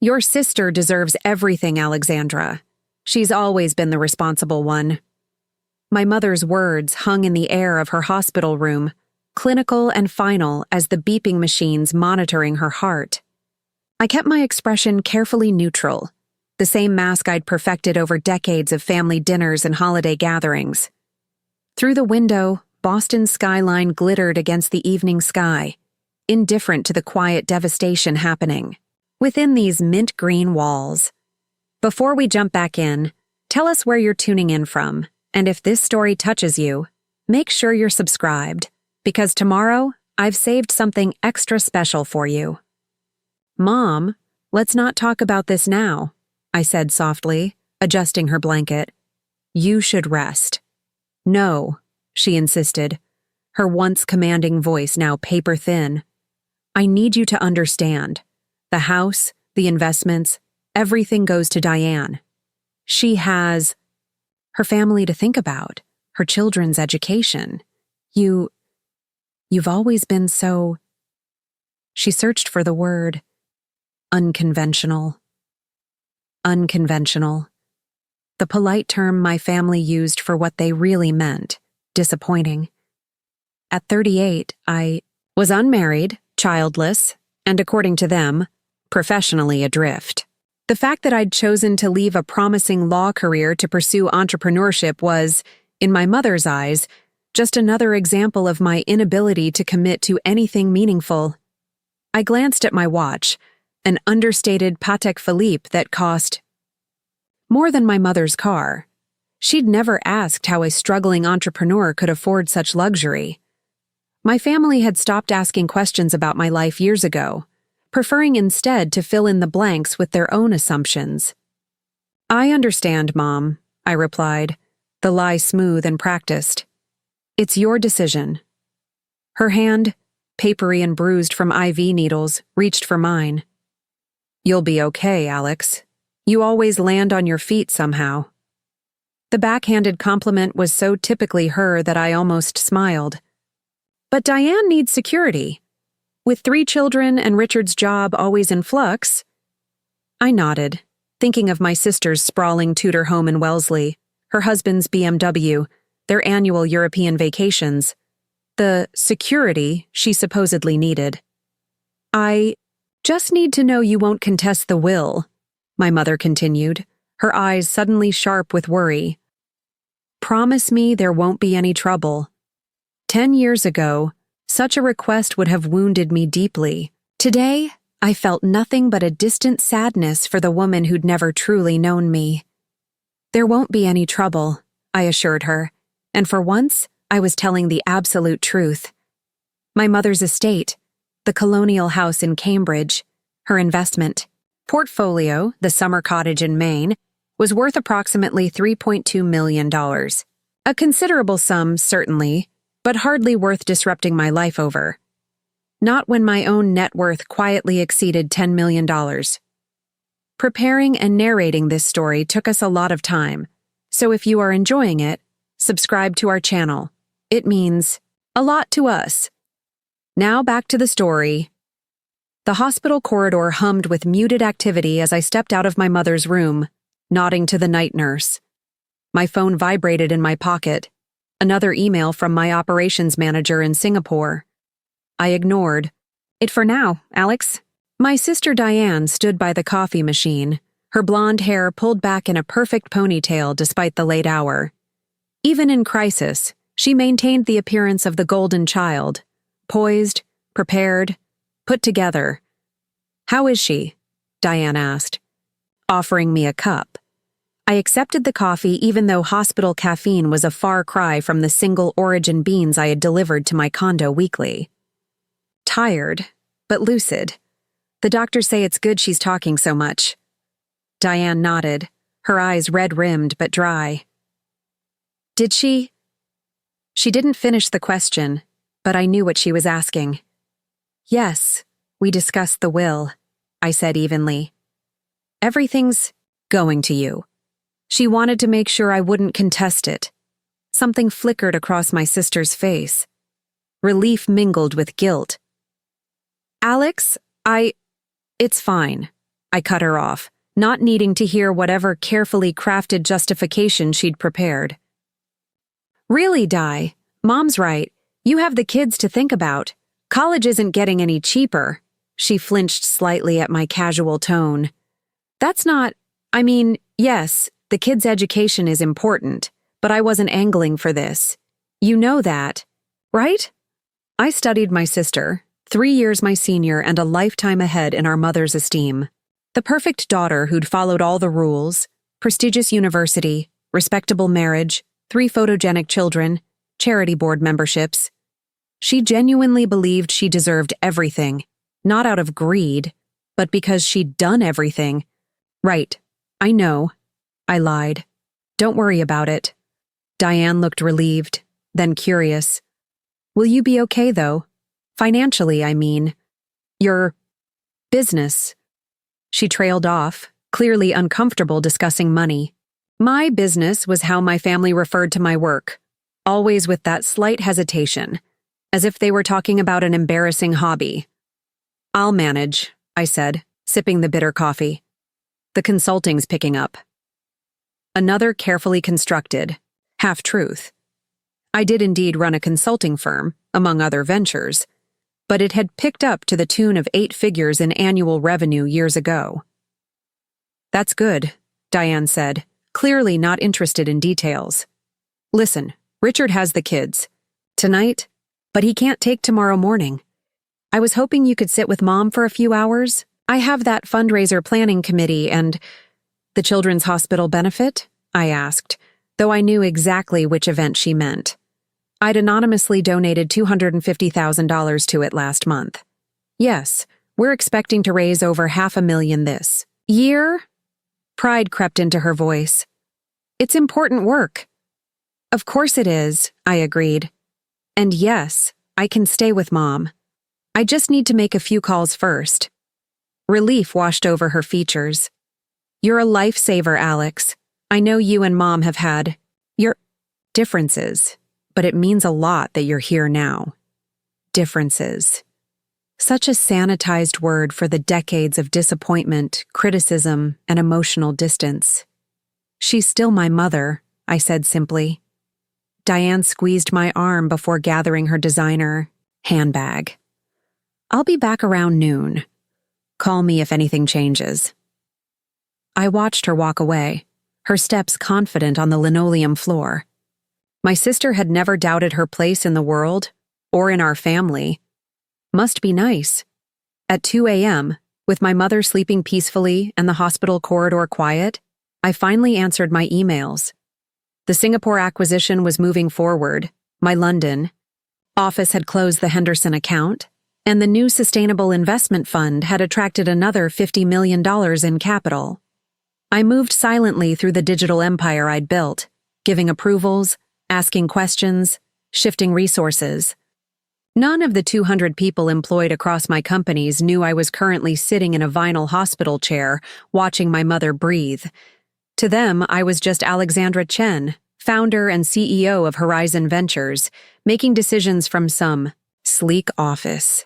Your sister deserves everything, Alexandra. She's always been the responsible one. My mother's words hung in the air of her hospital room, clinical and final as the beeping machines monitoring her heart. I kept my expression carefully neutral, the same mask I'd perfected over decades of family dinners and holiday gatherings. Through the window, Boston's skyline glittered against the evening sky, indifferent to the quiet devastation happening within these mint-green walls. Before we jump back in, tell us where you're tuning in from, and if this story touches you, make sure you're subscribed, because tomorrow I've saved something extra special for you. Mom, let's not talk about this now, I said softly, adjusting her blanket. You should rest. No, she insisted, her once commanding voice now paper-thin. I need you to understand. The house, the investments, everything goes to Diane. She has her family to think about, her children's education. You've always been so... She searched for the word. Unconventional. Unconventional. The polite term my family used for what they really meant. Disappointing. At 38, I was unmarried, childless, and according to them, professionally adrift. The fact that I'd chosen to leave a promising law career to pursue entrepreneurship was, in my mother's eyes, just another example of my inability to commit to anything meaningful. I glanced at my watch, an understated Patek Philippe that cost more than my mother's car. She'd never asked how a struggling entrepreneur could afford such luxury. My family had stopped asking questions about my life years ago, preferring instead to fill in the blanks with their own assumptions. I understand, Mom, I replied, the lie smooth and practiced. It's your decision. Her hand, papery and bruised from IV needles, reached for mine. You'll be okay, Alex. You always land on your feet somehow. The backhanded compliment was so typically her that I almost smiled. But Diane needs security. With 3 children and Richard's job always in flux. I nodded, thinking of my sister's sprawling Tudor home in Wellesley, her husband's BMW, their annual European vacations, the security she supposedly needed. I just need to know you won't contest the will, my mother continued, her eyes suddenly sharp with worry. Promise me there won't be any trouble. 10 years ago, such a request would have wounded me deeply. Today, I felt nothing but a distant sadness for the woman who'd never truly known me. There won't be any trouble, I assured her, and for once, I was telling the absolute truth. My mother's estate, the colonial house in Cambridge, her investment, portfolio, the summer cottage in Maine, was worth approximately $3.2 million. A considerable sum, certainly, but hardly worth disrupting my life over. Not when my own net worth quietly exceeded $10 million. Preparing and narrating this story took us a lot of time, so if you are enjoying it, subscribe to our channel. It means a lot to us. Now back to the story. The hospital corridor hummed with muted activity as I stepped out of my mother's room, nodding to the night nurse. My phone vibrated in my pocket. Another email from my operations manager in Singapore. I ignored. It for now, Alex. My sister Diane stood by the coffee machine, her blonde hair pulled back in a perfect ponytail despite the late hour. Even in crisis, she maintained the appearance of the golden child, poised, prepared, put together. How is she? Diane asked, offering me a cup. I accepted the coffee even though hospital caffeine was a far cry from the single-origin beans I had delivered to my condo weekly. Tired, but lucid. The doctors say it's good she's talking so much. Diane nodded, her eyes red-rimmed but dry. Did she? She didn't finish the question, but I knew what she was asking. Yes, we discussed the will, I said evenly. Everything's going to you. She wanted to make sure I wouldn't contest it. Something flickered across my sister's face. Relief mingled with guilt. Alex, it's fine, I cut her off, not needing to hear whatever carefully crafted justification she'd prepared. Really, Di, Mom's right. You have the kids to think about. College isn't getting any cheaper. She flinched slightly at my casual tone. That's not, yes, the kids' education is important, but I wasn't angling for this. You know that, right? I studied my sister, 3 years my senior and a lifetime ahead in our mother's esteem. The perfect daughter who'd followed all the rules, prestigious university, respectable marriage, 3 photogenic children, charity board memberships. She genuinely believed she deserved everything, not out of greed, but because she'd done everything. Right, I know. I lied. Don't worry about it. Diane looked relieved, then curious. Will you be okay, though? Financially, I mean. Your business. She trailed off, clearly uncomfortable discussing money. My business was how my family referred to my work, always with that slight hesitation, as if they were talking about an embarrassing hobby. I'll manage, I said, sipping the bitter coffee. The consulting's picking up. Another carefully constructed half-truth. I did indeed run a consulting firm, among other ventures, but it had picked up to the tune of 8 figures in annual revenue years ago. That's good, Diane said, clearly not interested in details. Listen, Richard has the kids. Tonight, but he can't take tomorrow morning. I was hoping you could sit with Mom for a few hours. I have that fundraiser planning committee and… The Children's Hospital benefit? I asked, though I knew exactly which event she meant. I'd anonymously donated $250,000 to it last month. Yes, we're expecting to raise over $500,000 this year. Pride crept into her voice. It's important work. Of course it is, I agreed. And yes, I can stay with Mom. I just need to make a few calls first. Relief washed over her features. You're a lifesaver, Alex. I know you and Mom have had your differences, but it means a lot that you're here now. Differences. Such a sanitized word for the decades of disappointment, criticism, and emotional distance. She's still my mother, I said simply. Diane squeezed my arm before gathering her designer handbag. I'll be back around noon. Call me if anything changes. I watched her walk away, her steps confident on the linoleum floor. My sister had never doubted her place in the world, or in our family. Must be nice. At 2 a.m., with my mother sleeping peacefully and the hospital corridor quiet, I finally answered my emails. The Singapore acquisition was moving forward, my London office had closed the Henderson account, and the new Sustainable Investment Fund had attracted another $50 million in capital. I moved silently through the digital empire I'd built, giving approvals, asking questions, shifting resources. None of the 200 people employed across my companies knew I was currently sitting in a vinyl hospital chair, watching my mother breathe. To them, I was just Alexandra Chen, founder and CEO of Horizon Ventures, making decisions from some sleek office.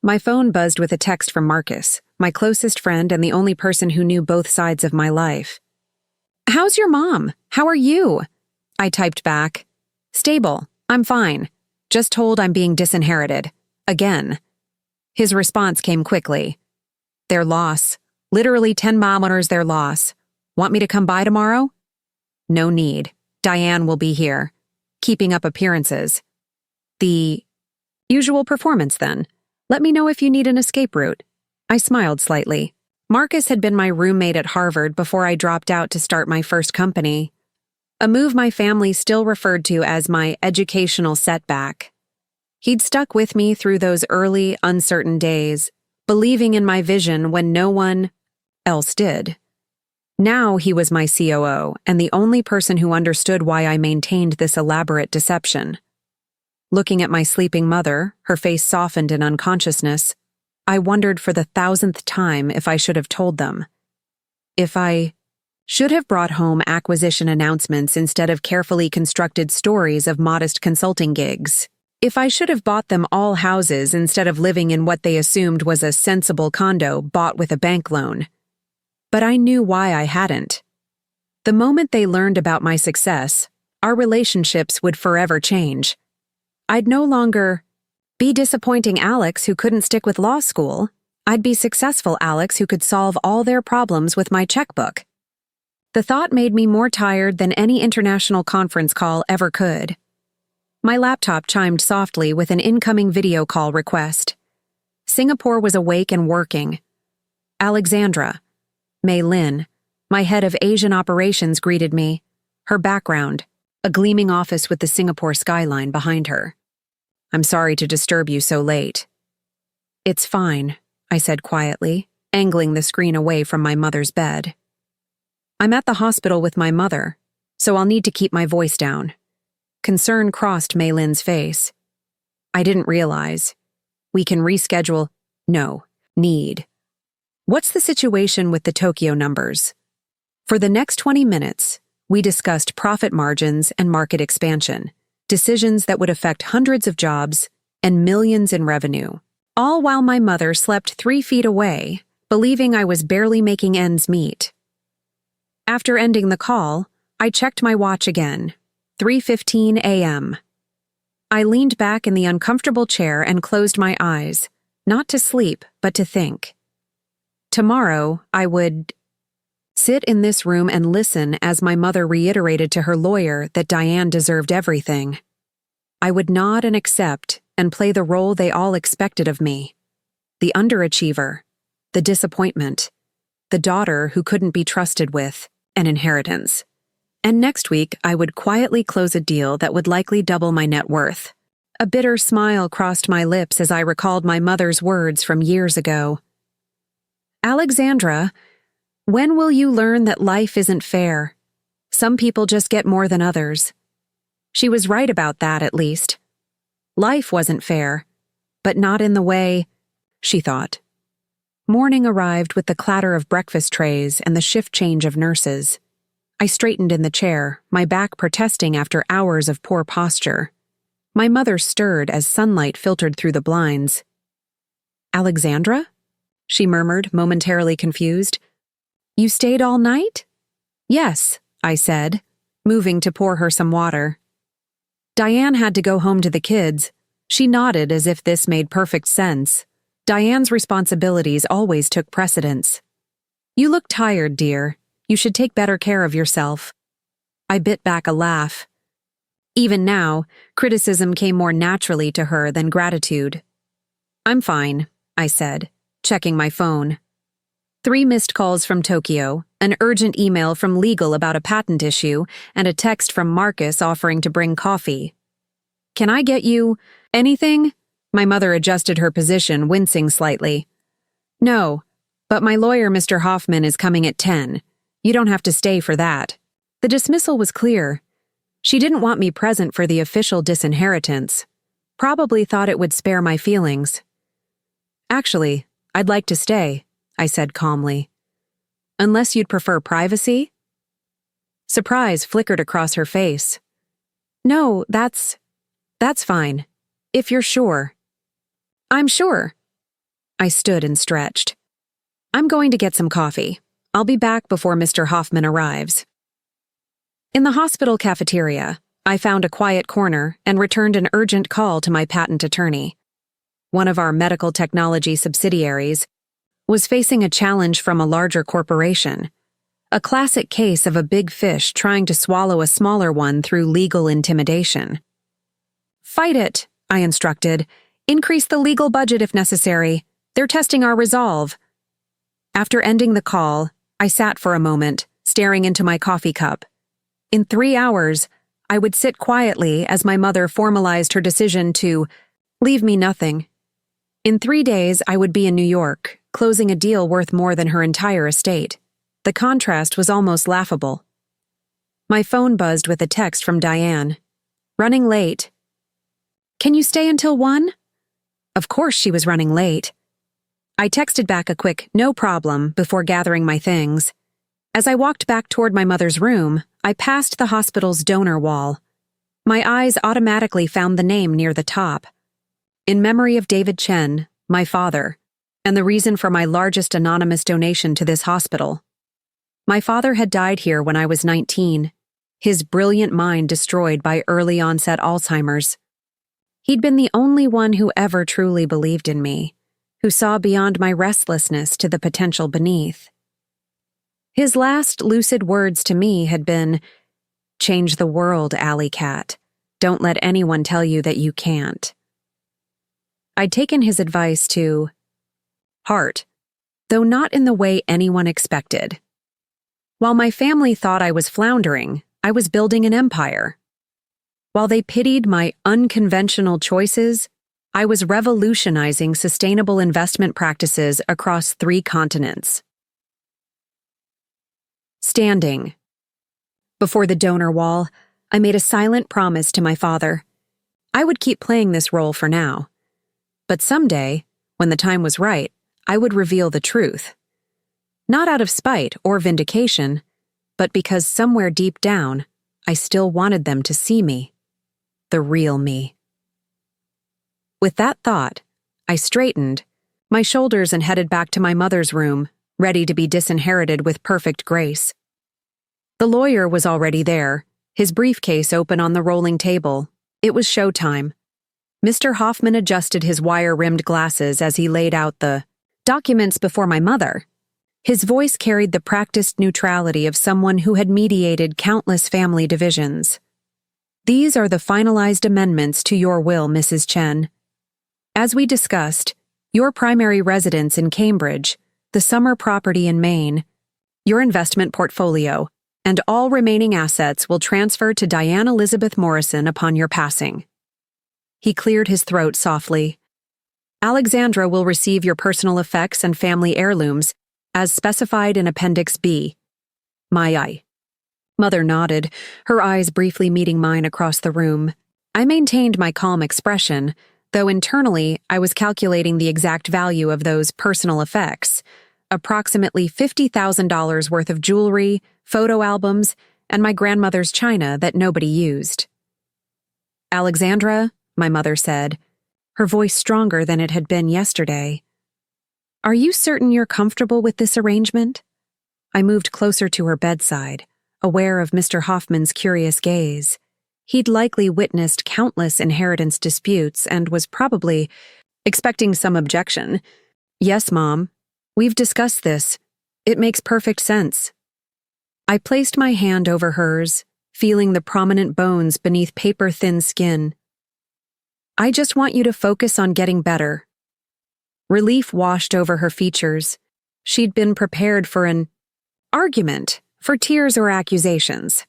My phone buzzed with a text from Marcus, my closest friend and the only person who knew both sides of my life. How's your mom? How are you? I typed back. Stable. I'm fine. Just told I'm being disinherited. Again. His response came quickly. Their loss. Literally 10 miles their loss. Want me to come by tomorrow? No need. Diane will be here. Keeping up appearances. The usual performance, then. Let me know if you need an escape route. I smiled slightly. Marcus had been my roommate at Harvard before I dropped out to start my first company. A move my family still referred to as my educational setback. He'd stuck with me through those early, uncertain days, believing in my vision when no one else did. Now he was my COO and the only person who understood why I maintained this elaborate deception. Looking at my sleeping mother, her face softened in unconsciousness, I wondered for the 1,000th time if I should have told them. If I should have brought home acquisition announcements instead of carefully constructed stories of modest consulting gigs. If I should have bought them all houses instead of living in what they assumed was a sensible condo bought with a bank loan. But I knew why I hadn't. The moment they learned about my success, our relationships would forever change. I'd no longer be disappointing Alex who couldn't stick with law school. I'd be successful Alex who could solve all their problems with my checkbook. The thought made me more tired than any international conference call ever could. My laptop chimed softly with an incoming video call request. Singapore was awake and working. Alexandra, Mei Lin, my head of Asian operations, greeted me. Her background, a gleaming office with the Singapore skyline behind her. I'm sorry to disturb you so late. It's fine, I said quietly, angling the screen away from my mother's bed. I'm at the hospital with my mother, so I'll need to keep my voice down. Concern crossed Mei Lin's face. I didn't realize. We can reschedule. No, need. What's the situation with the Tokyo numbers? For the next 20 minutes, we discussed profit margins and market expansion, decisions that would affect hundreds of jobs and millions in revenue, all while my mother slept 3 feet away, believing I was barely making ends meet. After ending the call, I checked my watch again. 3:15 a.m. I leaned back in the uncomfortable chair and closed my eyes, not to sleep, but to think. Tomorrow, I would sit in this room and listen as my mother reiterated to her lawyer that Diane deserved everything. I would nod and accept and play the role they all expected of me. The underachiever, the disappointment, the daughter who couldn't be trusted with an inheritance. And next week, I would quietly close a deal that would likely double my net worth. A bitter smile crossed my lips as I recalled my mother's words from years ago. Alexandra, when will you learn that life isn't fair? Some people just get more than others. She was right about that, at least. Life wasn't fair, but not in the way, she thought. Morning arrived with the clatter of breakfast trays and the shift change of nurses. I straightened in the chair, my back protesting after hours of poor posture. My mother stirred as sunlight filtered through the blinds. Alexandra? She murmured, momentarily confused. You stayed all night? Yes, I said, moving to pour her some water. Diane had to go home to the kids. She nodded as if this made perfect sense. Diane's responsibilities always took precedence. You look tired, dear. You should take better care of yourself. I bit back a laugh. Even now, criticism came more naturally to her than gratitude. I'm fine, I said, checking my phone. 3 missed calls from Tokyo, an urgent email from legal about a patent issue, and a text from Marcus offering to bring coffee. Can I get you anything? My mother adjusted her position, wincing slightly. No, but my lawyer, Mr. Hoffman, is coming at 10. You don't have to stay for that. The dismissal was clear. She didn't want me present for the official disinheritance. Probably thought it would spare my feelings. Actually, I'd like to stay, I said calmly. Unless you'd prefer privacy? Surprise flickered across her face. No, that's fine. If you're sure. I'm sure. I stood and stretched. I'm going to get some coffee. I'll be back before Mr. Hoffman arrives. In the hospital cafeteria, I found a quiet corner and returned an urgent call to my patent attorney. One of our medical technology subsidiaries was facing a challenge from a larger corporation, a classic case of a big fish trying to swallow a smaller one through legal intimidation. Fight it, I instructed. Increase the legal budget if necessary. They're testing our resolve. After ending the call, I sat for a moment, staring into my coffee cup. In 3 hours, I would sit quietly as my mother formalized her decision to leave me nothing. In 3 days, I would be in New York, closing a deal worth more than her entire estate. The contrast was almost laughable. My phone buzzed with a text from Diane. Running late. Can you stay until 1? Of course she was running late. I texted back a quick, no problem, before gathering my things. As I walked back toward my mother's room, I passed the hospital's donor wall. My eyes automatically found the name near the top. In memory of David Chen, my father, and the reason for my largest anonymous donation to this hospital. My father had died here when I was 19, his brilliant mind destroyed by early-onset Alzheimer's. He'd been the only one who ever truly believed in me, who saw beyond my restlessness to the potential beneath. His last lucid words to me had been, "Change the world, Alley Cat. Don't let anyone tell you that you can't." I'd taken his advice to heart, though not in the way anyone expected. While my family thought I was floundering, I was building an empire. While they pitied my unconventional choices, I was revolutionizing sustainable investment practices across 3 continents. Standing. Before the donor wall, I made a silent promise to my father. I would keep playing this role for now. But someday, when the time was right, I would reveal the truth. Not out of spite or vindication, but because somewhere deep down, I still wanted them to see me. The real me. With that thought, I straightened my shoulders and headed back to my mother's room, ready to be disinherited with perfect grace. The lawyer was already there, his briefcase open on the rolling table. It was showtime. Mr. Hoffman adjusted his wire-rimmed glasses as he laid out the documents before my mother. His voice carried the practiced neutrality of someone who had mediated countless family divisions. "These are the finalized amendments to your will, Mrs. Chen. As we discussed, your primary residence in Cambridge, the summer property in Maine, your investment portfolio, and all remaining assets will transfer to Diane Elizabeth Morrison upon your passing." He cleared his throat softly. "Alexandra will receive your personal effects and family heirlooms, as specified in Appendix B. My. Mother nodded, her eyes briefly meeting mine across the room. I maintained my calm expression, though internally I was calculating the exact value of those personal effects, approximately $50,000 worth of jewelry, photo albums, and my grandmother's china that nobody used. "Alexandra," my mother said, her voice stronger than it had been yesterday, "are you certain you're comfortable with this arrangement?" I moved closer to her bedside, aware of Mr. Hoffman's curious gaze. He'd likely witnessed countless inheritance disputes and was probably expecting some objection. "Yes, Mom. We've discussed this. It makes perfect sense." I placed my hand over hers, feeling the prominent bones beneath paper-thin skin. "I just want you to focus on getting better." Relief washed over her features. She'd been prepared for an argument, for tears or accusations.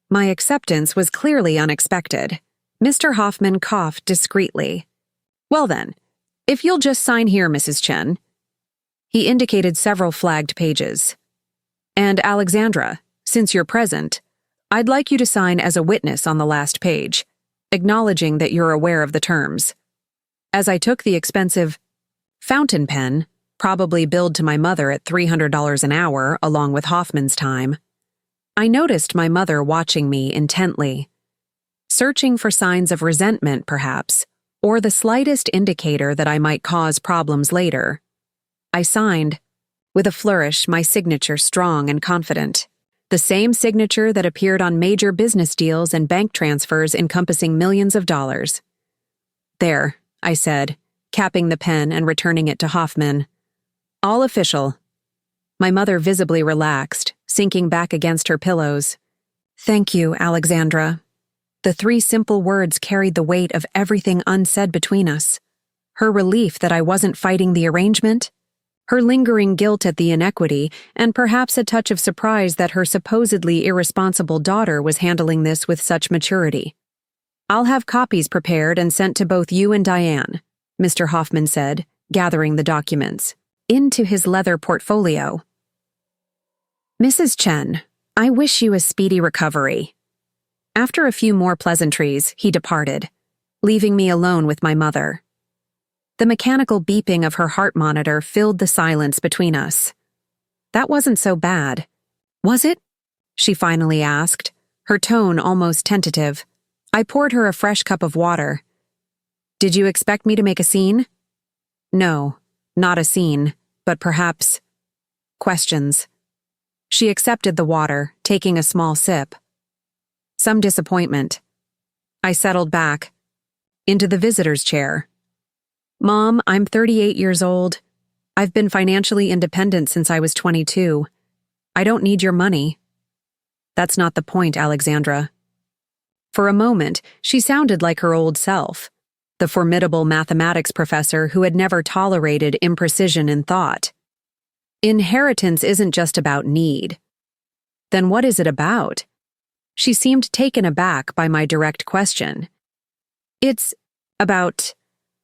My acceptance was clearly unexpected. Mr. Hoffman coughed discreetly. "Well then, if you'll just sign here, Mrs. Chen." He indicated several flagged pages. "And Alexandra, since you're present, I'd like you to sign as a witness on the last page, acknowledging that you're aware of the terms." As I took the expensive fountain pen, probably billed to my mother at $300 an hour along with Hoffman's time, I noticed my mother watching me intently, searching for signs of resentment, perhaps, or the slightest indicator that I might cause problems later. I signed, with a flourish, my signature strong and confident. The same signature that appeared on major business deals and bank transfers encompassing millions of dollars. "There," I said, capping the pen and returning it to Hoffman. "All official." My mother visibly relaxed, sinking back against her pillows. "Thank you, Alexandra." The 3 simple words carried the weight of everything unsaid between us. Her relief that I wasn't fighting the arrangement, her lingering guilt at the inequity, and perhaps a touch of surprise that her supposedly irresponsible daughter was handling this with such maturity. "I'll have copies prepared and sent to both you and Diane," Mr. Hoffman said, gathering the documents into his leather portfolio. "Mrs. Chen, I wish you a speedy recovery." After a few more pleasantries, he departed, leaving me alone with my mother. The mechanical beeping of her heart monitor filled the silence between us. "That wasn't so bad, was it?" she finally asked, her tone almost tentative. I poured her a fresh cup of water. Did you expect me to make a scene? No, not a scene, but perhaps questions. She accepted the water, taking a small sip. Some disappointment. I settled back into the visitor's chair. Mom, I'm 38 years old. I've been financially independent since I was 22. I don't need your money. That's not the point, Alexandra. For a moment, she sounded like her old self, the formidable mathematics professor who had never tolerated imprecision in thought. Inheritance isn't just about need. Then what is it about? She seemed taken aback by my direct question. It's about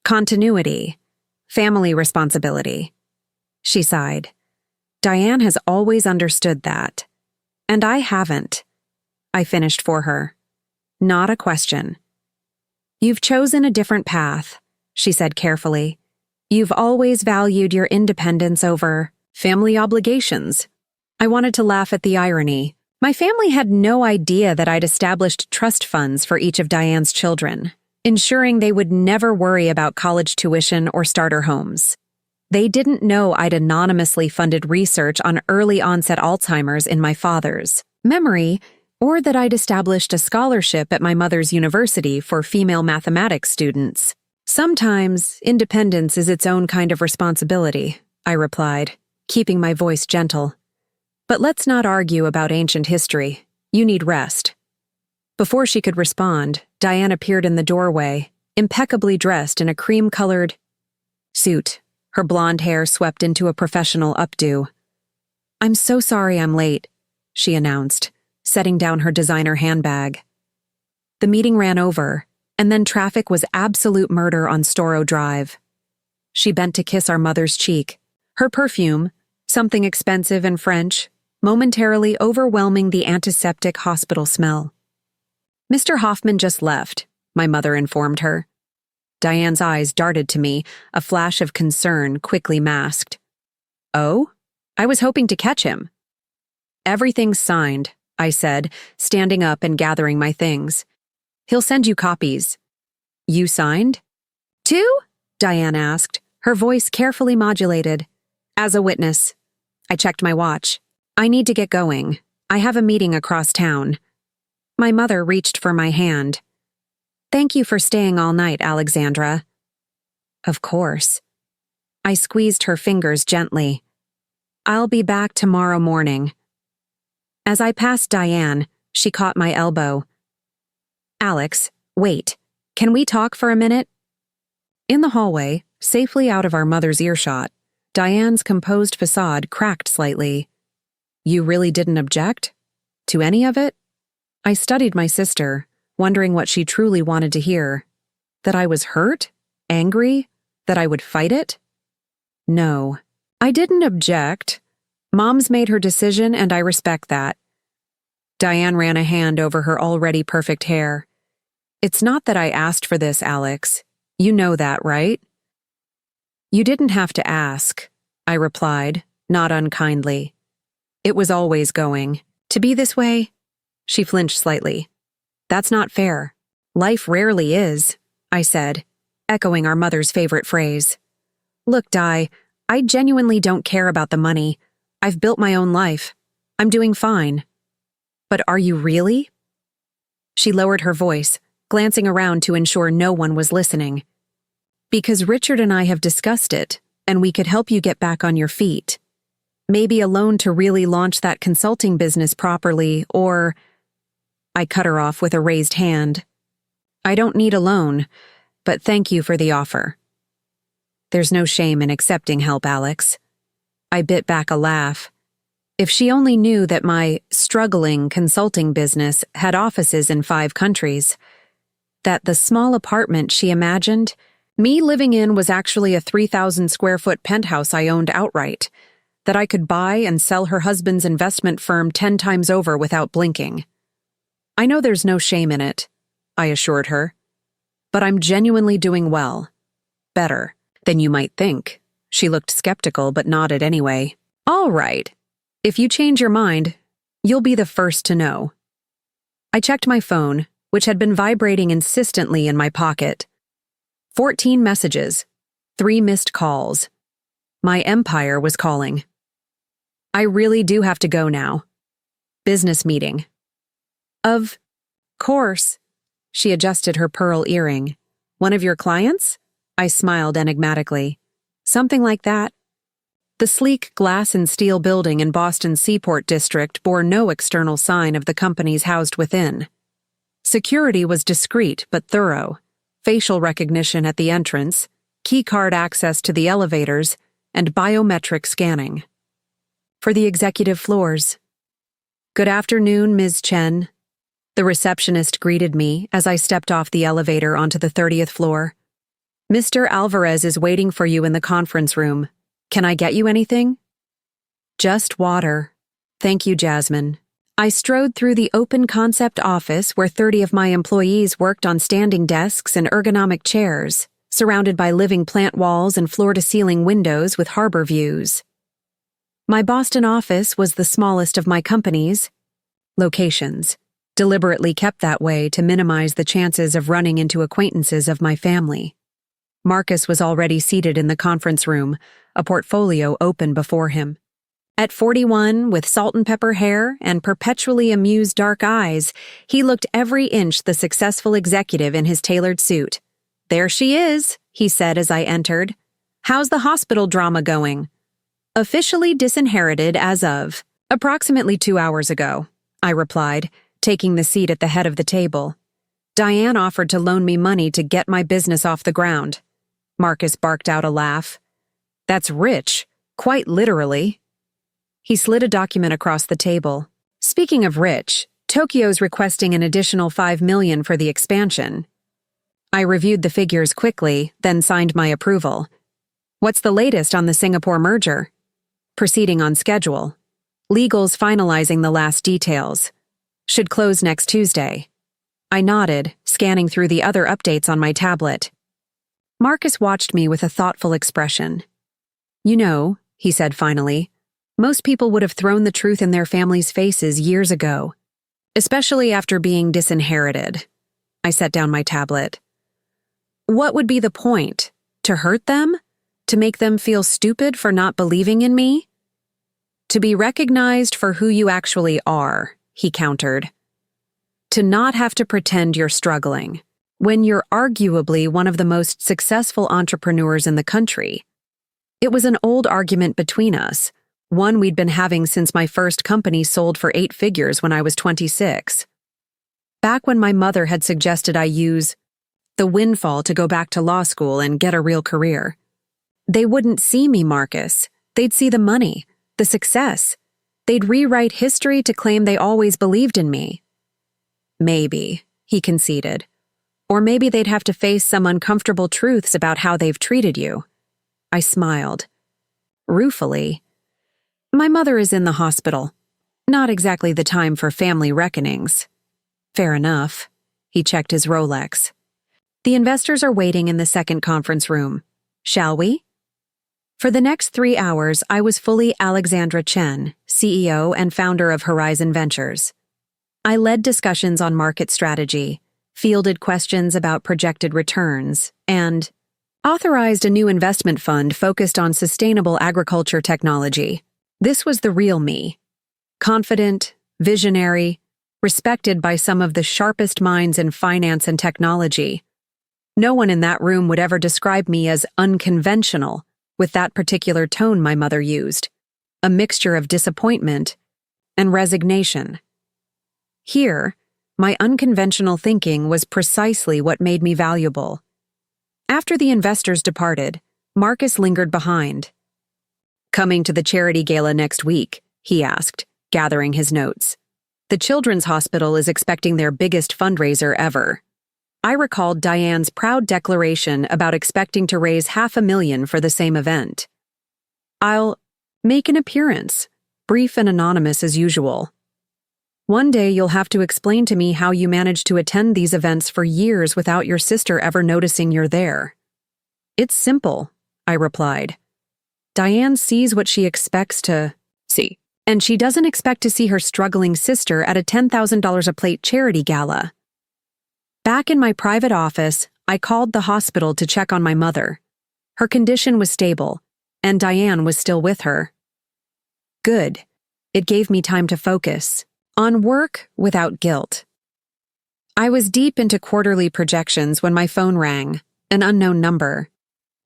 continuity, family responsibility. She sighed. Diane has always understood that. And I haven't. I finished for her. Not a question. You've chosen a different path, she said carefully. You've always valued your independence over family obligations. I wanted to laugh at the irony. My family had no idea that I'd established trust funds for each of Diane's children, ensuring they would never worry about college tuition or starter homes. They didn't know I'd anonymously funded research on early-onset Alzheimer's in my father's memory, or that I'd established a scholarship at my mother's university for female mathematics students. Sometimes, independence is its own kind of responsibility, I replied, keeping my voice gentle. But let's not argue about ancient history. You need rest. Before she could respond, Diane appeared in the doorway, impeccably dressed in a cream-colored suit, her blonde hair swept into a professional updo. I'm so sorry I'm late, she announced, setting down her designer handbag. The meeting ran over, and then traffic was absolute murder on Storrow Drive. She bent to kiss our mother's cheek, her perfume, something expensive and French, momentarily overwhelming the antiseptic hospital smell. Mr. Hoffman just left, my mother informed her. Diane's eyes darted to me, a flash of concern quickly masked. Oh? I was hoping to catch him. Everything's signed, I said, standing up and gathering my things. He'll send you copies. You signed? Two? Diane asked, her voice carefully modulated. As a witness. I checked my watch. I need to get going. I have a meeting across town. My mother reached for my hand. Thank you for staying all night, Alexandra. Of course. I squeezed her fingers gently. I'll be back tomorrow morning. As I passed Diane, she caught my elbow. Alex, wait. Can we talk for a minute? In the hallway, safely out of our mother's earshot, Diane's composed facade cracked slightly. You really didn't object? To any of it? I studied my sister, wondering what she truly wanted to hear. That I was hurt? Angry? That I would fight it? No, I didn't object. Mom's made her decision and I respect that. Diane ran a hand over her already perfect hair. It's not that I asked for this, Alex. You know that, right? You didn't have to ask, I replied, not unkindly. It was always going to be this way. She flinched slightly. That's not fair. Life rarely is, I said, echoing our mother's favorite phrase. Look, Di, I genuinely don't care about the money. I've built my own life. I'm doing fine. But are you really? She lowered her voice, glancing around to ensure no one was listening. Because Richard and I have discussed it, and we could help you get back on your feet. Maybe a loan to really launch that consulting business properly, or... I cut her off with a raised hand. I don't need a loan, but thank you for the offer. There's no shame in accepting help, Alex. I bit back a laugh. If she only knew that my struggling consulting business had offices in 5 countries, that the small apartment she imagined me living in was actually a 3,000-square-foot penthouse I owned outright, that I could buy and sell her husband's investment firm 10 times over without blinking. I know there's no shame in it, I assured her, but I'm genuinely doing well. Better than you might think. She looked skeptical but nodded anyway. All right. If you change your mind, you'll be the first to know. I checked my phone, which had been vibrating insistently in my pocket. 14 messages, 3 missed calls. My empire was calling. I really do have to go now. Business meeting. Of course. She adjusted her pearl earring. One of your clients? I smiled enigmatically. Something like that. The sleek glass and steel building in Boston's Seaport District bore no external sign of the companies housed within. Security was discreet but thorough. Facial recognition at the entrance, keycard access to the elevators, and biometric scanning. For the executive floors. Good afternoon, Ms. Chen. The receptionist greeted me as I stepped off the elevator onto the 30th floor. Mr. Alvarez is waiting for you in the conference room. Can I get you anything? Just water. Thank you, Jasmine. I strode through the open concept office where 30 of my employees worked on standing desks and ergonomic chairs, surrounded by living plant walls and floor-to-ceiling windows with harbor views. My Boston office was the smallest of my company's locations, deliberately kept that way to minimize the chances of running into acquaintances of my family. Marcus was already seated in the conference room, a portfolio open before him. At 41, with salt and pepper hair and perpetually amused dark eyes, he looked every inch the successful executive in his tailored suit. There she is, he said as I entered. How's the hospital drama going? Officially disinherited as of approximately 2 hours ago, I replied, taking the seat at the head of the table. Diane offered to loan me money to get my business off the ground. Marcus barked out a laugh. That's rich, quite literally. He slid a document across the table. Speaking of rich, Tokyo's requesting an additional $5 million for the expansion. I reviewed the figures quickly, then signed my approval. What's the latest on the Singapore merger? Proceeding on schedule. Legal's finalizing the last details. Should close next Tuesday. I nodded, scanning through the other updates on my tablet. Marcus watched me with a thoughtful expression. You know, he said finally, most people would have thrown the truth in their families' faces years ago, especially after being disinherited. I set down my tablet. What would be the point? To hurt them? To make them feel stupid for not believing in me? To be recognized for who you actually are, he countered. To not have to pretend you're struggling, when you're arguably one of the most successful entrepreneurs in the country. It was an old argument between us, one we'd been having since my first company sold for 8 figures when I was 26. Back when my mother had suggested I use the windfall to go back to law school and get a real career. They wouldn't see me, Marcus. They'd see the money, the success. They'd rewrite history to claim they always believed in me. Maybe, he conceded. Or maybe they'd have to face some uncomfortable truths about how they've treated you. I smiled. Ruefully. My mother is in the hospital. Not exactly the time for family reckonings. Fair enough. He checked his Rolex. The investors are waiting in the second conference room. Shall we? For the next 3 hours, I was fully Alexandra Chen, CEO and founder of Horizon Ventures. I led discussions on market strategy, fielded questions about projected returns, and authorized a new investment fund focused on sustainable agriculture technology. This was the real me. Confident, visionary, respected by some of the sharpest minds in finance and technology. No one in that room would ever describe me as unconventional, with that particular tone my mother used, a mixture of disappointment and resignation. Here, my unconventional thinking was precisely what made me valuable. After the investors departed, Marcus lingered behind. Coming to the charity gala next week, he asked, gathering his notes. The Children's Hospital is expecting their biggest fundraiser ever. I recalled Diane's proud declaration about expecting to raise $500,000 for the same event. I'll make an appearance, brief and anonymous as usual. One day you'll have to explain to me how you managed to attend these events for years without your sister ever noticing you're there. It's simple, I replied. Diane sees what she expects to see, and she doesn't expect to see her struggling sister at a $10,000 a plate charity gala. Back in my private office, I called the hospital to check on my mother. Her condition was stable, and Diane was still with her. Good. It gave me time to focus on work without guilt. I was deep into quarterly projections when my phone rang, an unknown number.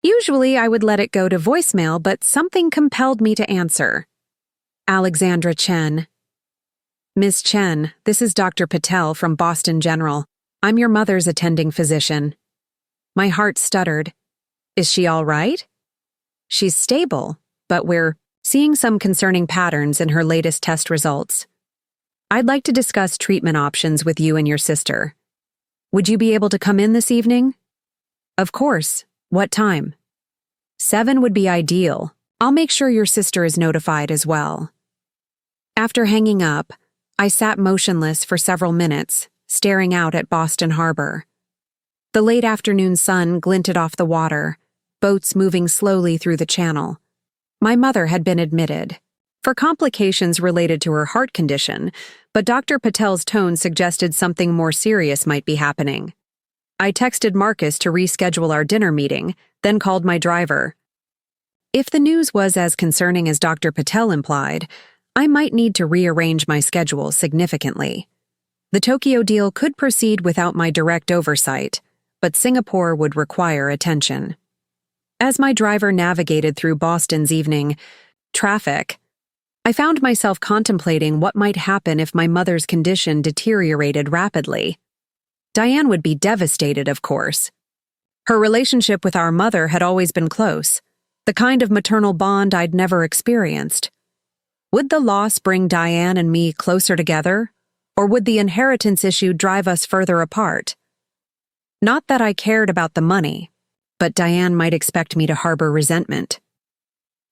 Usually I would let it go to voicemail, but something compelled me to answer. Alexandra Chen. Ms. Chen, this is Dr. Patel from Boston General. I'm your mother's attending physician. My heart stuttered. Is she all right? She's stable, but we're seeing some concerning patterns in her latest test results. I'd like to discuss treatment options with you and your sister. Would you be able to come in this evening? Of course. What time? 7 would be ideal. I'll make sure your sister is notified as well. After hanging up, I sat motionless for several minutes, staring out at Boston Harbor. The late afternoon sun glinted off the water, boats moving slowly through the channel. My mother had been admitted for complications related to her heart condition, but Dr. Patel's tone suggested something more serious might be happening. I texted Marcus to reschedule our dinner meeting, then called my driver. If the news was as concerning as Dr. Patel implied, I might need to rearrange my schedule significantly. The Tokyo deal could proceed without my direct oversight, but Singapore would require attention. As my driver navigated through Boston's evening traffic, I found myself contemplating what might happen if my mother's condition deteriorated rapidly. Diane would be devastated, of course. Her relationship with our mother had always been close, the kind of maternal bond I'd never experienced. Would the loss bring Diane and me closer together, or would the inheritance issue drive us further apart? Not that I cared about the money, but Diane might expect me to harbor resentment.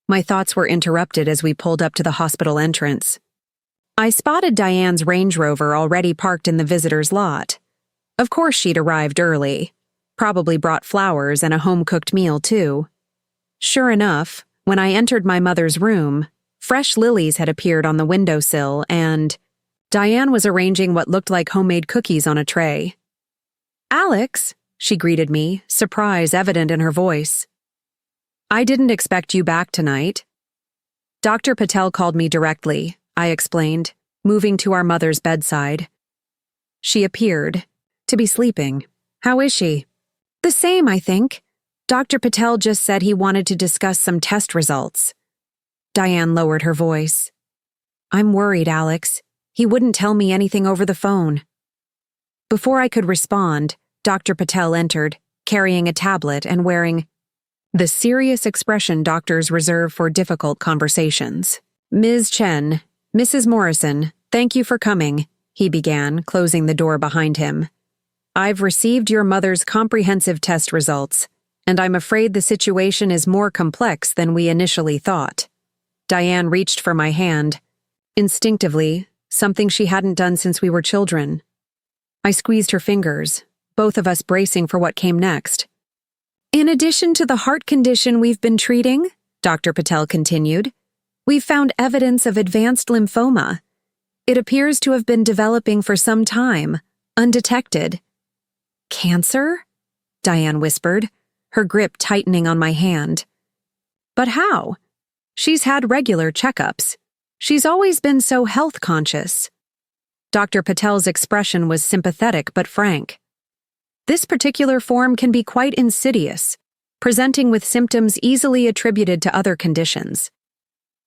My thoughts were interrupted as we pulled up to the hospital entrance. I spotted Diane's Range Rover already parked in the visitor's lot. Of course she'd arrived early, probably brought flowers and a home-cooked meal too. Sure enough, when I entered my mother's room, fresh lilies had appeared on the windowsill and Diane was arranging what looked like homemade cookies on a tray. "Alex," she greeted me, surprise evident in her voice. "I didn't expect you back tonight." Dr. Patel called me directly, I explained, moving to our mother's bedside. She appeared to be sleeping. "How is she?" "The same, I think. Dr. Patel just said he wanted to discuss some test results." Diane lowered her voice. "I'm worried, Alex. He wouldn't tell me anything over the phone." Before I could respond, Dr. Patel entered, carrying a tablet and wearing the serious expression doctors reserve for difficult conversations. "Ms. Chen, Mrs. Morrison, thank you for coming," he began, closing the door behind him. "I've received your mother's comprehensive test results, and I'm afraid the situation is more complex than we initially thought." Diane reached for my hand. Instinctively, something she hadn't done since we were children. I squeezed her fingers, both of us bracing for what came next. "In addition to the heart condition we've been treating," Dr. Patel continued, "we've found evidence of advanced lymphoma. It appears to have been developing for some time, undetected." "Cancer?" Diane whispered, her grip tightening on my hand. "But how? She's had regular checkups. She's always been so health-conscious." Dr. Patel's expression was sympathetic but frank. "This particular form can be quite insidious, presenting with symptoms easily attributed to other conditions.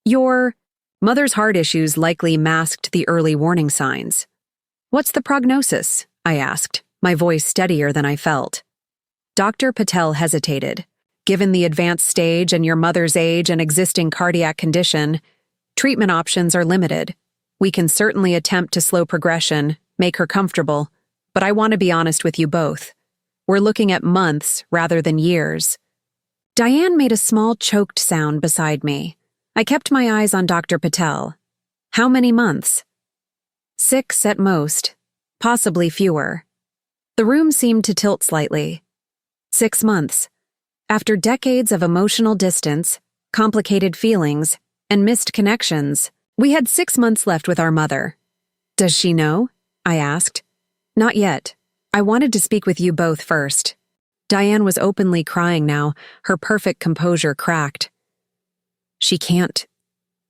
Your mother's heart issues likely masked the early warning signs." "What's the prognosis?" I asked, my voice steadier than I felt. Dr. Patel hesitated. "Given the advanced stage and your mother's age and existing cardiac condition, treatment options are limited. We can certainly attempt to slow progression, make her comfortable, but I want to be honest with you both. We're looking at months rather than years." Diane made a small choked sound beside me. I kept my eyes on Dr. Patel. "How many months?" 6 at most, possibly fewer. The room seemed to tilt slightly. 6 months. After decades of emotional distance, complicated feelings, and missed connections, we had 6 months left with our mother. "Does she know?" I asked. "Not yet. I wanted to speak with you both first. Diane was openly crying now, her perfect composure cracked.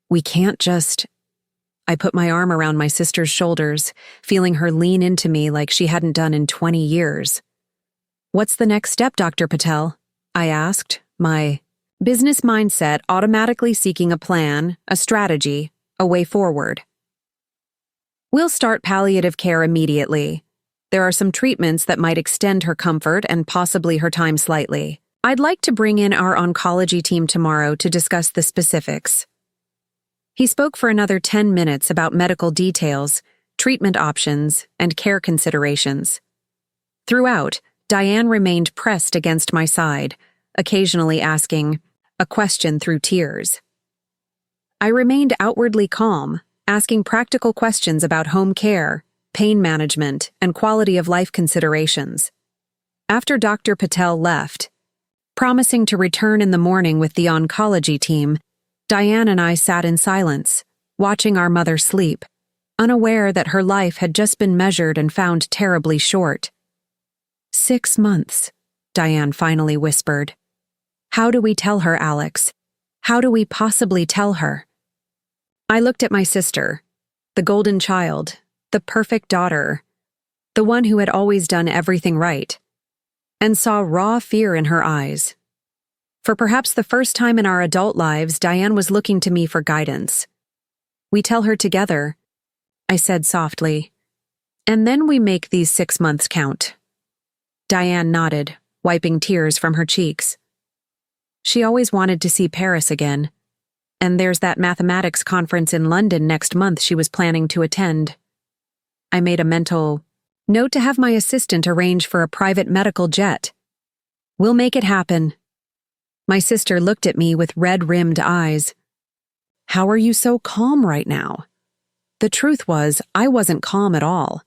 We can't just... I put my arm around my sister's shoulders, feeling her lean into me like she hadn't done in 20 years. What's the next step, Dr. Patel? I asked, my business mindset automatically seeking a plan, a strategy, a way forward. We'll start palliative care immediately. There are some treatments that might extend her comfort and possibly her time slightly. I'd like to bring in our oncology team tomorrow to discuss the specifics. He spoke for another 10 minutes about medical details, treatment options, and care considerations. Throughout, Diane remained pressed against my side, occasionally asking a question through tears. I remained outwardly calm, asking practical questions about home care, pain management, and quality of life considerations. After Dr. Patel left, promising to return in the morning with the oncology team, Diane and I sat in silence, watching our mother sleep, unaware that her life had just been measured and found terribly short. 6 months, Diane finally whispered. How do we tell her, Alex? How do we possibly tell her? I looked at my sister, the golden child, the perfect daughter, the one who had always done everything right, and saw raw fear in her eyes. For perhaps the first time in our adult lives, Diane was looking to me for guidance. We tell her together, I said softly, and then we make these 6 months count. Diane nodded, wiping tears from her cheeks. She always wanted to see Paris again, and there's that mathematics conference in London next month she was planning to attend. I made a mental note to have my assistant arrange for a private medical jet. We'll make it happen. My sister looked at me with red-rimmed eyes. How are you so calm right now? The truth was, I wasn't calm at all.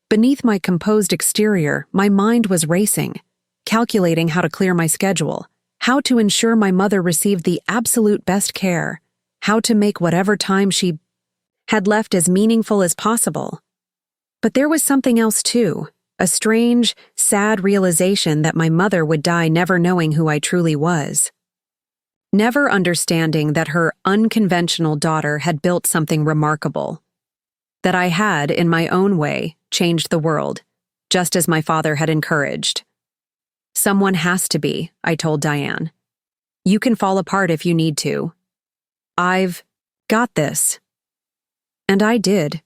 Beneath my composed exterior, my mind was racing, calculating how to clear my schedule, how to ensure my mother received the absolute best care, how to make whatever time she had left as meaningful as possible. But there was something else too, a strange, sad realization that my mother would die never knowing who I truly was. Never understanding that her unconventional daughter had built something remarkable. That I had, in my own way, changed the world, just as my father had encouraged. Someone has to be, I told Diane. You can fall apart if you need to. I've got this. And I did.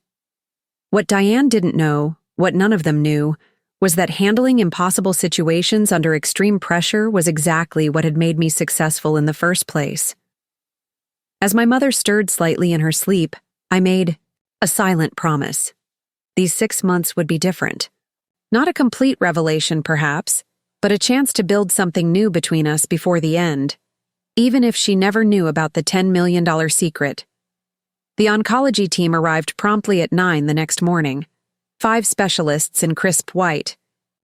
What Diane didn't know, what none of them knew, was that handling impossible situations under extreme pressure was exactly what had made me successful in the first place. As my mother stirred slightly in her sleep, I made a silent promise. These 6 months would be different. Not a complete revelation, perhaps, but a chance to build something new between us before the end, even if she never knew about the $10 million secret. The oncology team arrived promptly at 9 the next morning. 5 specialists in crisp white,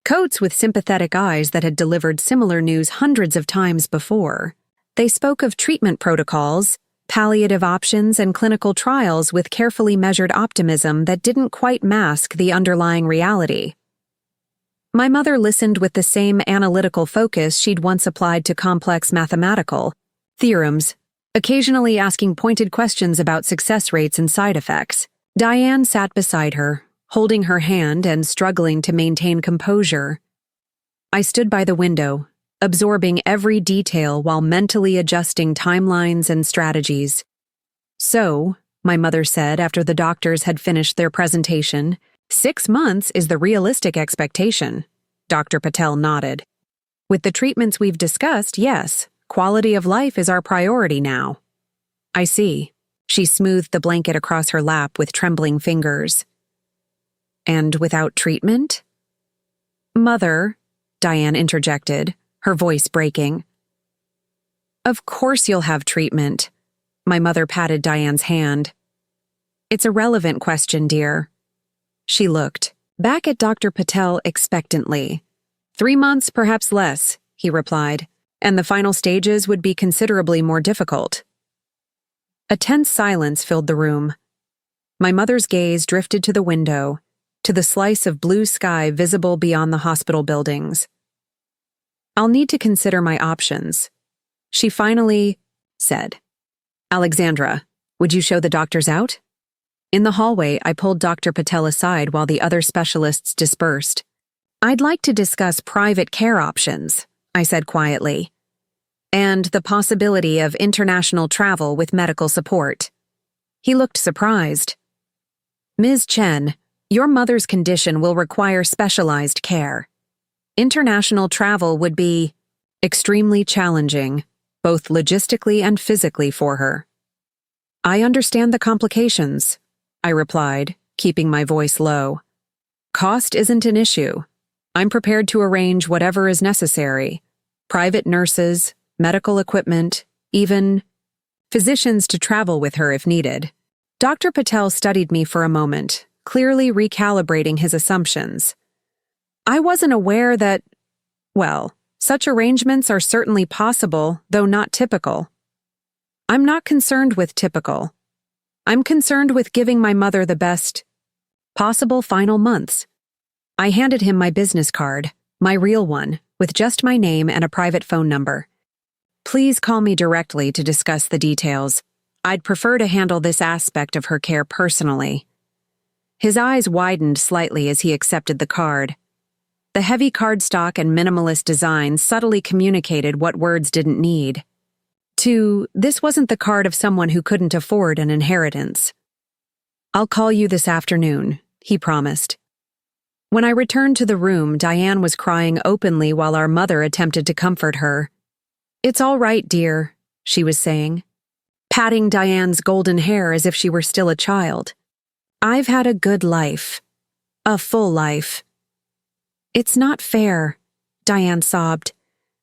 coats with sympathetic eyes that had delivered similar news hundreds of times before. They spoke of treatment protocols, palliative options, and clinical trials with carefully measured optimism that didn't quite mask the underlying reality. My mother listened with the same analytical focus she'd once applied to complex mathematical theorems, occasionally asking pointed questions about success rates and side effects. Diane sat beside her, holding her hand and struggling to maintain composure. I stood by the window, absorbing every detail while mentally adjusting timelines and strategies. So, my mother said after the doctors had finished their presentation, 6 months is the realistic expectation. Dr. Patel nodded. With the treatments we've discussed, yes, quality of life is our priority now. I see. She smoothed the blanket across her lap with trembling fingers. And without treatment? Mother, Diane interjected, her voice breaking. Of course you'll have treatment. My mother patted Diane's hand. It's a relevant question, dear. She looked back at Dr. Patel expectantly. 3 months, perhaps less, he replied, and the final stages would be considerably more difficult. A tense silence filled the room. My mother's gaze drifted to the window, to the slice of blue sky visible beyond the hospital buildings. "I'll need to consider my options," she finally said. "Alexandra, would you show the doctors out?" In the hallway, I pulled Dr. Patel aside while the other specialists dispersed. "I'd like to discuss private care options," I said quietly, "and the possibility of international travel with medical support." He looked surprised. "Ms. Chen, your mother's condition will require specialized care. International travel would be extremely challenging, both logistically and physically for her." "I understand the complications," I replied, keeping my voice low. "Cost isn't an issue. I'm prepared to arrange whatever is necessary. Private nurses, medical equipment, even physicians to travel with her if needed." Dr. Patel studied me for a moment, clearly recalibrating his assumptions. "I wasn't aware that, well, such arrangements are certainly possible, though not typical." "I'm not concerned with typical. I'm concerned with giving my mother the best possible final months." I handed him my business card, my real one, with just my name and a private phone number. "Please call me directly to discuss the details. I'd prefer to handle this aspect of her care personally." His eyes widened slightly as he accepted the card. The heavy cardstock and minimalist design subtly communicated what words didn't need. This wasn't the card of someone who couldn't afford an inheritance. "I'll call you this afternoon," he promised. When I returned to the room, Diane was crying openly while our mother attempted to comfort her. "It's all right, dear," she was saying, patting Diane's golden hair as if she were still a child. "I've had a good life. A full life." "It's not fair," Diane sobbed.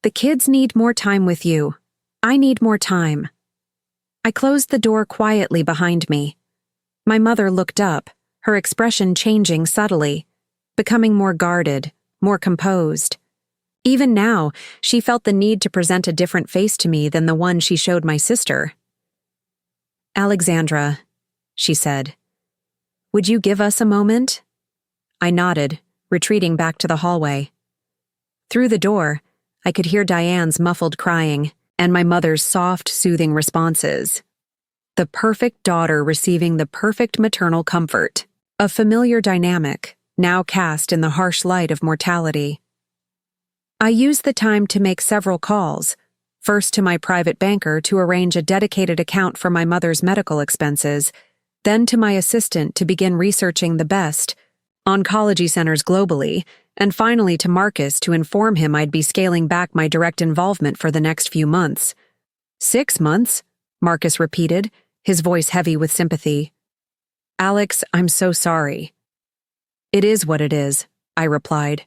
"The kids need more time with you. I need more time." I closed the door quietly behind me. My mother looked up, her expression changing subtly, becoming more guarded, more composed. Even now, she felt the need to present a different face to me than the one she showed my sister. "Alexandra," she said, "would you give us a moment?" I nodded, retreating back to the hallway. Through the door, I could hear Diane's muffled crying and my mother's soft, soothing responses. The perfect daughter receiving the perfect maternal comfort, a familiar dynamic, now cast in the harsh light of mortality. I used the time to make several calls, first to my private banker to arrange a dedicated account for my mother's medical expenses, then to my assistant to begin researching the best oncology centers globally, and finally to Marcus to inform him I'd be scaling back my direct involvement for the next few months. 6 months? Marcus repeated, his voice heavy with sympathy. "Alex, I'm so sorry." "It is what it is," I replied.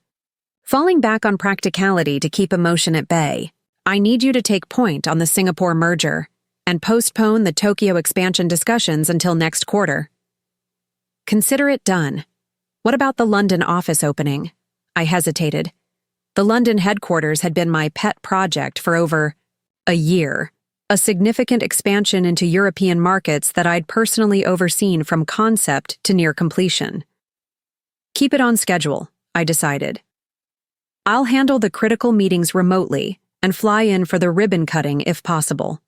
Falling back on practicality to keep emotion at bay, I need you to take point on the Singapore merger and postpone the Tokyo expansion discussions until next quarter. Consider it done. What about the London office opening? I hesitated. The London headquarters had been my pet project for over a year, a significant expansion into European markets that I'd personally overseen from concept to near completion. Keep it on schedule, I decided. I'll handle the critical meetings remotely and fly in for the ribbon cutting if possible.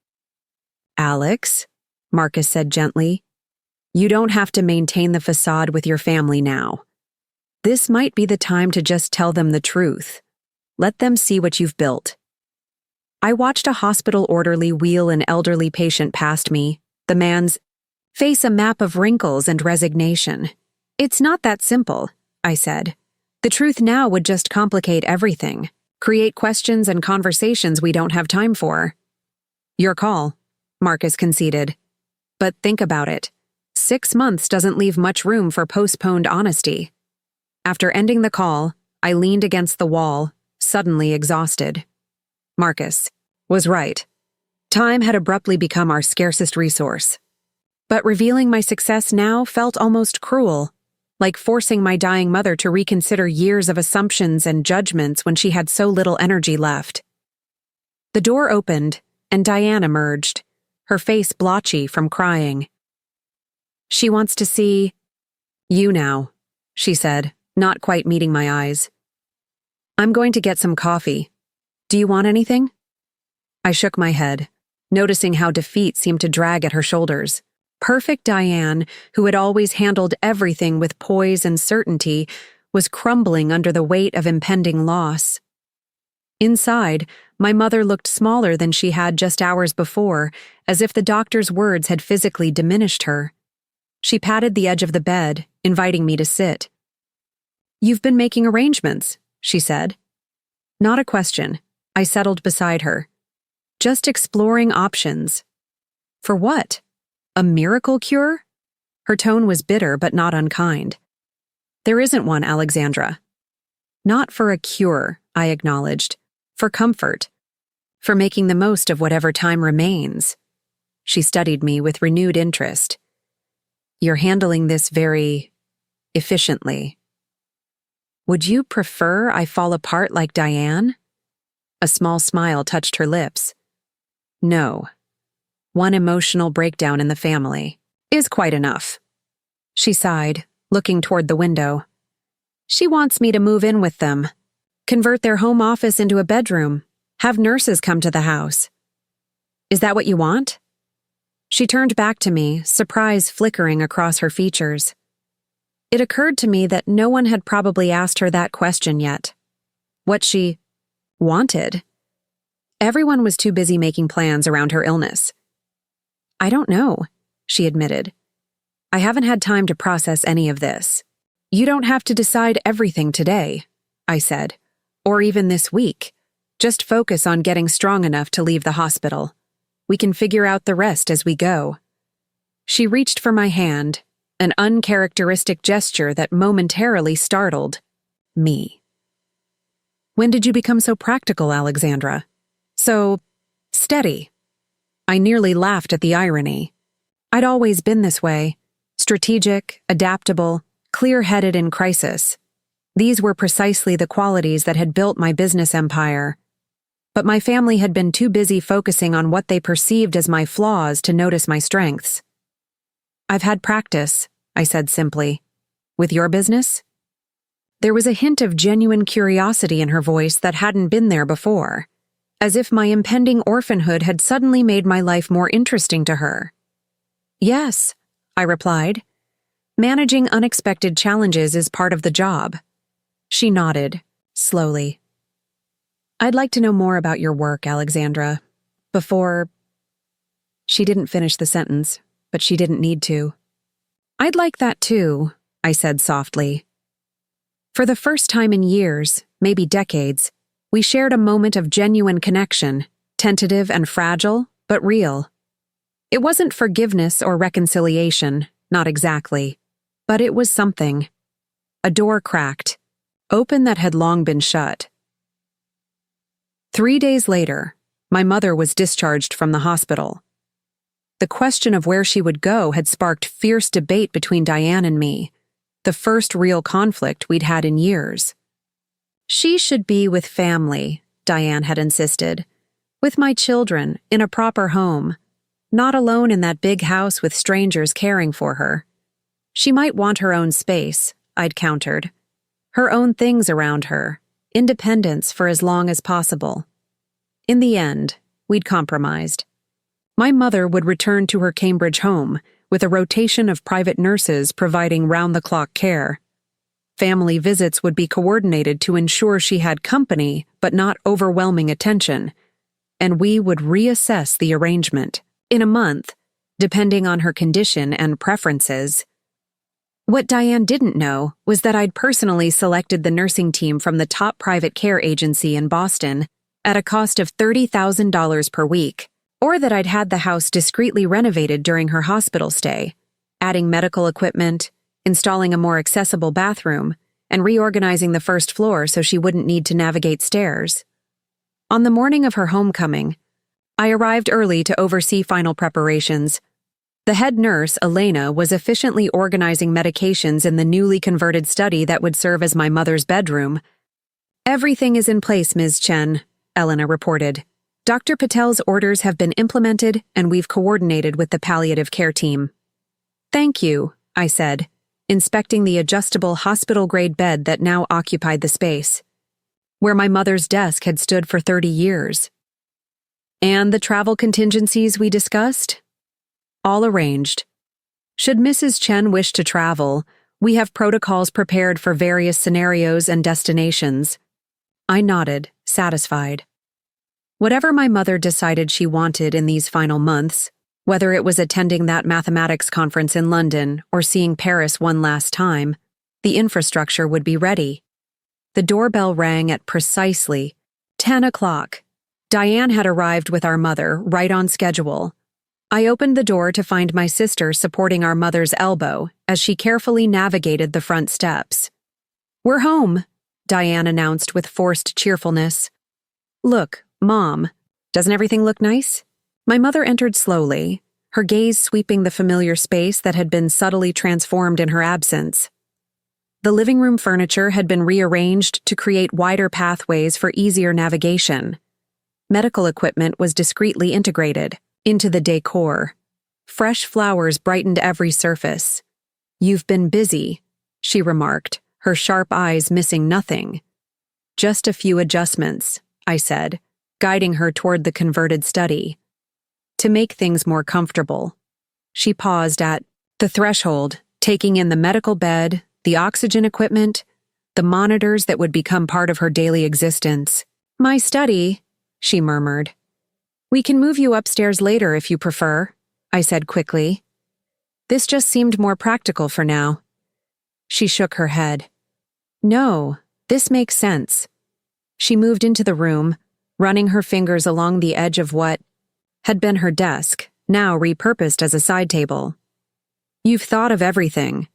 "Alex," Marcus said gently, "you don't have to maintain the facade with your family now. This might be the time to just tell them the truth. Let them see what you've built." I watched a hospital orderly wheel an elderly patient past me, the man's face a map of wrinkles and resignation. "It's not that simple," I said. "The truth now would just complicate everything, create questions and conversations we don't have time for." "Your call," Marcus conceded. "But think about it. 6 months doesn't leave much room for postponed honesty." After ending the call, I leaned against the wall, suddenly exhausted. Marcus was right. Time had abruptly become our scarcest resource. But revealing my success now felt almost cruel, like forcing my dying mother to reconsider years of assumptions and judgments when she had so little energy left. The door opened, and Diane emerged, her face blotchy from crying. "She wants to see you now," she said, not quite meeting my eyes. I'm going to get some coffee. Do you want anything? I shook my head, noticing how defeat seemed to drag at her shoulders. Perfect Diane, who had always handled everything with poise and certainty, was crumbling under the weight of impending loss. Inside, my mother looked smaller than she had just hours before, as if the doctor's words had physically diminished her. She patted the edge of the bed, inviting me to sit. "You've been making arrangements," she said. Not a question. I settled beside her. Just exploring options. For what? A miracle cure? Her tone was bitter but not unkind. There isn't one, Alexandra. Not for a cure, I acknowledged. For comfort. For making the most of whatever time remains. She studied me with renewed interest. You're handling this very efficiently. Would you prefer I fall apart like Diane? A small smile touched her lips. No. One emotional breakdown in the family is quite enough. She sighed, looking toward the window. She wants me to move in with them, convert their home office into a bedroom, have nurses come to the house. Is that what you want? She turned back to me, surprise flickering across her features. It occurred to me that no one had probably asked her that question yet. What she wanted. Everyone was too busy making plans around her illness. I don't know, she admitted. I haven't had time to process any of this. You don't have to decide everything today, I said, or even this week. Just focus on getting strong enough to leave the hospital. We can figure out the rest as we go. She reached for my hand, an uncharacteristic gesture that momentarily startled me. When did you become so practical, Alexandra? So steady? I nearly laughed at the irony. I'd always been this way, strategic, adaptable, clear-headed in crisis. These were precisely the qualities that had built my business empire. But my family had been too busy focusing on what they perceived as my flaws to notice my strengths. I've had practice, I said simply. With your business? There was a hint of genuine curiosity in her voice that hadn't been there before, as if my impending orphanhood had suddenly made my life more interesting to her. Yes, I replied. Managing unexpected challenges is part of the job. She nodded, slowly. I'd like to know more about your work, Alexandra. Before... She didn't finish the sentence, but she didn't need to. I'd like that too, I said softly. For the first time in years, maybe decades, we shared a moment of genuine connection, tentative and fragile, but real. It wasn't forgiveness or reconciliation, not exactly, but it was something. A door cracked, open that had long been shut. 3 days later, my mother was discharged from the hospital. The question of where she would go had sparked fierce debate between Diane and me, the first real conflict we'd had in years. She should be with family, Diane had insisted, with my children, in a proper home, not alone in that big house with strangers caring for her. She might want her own space, I'd countered, her own things around her, independence for as long as possible. In the end, we'd compromised. My mother would return to her Cambridge home, with a rotation of private nurses providing round-the-clock care. Family visits would be coordinated to ensure she had company but not overwhelming attention, and we would reassess the arrangement in a month, depending on her condition and preferences. What Diane didn't know was that I'd personally selected the nursing team from the top private care agency in Boston at a cost of $30,000 per week, or that I'd had the house discreetly renovated during her hospital stay, adding medical equipment, installing a more accessible bathroom, and reorganizing the first floor so she wouldn't need to navigate stairs. On the morning of her homecoming, I arrived early to oversee final preparations. The head nurse, Elena, was efficiently organizing medications in the newly converted study that would serve as my mother's bedroom. Everything is in place, Ms. Chen, Elena reported. Dr. Patel's orders have been implemented, and we've coordinated with the palliative care team. Thank you, I said, inspecting the adjustable hospital-grade bed that now occupied the space, where my mother's desk had stood for 30 years. And the travel contingencies we discussed? All arranged. Should Mrs. Chen wish to travel, we have protocols prepared for various scenarios and destinations. I nodded, satisfied. Whatever my mother decided she wanted in these final months, whether it was attending that mathematics conference in London or seeing Paris one last time, the infrastructure would be ready. The doorbell rang at precisely 10 o'clock. Diane had arrived with our mother, right on schedule. I opened the door to find my sister supporting our mother's elbow as she carefully navigated the front steps. "We're home," Diane announced with forced cheerfulness. "Look, Mom, doesn't everything look nice?" My mother entered slowly, her gaze sweeping the familiar space that had been subtly transformed in her absence. The living room furniture had been rearranged to create wider pathways for easier navigation. Medical equipment was discreetly integrated into the decor. Fresh flowers brightened every surface. "You've been busy," she remarked, her sharp eyes missing nothing. "Just a few adjustments," I said, guiding her toward the converted study. "To make things more comfortable." She paused at the threshold, taking in the medical bed, the oxygen equipment, the monitors that would become part of her daily existence. "My study," she murmured. "We can move you upstairs later if you prefer," I said quickly. This just seemed more practical for now. She shook her head. "No, this makes sense." She moved into the room, running her fingers along the edge of what had been her desk, now repurposed as a side table. "You've thought of everything."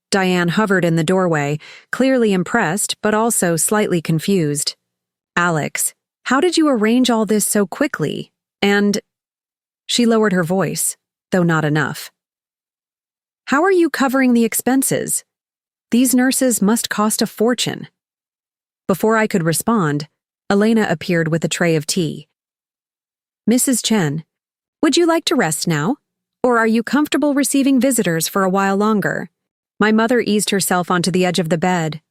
Diane hovered in the doorway, clearly impressed but also slightly confused. "Alex, how did you arrange all this so quickly? And—" She lowered her voice, though not enough. "How are you covering the expenses? These nurses must cost a fortune." Before I could respond, Elena appeared with a tray of tea. "Mrs. Chen, would you like to rest now? Or are you comfortable receiving visitors for a while longer?" My mother eased herself onto the edge of the bed.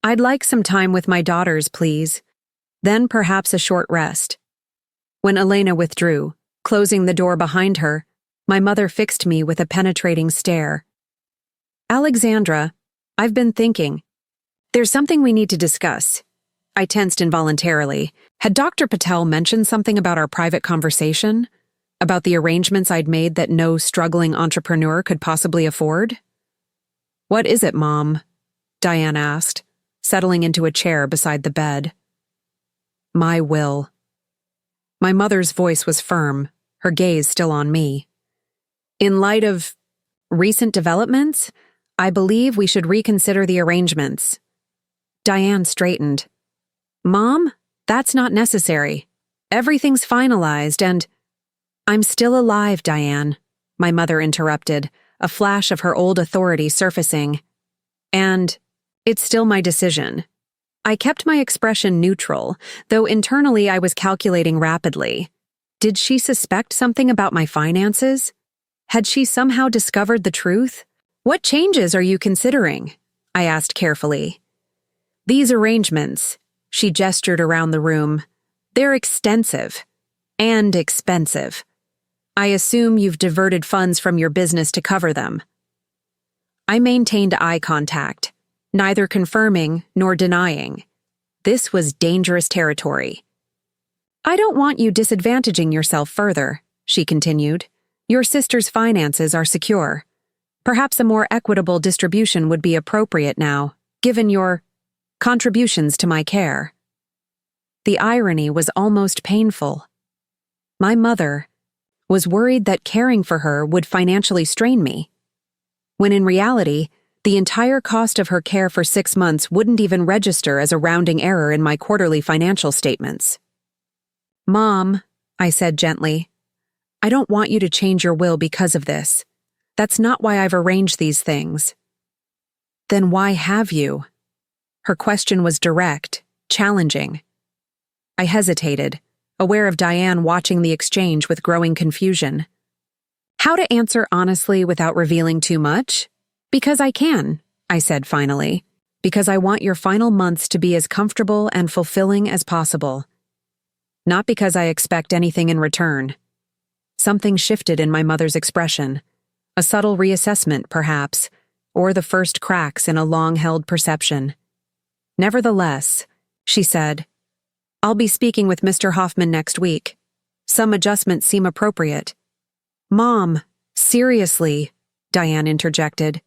"I'd like some time with my daughters, please. Then perhaps a short rest." When Elena withdrew, closing the door behind her, my mother fixed me with a penetrating stare. "Alexandra, I've been thinking. There's something we need to discuss." I tensed involuntarily. Had Dr. Patel mentioned something about our private conversation? About the arrangements I'd made that no struggling entrepreneur could possibly afford? "What is it, Mom?" Diane asked, settling into a chair beside the bed. "My will." My mother's voice was firm, her gaze still on me. "In light of recent developments, I believe we should reconsider the arrangements." Diane straightened. "Mom, that's not necessary. Everything's finalized and—" "I'm still alive, Diane," my mother interrupted, a flash of her old authority surfacing. "And it's still my decision." I kept my expression neutral, though internally I was calculating rapidly. Did she suspect something about my finances? Had she somehow discovered the truth? "What changes are you considering?" I asked carefully. "These arrangements," she gestured around the room, "they're extensive and expensive. I assume you've diverted funds from your business to cover them." I maintained eye contact, neither confirming nor denying. This was dangerous territory. "I don't want you disadvantaging yourself further," she continued. "Your sister's finances are secure. Perhaps a more equitable distribution would be appropriate now, given your contributions to my care." The irony was almost painful. My mother was worried that caring for her would financially strain me, when in reality, the entire cost of her care for 6 months wouldn't even register as a rounding error in my quarterly financial statements. "Mom," I said gently, "I don't want you to change your will because of this. That's not why I've arranged these things." "Then why have you?" Her question was direct, challenging. I hesitated, aware of Diane watching the exchange with growing confusion. How to answer honestly without revealing too much? Because I can, I said finally. Because I want your final months to be as comfortable and fulfilling as possible. Not because I expect anything in return. Something shifted in my mother's expression. A subtle reassessment, perhaps, or the first cracks in a long-held perception. Nevertheless, she said, I'll be speaking with Mr. Hoffman next week. Some adjustments seem appropriate. Mom, seriously, Diane interjected.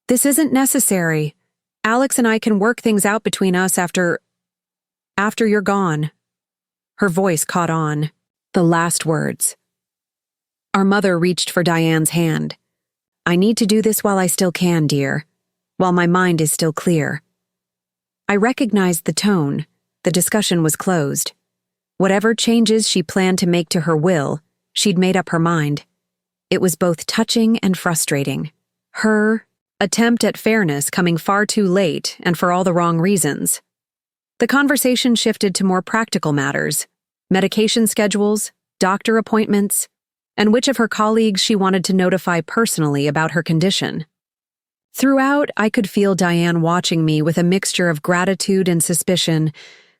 This isn't necessary. Alex and I can work things out between us after you're gone. Her voice caught on. The last words. Our mother reached for Diane's hand. I need to do this while I still can, dear. While my mind is still clear. I recognized the tone. The discussion was closed. Whatever changes she planned to make to her will, she'd made up her mind. It was both touching and frustrating. Her attempt at fairness coming far too late and for all the wrong reasons. The conversation shifted to more practical matters, medication schedules, doctor appointments, and which of her colleagues she wanted to notify personally about her condition. Throughout, I could feel Diane watching me with a mixture of gratitude and suspicion,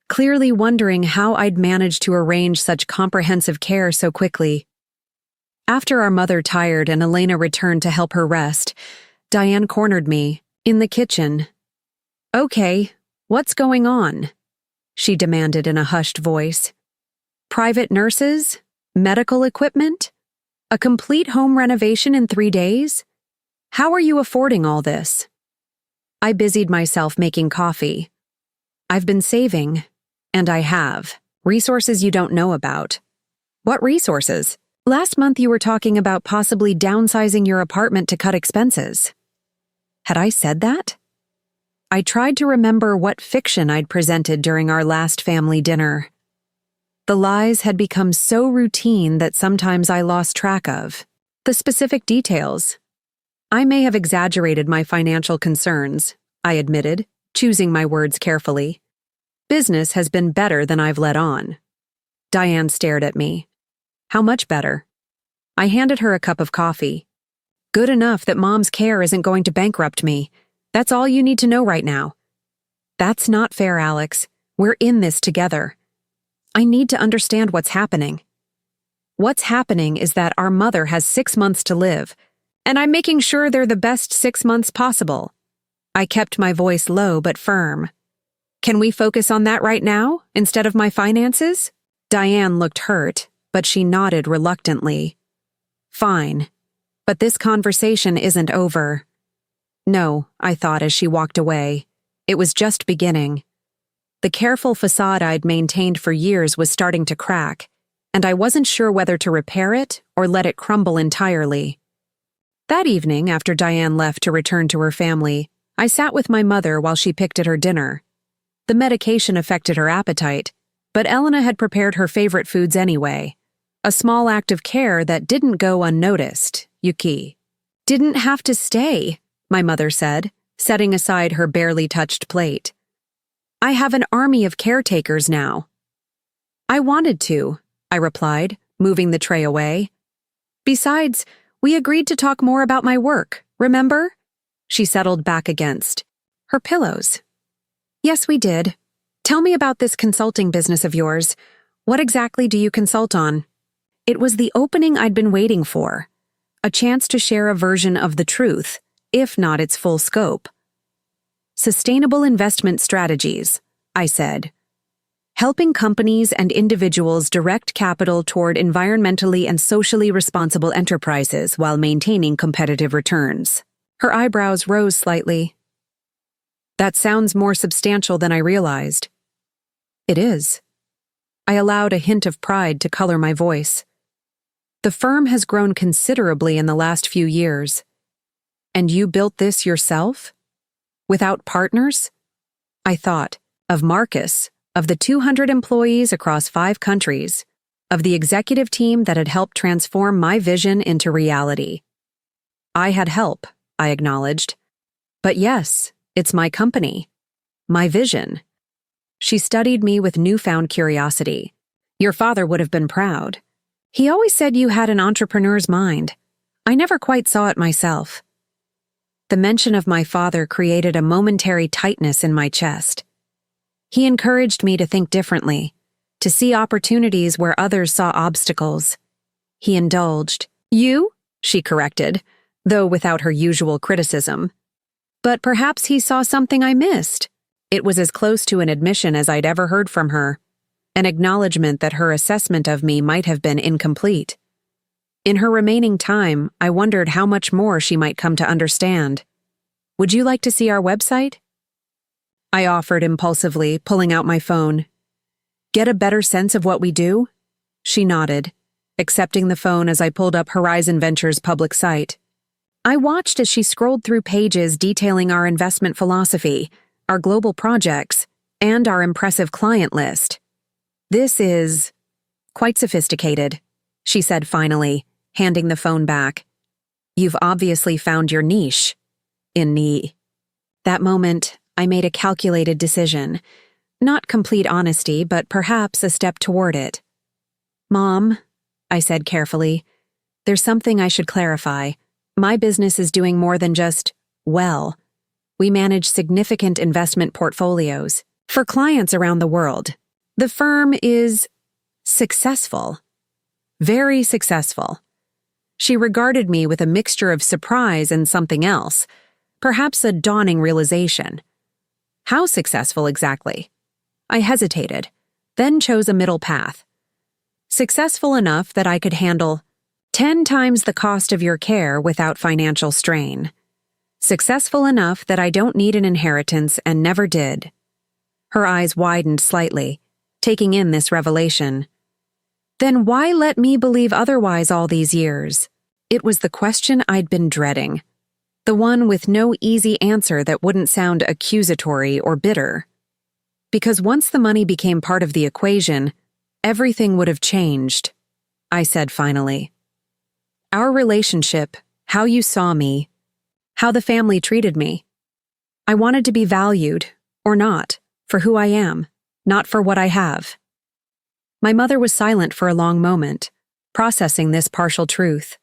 clearly wondering how I'd managed to arrange such comprehensive care so quickly. After our mother tired and Elena returned to help her rest, Diane cornered me, in the kitchen. Okay, what's going on? She demanded in a hushed voice. Private nurses? Medical equipment? A complete home renovation in 3 days? How are you affording all this? I busied myself making coffee. I've been saving, and I have, resources you don't know about. What resources? Last month you were talking about possibly downsizing your apartment to cut expenses. Had I said that? I tried to remember what fiction I'd presented during our last family dinner. The lies had become so routine that sometimes I lost track of the specific details. I may have exaggerated my financial concerns, I admitted, choosing my words carefully. Business has been better than I've let on. Diane stared at me. How much better? I handed her a cup of coffee. Good enough that Mom's care isn't going to bankrupt me. That's all you need to know right now. That's not fair, Alex. We're in this together. I need to understand what's happening. What's happening is that our mother has 6 months to live, and I'm making sure they're the best 6 months possible. I kept my voice low but firm. Can we focus on that right now, instead of my finances? Diane looked hurt, but she nodded reluctantly. Fine. But this conversation isn't over. No, I thought as she walked away. It was just beginning. The careful facade I'd maintained for years was starting to crack, and I wasn't sure whether to repair it or let it crumble entirely. That evening, after Diane left to return to her family, I sat with my mother while she picked at her dinner. The medication affected her appetite, but Elena had prepared her favorite foods anyway. A small act of care that didn't go unnoticed, Yuki. Didn't have to stay, my mother said, setting aside her barely touched plate. I have an army of caretakers now. I wanted to, I replied, moving the tray away. Besides, we agreed to talk more about my work, remember? She settled back against her pillows. Yes, we did. Tell me about this consulting business of yours. What exactly do you consult on? It was the opening I'd been waiting for. A chance to share a version of the truth, if not its full scope. Sustainable investment strategies, I said. Helping companies and individuals direct capital toward environmentally and socially responsible enterprises while maintaining competitive returns. Her eyebrows rose slightly. That sounds more substantial than I realized. It is. I allowed a hint of pride to color my voice. The firm has grown considerably in the last few years. And you built this yourself? Without partners? I thought of Marcus, of the 200 employees across 5 countries, of the executive team that had helped transform my vision into reality. I had help, I acknowledged. But yes, it's my company. My vision. She studied me with newfound curiosity. Your father would have been proud. He always said you had an entrepreneur's mind. I never quite saw it myself. The mention of my father created a momentary tightness in my chest. He encouraged me to think differently, to see opportunities where others saw obstacles. He indulged. "You?" she corrected, though without her usual criticism. But perhaps he saw something I missed. It was as close to an admission as I'd ever heard from her, an acknowledgement that her assessment of me might have been incomplete. In her remaining time, I wondered how much more she might come to understand. "Would you like to see our website?" I offered impulsively, pulling out my phone. "Get a better sense of what we do?" She nodded, accepting the phone as I pulled up Horizon Ventures' public site. I watched as she scrolled through pages detailing our investment philosophy, our global projects, and our impressive client list. "This is quite sophisticated," she said finally, handing the phone back. "You've obviously found your niche." In knee. That moment, I made a calculated decision. Not complete honesty, but perhaps a step toward it. "Mom," I said carefully, "there's something I should clarify. My business is doing more than just, well. We manage significant investment portfolios for clients around the world. The firm is successful. Very successful." She regarded me with a mixture of surprise and something else, perhaps a dawning realization. How successful exactly? I hesitated, then chose a middle path. Successful enough that I could handle 10 times the cost of your care without financial strain. Successful enough that I don't need an inheritance and never did. Her eyes widened slightly, taking in this revelation. Then why let me believe otherwise all these years? It was the question I'd been dreading. The one with no easy answer that wouldn't sound accusatory or bitter. Because once the money became part of the equation, everything would have changed, I said finally. Our relationship, how you saw me, how the family treated me. I wanted to be valued, or not, for who I am, not for what I have. My mother was silent for a long moment, processing this partial truth.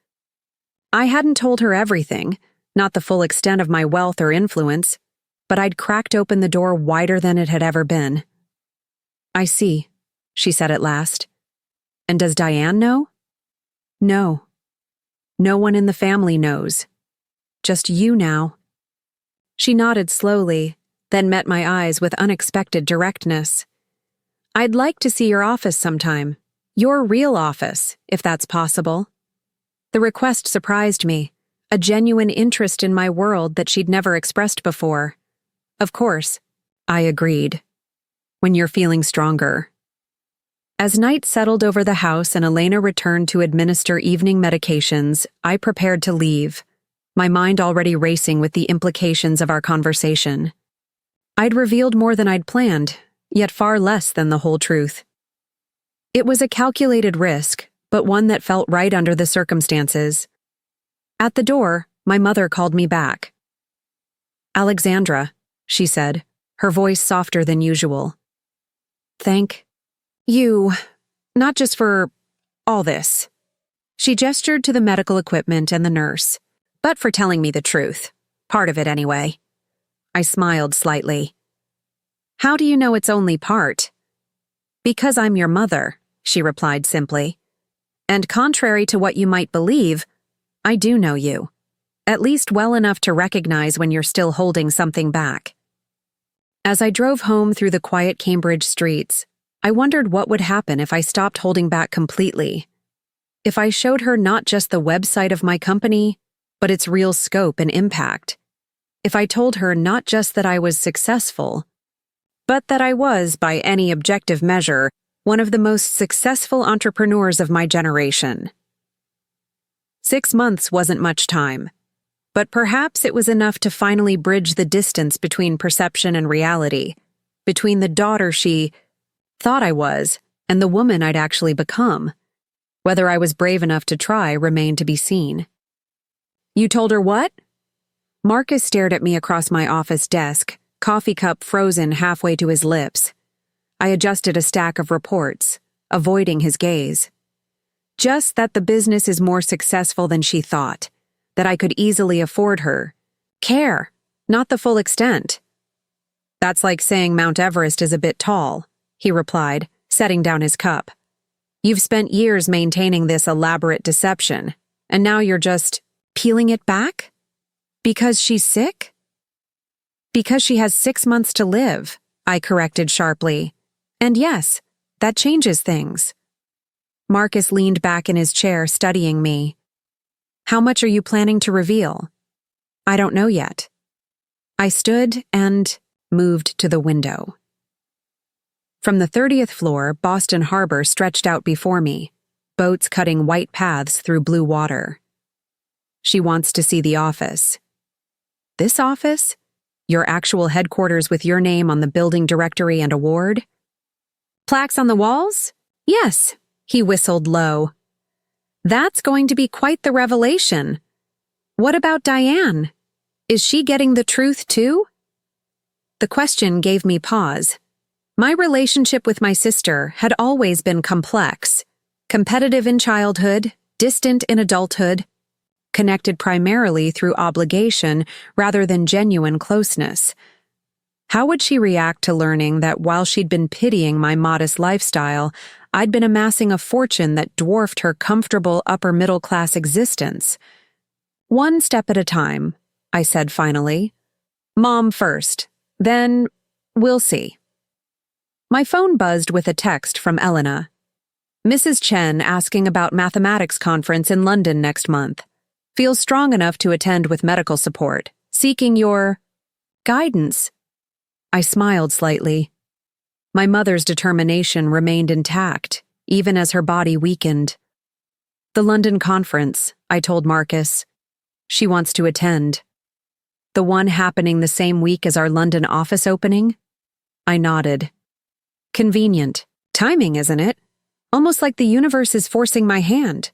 I hadn't told her everything, not the full extent of my wealth or influence, but I'd cracked open the door wider than it had ever been. "I see," she said at last. "And does Diane know?" "No. No one in the family knows. Just you now." She nodded slowly, then met my eyes with unexpected directness. "I'd like to see your office sometime. Your real office, if that's possible." The request surprised me, a genuine interest in my world that she'd never expressed before. "Of course," I agreed. "When you're feeling stronger." As night settled over the house and Elena returned to administer evening medications, I prepared to leave, my mind already racing with the implications of our conversation. I'd revealed more than I'd planned, yet far less than the whole truth. It was a calculated risk, but one that felt right under the circumstances. At the door, my mother called me back. "Alexandra," she said, her voice softer than usual. "Thank you, not just for all this." She gestured to the medical equipment and the nurse, but for telling me the truth, part of it anyway. I smiled slightly. "How do you know it's only part?" "Because I'm your mother," she replied simply. "And contrary to what you might believe, I do know you, at least well enough to recognize when you're still holding something back." As I drove home through the quiet Cambridge streets, I wondered what would happen if I stopped holding back completely. If I showed her not just the website of my company, but its real scope and impact. If I told her not just that I was successful, but that I was, by any objective measure, one of the most successful entrepreneurs of my generation. 6 months wasn't much time, but perhaps it was enough to finally bridge the distance between perception and reality, between the daughter she thought I was and the woman I'd actually become. Whether I was brave enough to try remained to be seen. "You told her what?" Marcus stared at me across my office desk, coffee cup frozen halfway to his lips. I adjusted a stack of reports, avoiding his gaze. "Just that the business is more successful than she thought, that I could easily afford her, Care, not the full extent. That's like saying Mount Everest is a bit tall, he replied, setting down his cup. You've spent years maintaining this elaborate deception, and now you're just peeling it back? Because she's sick? Because she has 6 months to live, I corrected sharply. And yes, that changes things. Marcus leaned back in his chair, studying me. How much are you planning to reveal? I don't know yet. I stood and moved to the window. From the 30th floor, Boston Harbor stretched out before me, boats cutting white paths through blue water. She wants to see the office. This office? Your actual headquarters with your name on the building directory and award? Plaques on the walls? Yes, he whistled low. That's going to be quite the revelation. What about Diane? Is she getting the truth too? The question gave me pause. My relationship with my sister had always been complex, competitive in childhood, distant in adulthood, connected primarily through obligation rather than genuine closeness. How would she react to learning that while she'd been pitying my modest lifestyle, I'd been amassing a fortune that dwarfed her comfortable upper-middle-class existence? One step at a time, I said finally. Mom first, then we'll see. My phone buzzed with a text from Elena. Mrs. Chen asking about mathematics conference in London next month. Feels strong enough to attend with medical support. Seeking your guidance. I smiled slightly. My mother's determination remained intact, even as her body weakened. The London conference, I told Marcus. She wants to attend. The one happening the same week as our London office opening? I nodded. Convenient. Timing, isn't it? Almost like the universe is forcing my hand.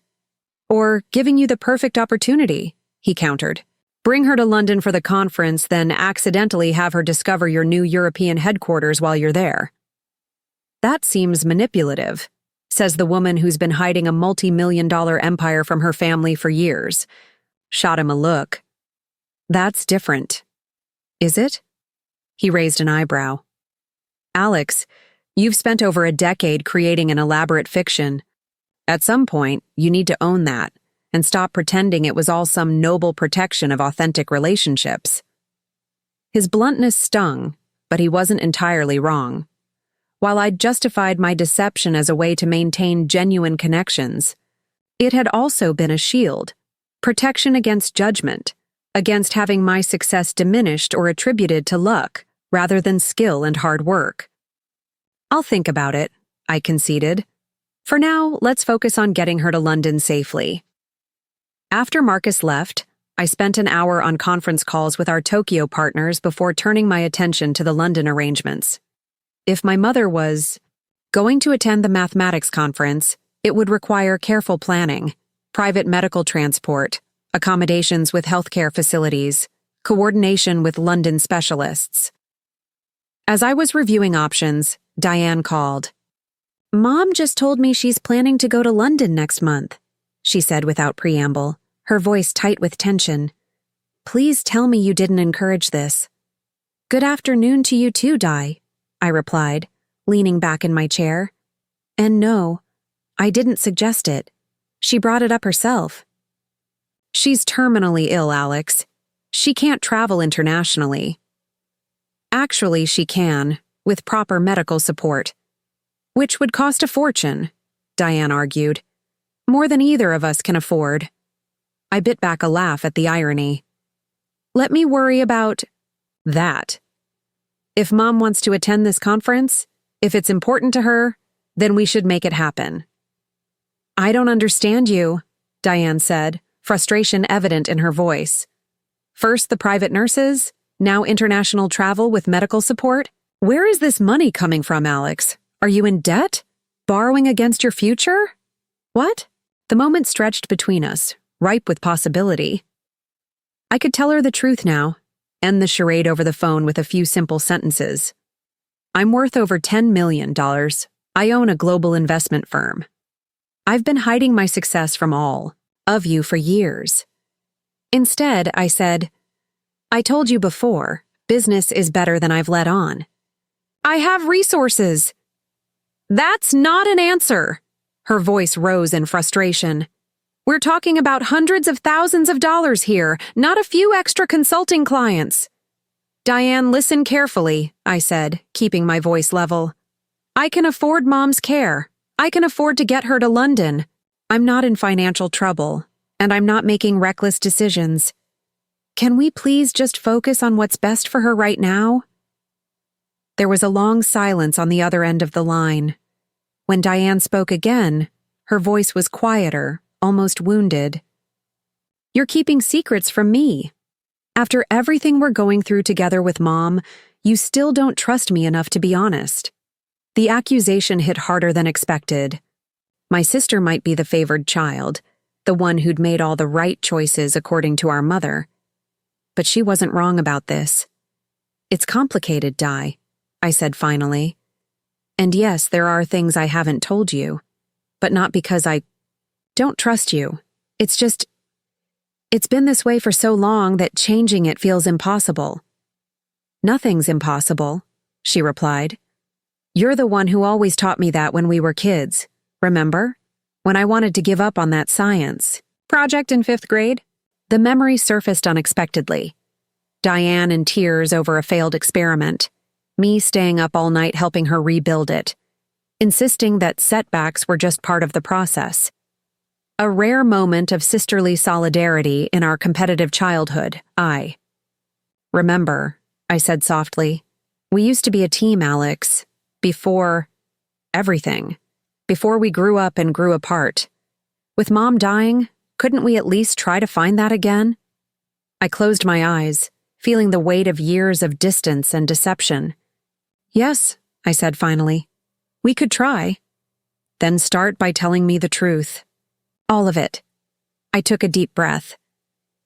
Or giving you the perfect opportunity, he countered. Bring her to London for the conference, then accidentally have her discover your new European headquarters while you're there. That seems manipulative, says the woman who's been hiding a multi-million-dollar empire from her family for years. Shot him a look. That's different. Is it? He raised an eyebrow. Alex, you've spent over a decade creating an elaborate fiction. At some point, you need to own that and stop pretending it was all some noble protection of authentic relationships. His bluntness stung, but he wasn't entirely wrong. While I'd justified my deception as a way to maintain genuine connections, it had also been a shield, protection against judgment, against having my success diminished or attributed to luck rather than skill and hard work. I'll think about it, I conceded. For now, let's focus on getting her to London safely. After Marcus left, I spent an hour on conference calls with our Tokyo partners before turning my attention to the London arrangements. If my mother was going to attend the mathematics conference, it would require careful planning, private medical transport, accommodations with healthcare facilities, coordination with London specialists. As I was reviewing options, Diane called. Mom just told me she's planning to go to London next month, she said without preamble, her voice tight with tension. Please tell me you didn't encourage this. Good afternoon to you too, Di, I replied, leaning back in my chair. And no, I didn't suggest it. She brought it up herself. She's terminally ill, Alex. She can't travel internationally. Actually, she can, with proper medical support. Which would cost a fortune, Diane argued. More than either of us can afford. I bit back a laugh at the irony. Let me worry about that. If Mom wants to attend this conference, if it's important to her, then we should make it happen. I don't understand you, Diane said, frustration evident in her voice. First the private nurses, now international travel with medical support. Where is this money coming from, Alex? Are you in debt? Borrowing against your future? What? The moment stretched between us, ripe with possibility. I could tell her the truth now, end the charade over the phone with a few simple sentences. I'm worth over $10 million. I own a global investment firm. I've been hiding my success from all of you for years. Instead, I said, I told you before, business is better than I've let on. I have resources. That's not an answer. Her voice rose in frustration. We're talking about hundreds of thousands of dollars here, not a few extra consulting clients. Diane, listen carefully, I said, keeping my voice level. I can afford Mom's care. I can afford to get her to London. I'm not in financial trouble, and I'm not making reckless decisions. Can we please just focus on what's best for her right now? There was a long silence on the other end of the line. When Diane spoke again, her voice was quieter, almost wounded. You're keeping secrets from me. After everything we're going through together with Mom, you still don't trust me enough to be honest. The accusation hit harder than expected. My sister might be the favored child, the one who'd made all the right choices according to our mother. But she wasn't wrong about this. It's complicated, Di, I said finally. And yes, there are things I haven't told you, but not because I don't trust you. It's been this way for so long that changing it feels impossible. Nothing's impossible, she replied. You're the one who always taught me that when we were kids, remember? When I wanted to give up on that science project in 5th grade? The memory surfaced unexpectedly. Diane in tears over a failed experiment, me staying up all night helping her rebuild it, insisting that setbacks were just part of the process. A rare moment of sisterly solidarity in our competitive childhood, Remember, I said softly, we used to be a team, Alex, before everything, before we grew up and grew apart. With Mom dying, couldn't we at least try to find that again? I closed my eyes, feeling the weight of years of distance and deception. Yes, I said finally. We could try. Then start by telling me the truth. All of it. I took a deep breath.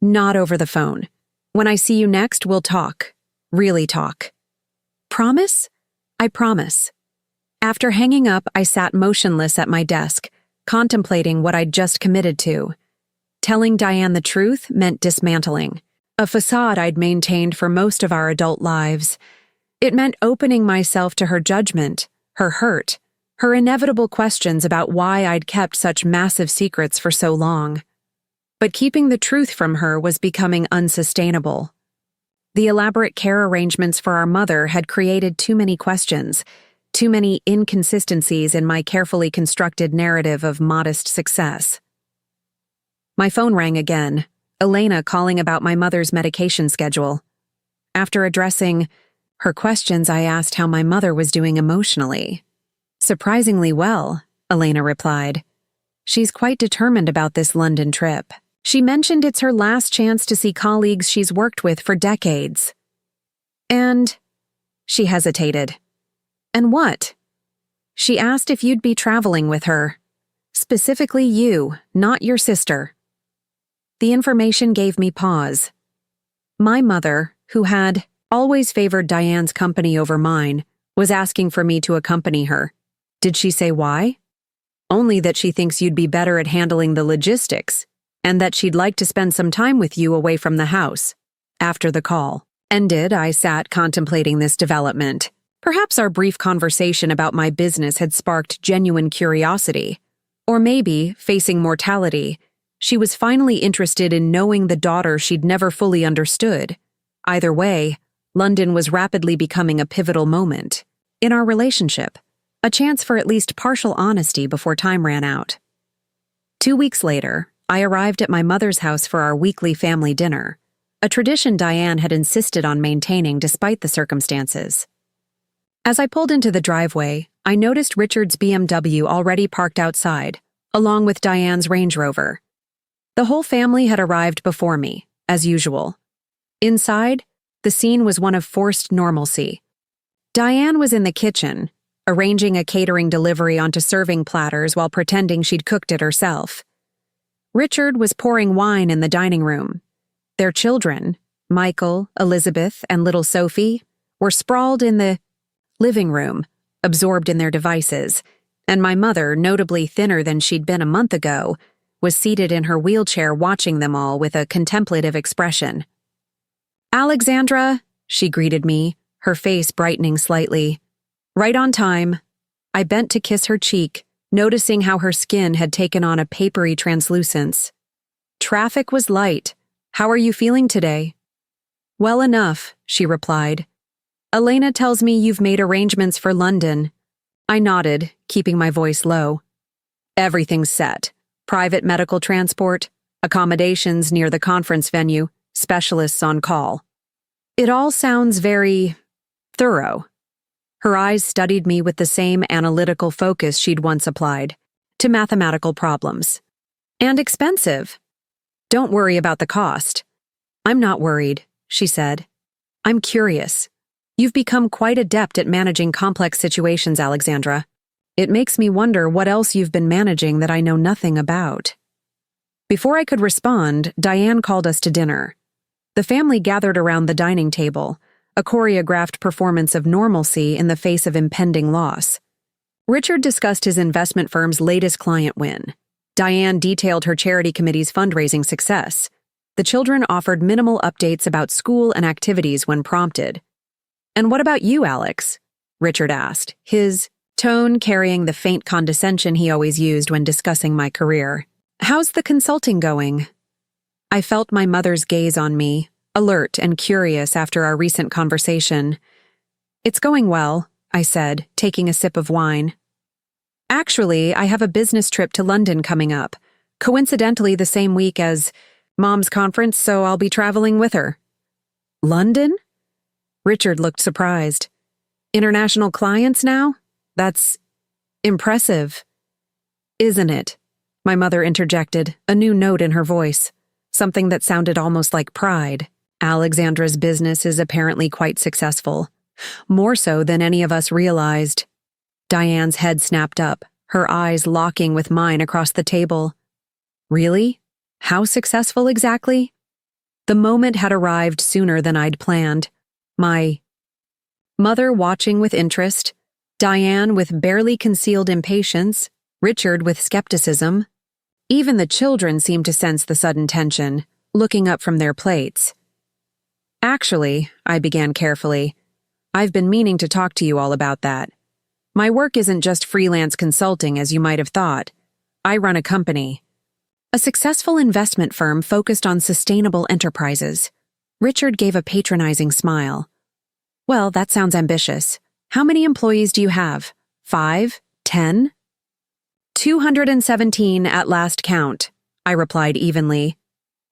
Not over the phone. When I see you next, we'll talk. Really talk. Promise? I promise. After hanging up, I sat motionless at my desk, contemplating what I'd just committed to. Telling Diane the truth meant dismantling, a facade I'd maintained for most of our adult lives. It meant opening myself to her judgment, her hurt, her inevitable questions about why I'd kept such massive secrets for so long. But keeping the truth from her was becoming unsustainable. The elaborate care arrangements for our mother had created too many questions, too many inconsistencies in my carefully constructed narrative of modest success. My phone rang again, Elena calling about my mother's medication schedule. After addressing her questions, I asked how my mother was doing emotionally. Surprisingly well, Elena replied. She's quite determined about this London trip. She mentioned it's her last chance to see colleagues she's worked with for decades. And she hesitated. And what? She asked if you'd be traveling with her. Specifically you, not your sister. The information gave me pause. My mother, who had always favored Diane's company over mine, was asking for me to accompany her. Did she say why? Only that she thinks you'd be better at handling the logistics, and that she'd like to spend some time with you away from the house. After the call ended, I sat contemplating this development. Perhaps our brief conversation about my business had sparked genuine curiosity. Or maybe, facing mortality, she was finally interested in knowing the daughter she'd never fully understood. Either way, London was rapidly becoming a pivotal moment in our relationship, a chance for at least partial honesty before time ran out. 2 weeks later, I arrived at my mother's house for our weekly family dinner, a tradition Diane had insisted on maintaining despite the circumstances. As I pulled into the driveway, I noticed Richard's BMW already parked outside, along with Diane's Range Rover. The whole family had arrived before me, as usual. Inside, the scene was one of forced normalcy. Diane was in the kitchen, arranging a catering delivery onto serving platters while pretending she'd cooked it herself. Richard was pouring wine in the dining room. Their children, Michael, Elizabeth, and little Sophie, were sprawled in the living room, absorbed in their devices, and my mother, notably thinner than she'd been a month ago, was seated in her wheelchair watching them all with a contemplative expression. Alexandra, she greeted me, her face brightening slightly. Right on time. I bent to kiss her cheek, noticing how her skin had taken on a papery translucence. Traffic was light. How are you feeling today? Well enough, she replied. Elena tells me you've made arrangements for London. I nodded, keeping my voice low. Everything's set. Private medical transport, accommodations near the conference venue, specialists on call. It all sounds very thorough. Her eyes studied me with the same analytical focus she'd once applied to mathematical problems. And expensive. Don't worry about the cost. I'm not worried, she said. I'm curious. You've become quite adept at managing complex situations, Alexandra. It makes me wonder what else you've been managing that I know nothing about. Before I could respond, Diane called us to dinner. The family gathered around the dining table, a choreographed performance of normalcy in the face of impending loss. Richard discussed his investment firm's latest client win. Diane detailed her charity committee's fundraising success. The children offered minimal updates about school and activities when prompted. And what about you, Alex? Richard asked, his tone carrying the faint condescension he always used when discussing my career. How's the consulting going? I felt my mother's gaze on me, alert and curious after our recent conversation. It's going well, I said, taking a sip of wine. Actually, I have a business trip to London coming up, coincidentally the same week as Mom's conference, so I'll be traveling with her. London? Richard looked surprised. International clients now? That's impressive. Isn't it? My mother interjected, a new note in her voice, something that sounded almost like pride. Alexandra's business is apparently quite successful, more so than any of us realized. Diane's head snapped up, her eyes locking with mine across the table. Really? How successful exactly? The moment had arrived sooner than I'd planned. My mother watching with interest, Diane with barely concealed impatience, Richard with skepticism. Even the children seemed to sense the sudden tension, looking up from their plates. Actually, I began carefully, I've been meaning to talk to you all about that. My work isn't just freelance consulting as you might have thought. I run a company. A successful investment firm focused on sustainable enterprises. Richard gave a patronizing smile. Well, that sounds ambitious. How many employees do you have? 5? 10? 217 at last count, I replied evenly.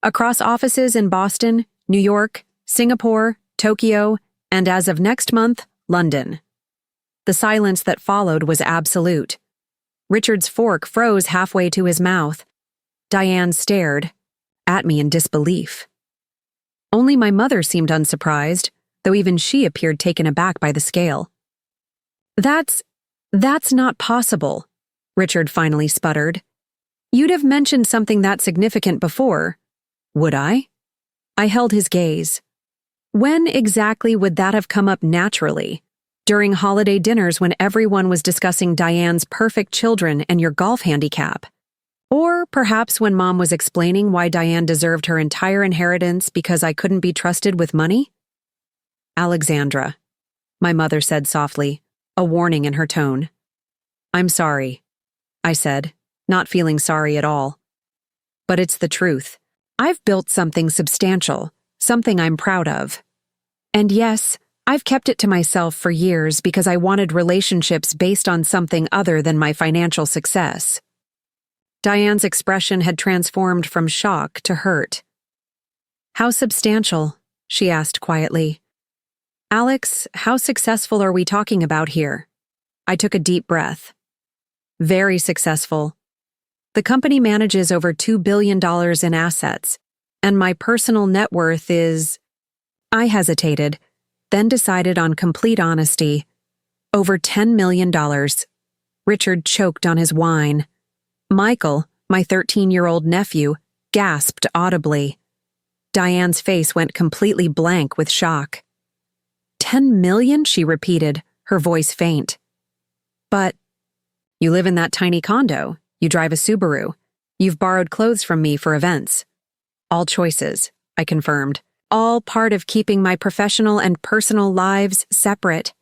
Across offices in Boston, New York, Singapore, Tokyo, and as of next month, London. The silence that followed was absolute. Richard's fork froze halfway to his mouth. Diane stared at me in disbelief. Only my mother seemed unsurprised, though even she appeared taken aback by the scale. That's not possible, Richard finally sputtered. You'd have mentioned something that significant before. Would I? I held his gaze. When exactly would that have come up naturally? During holiday dinners when everyone was discussing Diane's perfect children and your golf handicap? Or perhaps when Mom was explaining why Diane deserved her entire inheritance because I couldn't be trusted with money? Alexandra, my mother said softly, a warning in her tone. I'm sorry, I said, not feeling sorry at all. But it's the truth. I've built something substantial, something I'm proud of. And yes, I've kept it to myself for years because I wanted relationships based on something other than my financial success. Diane's expression had transformed from shock to hurt. How substantial? She asked quietly. Alex, how successful are we talking about here? I took a deep breath. Very successful. The company manages over $2 billion in assets, and my personal net worth is… I hesitated, then decided on complete honesty. Over $10 million. Richard choked on his wine. Michael, my 13-year-old nephew, gasped audibly. Diane's face went completely blank with shock. 10 million, she repeated, her voice faint. But you live in that tiny condo, you drive a Subaru, you've borrowed clothes from me for events. All choices, I confirmed, all part of keeping my professional and personal lives separate.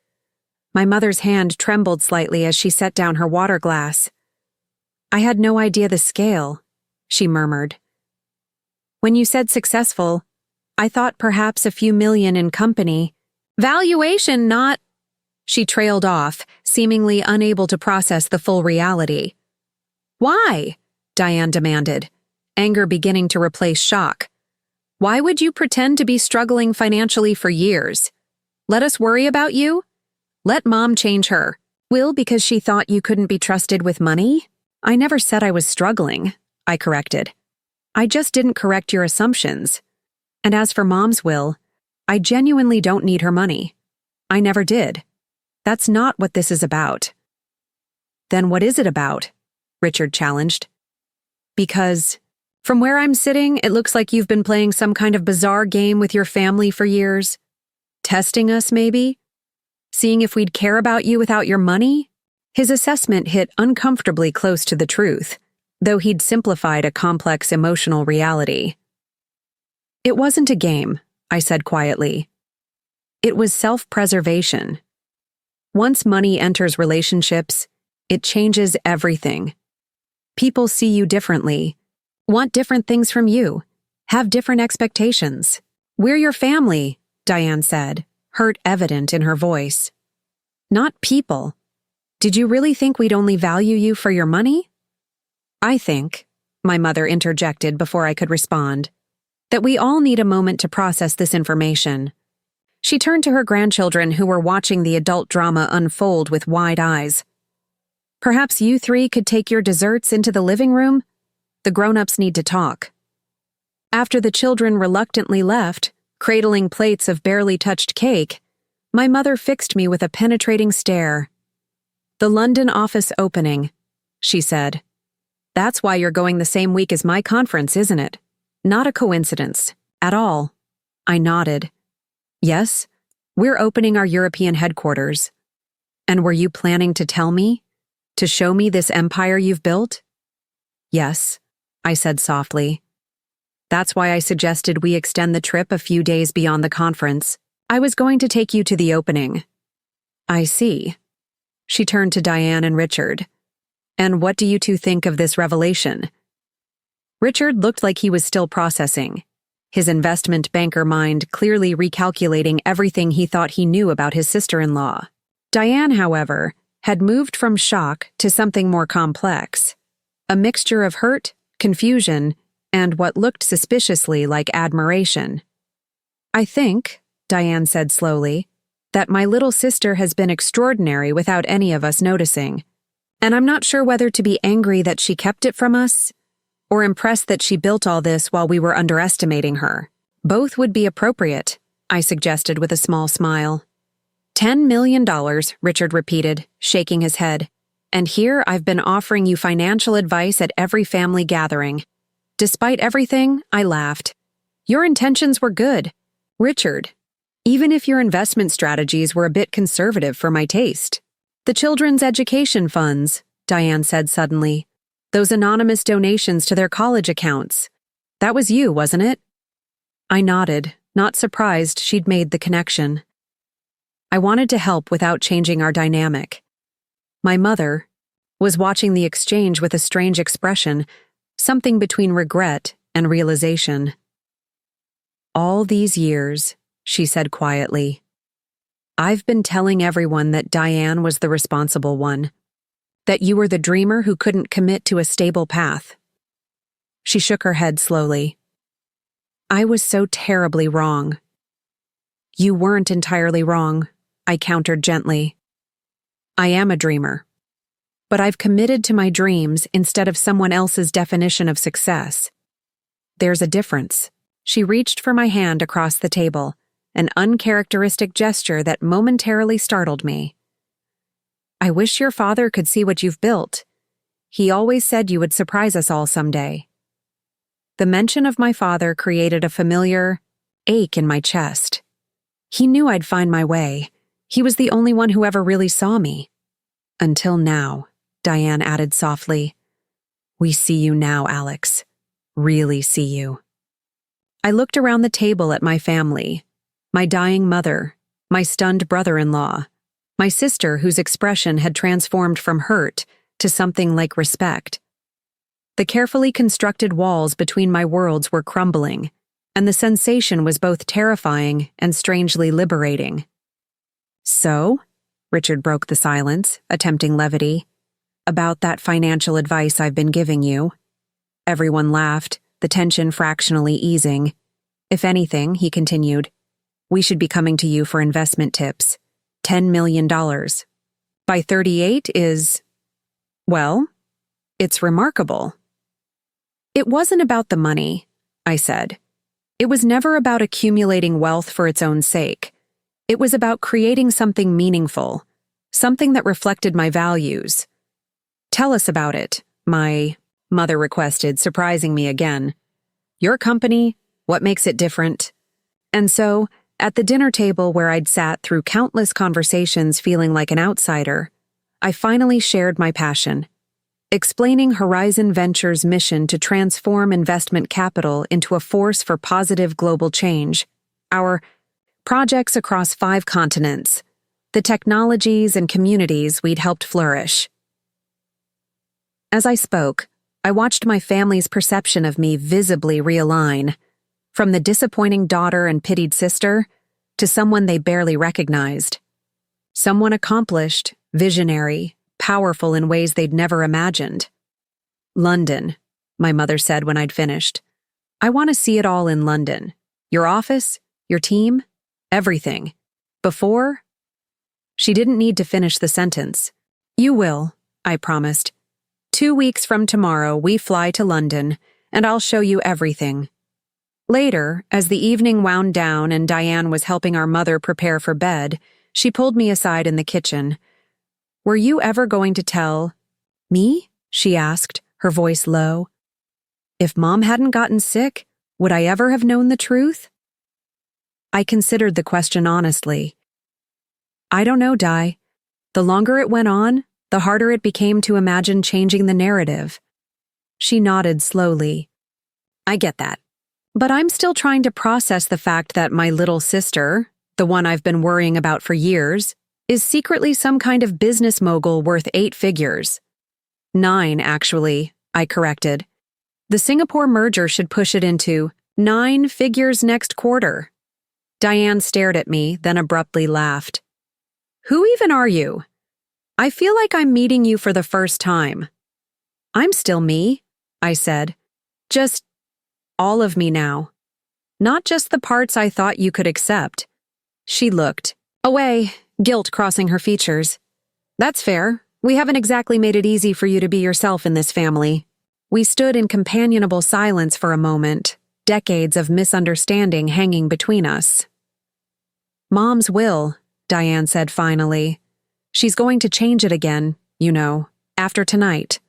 My mother's hand trembled slightly as she set down her water glass. I had no idea the scale, she murmured. When you said successful, I thought perhaps a few million in company. Valuation, not... She trailed off, seemingly unable to process the full reality. Why? Diane demanded, anger beginning to replace shock. Why would you pretend to be struggling financially for years? Let us worry about you? Let Mom change her. Will, because she thought you couldn't be trusted with money? I never said I was struggling, I corrected. I just didn't correct your assumptions. And as for Mom's will, I genuinely don't need her money. I never did. That's not what this is about. Then what is it about? Richard challenged. Because, from where I'm sitting, it looks like you've been playing some kind of bizarre game with your family for years. Testing us, maybe? Seeing if we'd care about you without your money? His assessment hit uncomfortably close to the truth, though he'd simplified a complex emotional reality. It wasn't a game, I said quietly. It was self-preservation. Once money enters relationships, it changes everything. People see you differently, want different things from you, have different expectations. We're your family, Diane said, hurt evident in her voice. Not people. Did you really think we'd only value you for your money? I think, my mother interjected before I could respond, that we all need a moment to process this information. She turned to her grandchildren who were watching the adult drama unfold with wide eyes. Perhaps you three could take your desserts into the living room? The grown-ups need to talk. After the children reluctantly left, cradling plates of barely touched cake, my mother fixed me with a penetrating stare. The London office opening, she said. That's why you're going the same week as my conference, isn't it? Not a coincidence, at all. I nodded. Yes, we're opening our European headquarters. And were you planning to tell me? To show me this empire you've built? Yes, I said softly. That's why I suggested we extend the trip a few days beyond the conference. I was going to take you to the opening. I see. She turned to Diane and Richard. And what do you two think of this revelation? Richard looked like he was still processing, his investment banker mind clearly recalculating everything he thought he knew about his sister-in-law. Diane, however, had moved from shock to something more complex, a mixture of hurt, confusion, and what looked suspiciously like admiration. I think, Diane said slowly, that my little sister has been extraordinary without any of us noticing, and I'm not sure whether to be angry that she kept it from us, or impressed that she built all this while we were underestimating her. Both would be appropriate, I suggested with a small smile. $10 million, Richard repeated, shaking his head. And here I've been offering you financial advice at every family gathering. Despite everything, I laughed. Your intentions were good, Richard, even if your investment strategies were a bit conservative for my taste. The children's education funds, Diane said suddenly. Those anonymous donations to their college accounts. That was you, wasn't it? I nodded, not surprised she'd made the connection. I wanted to help without changing our dynamic. My mother was watching the exchange with a strange expression, something between regret and realization. All these years, she said quietly, I've been telling everyone that Diane was the responsible one, that you were the dreamer who couldn't commit to a stable path. She shook her head slowly. I was so terribly wrong. You weren't entirely wrong, I countered gently. I am a dreamer. But I've committed to my dreams instead of someone else's definition of success. There's a difference. She reached for my hand across the table, an uncharacteristic gesture that momentarily startled me. I wish your father could see what you've built. He always said you would surprise us all someday. The mention of my father created a familiar ache in my chest. He knew I'd find my way. He was the only one who ever really saw me. Until now, Diane added softly. We see you now, Alex. Really see you. I looked around the table at my family, my dying mother, my stunned brother-in-law, my sister whose expression had transformed from hurt to something like respect. The carefully constructed walls between my worlds were crumbling, and the sensation was both terrifying and strangely liberating. "So?" Richard broke the silence, attempting levity. "About that financial advice I've been giving you." Everyone laughed, the tension fractionally easing. "If anything," he continued, "we should be coming to you for investment tips. $10 million. By 38 is, well, it's remarkable." "It wasn't about the money," I said. "It was never about accumulating wealth for its own sake. It was about creating something meaningful, something that reflected my values." "Tell us about it," my mother requested, surprising me again. "Your company, what makes it different?" And so, at the dinner table where I'd sat through countless conversations feeling like an outsider, I finally shared my passion, explaining Horizon Ventures' mission to transform investment capital into a force for positive global change, our projects across 5 continents, the technologies and communities we'd helped flourish. As I spoke, I watched my family's perception of me visibly realign, from the disappointing daughter and pitied sister to someone they barely recognized. Someone accomplished, visionary, powerful in ways they'd never imagined. "London," my mother said when I'd finished. "I want to see it all in London. Your office, your team, everything. Before—" She didn't need to finish the sentence. "You will," I promised. 2 weeks from tomorrow, we fly to London, and I'll show you everything." Later, as the evening wound down and Diane was helping our mother prepare for bed, she pulled me aside in the kitchen. "Were you ever going to tell—" "Me?" she asked, her voice low. "If Mom hadn't gotten sick, would I ever have known the truth?" I considered the question honestly. "I don't know, Di. The longer it went on, the harder it became to imagine changing the narrative." She nodded slowly. "I get that. But I'm still trying to process the fact that my little sister, the one I've been worrying about for years, is secretly some kind of business mogul worth 8 figures. 9, actually," I corrected. "The Singapore merger should push it into 9 figures next quarter." Diane stared at me, then abruptly laughed. "Who even are you? I feel like I'm meeting you for the first time." "I'm still me," I said. "Just all of me now. Not just the parts I thought you could accept." She looked away, guilt crossing her features. "That's fair. We haven't exactly made it easy for you to be yourself in this family." We stood in companionable silence for a moment, decades of misunderstanding hanging between us. "Mom's will," Diane said finally. "She's going to change it again, you know, after tonight."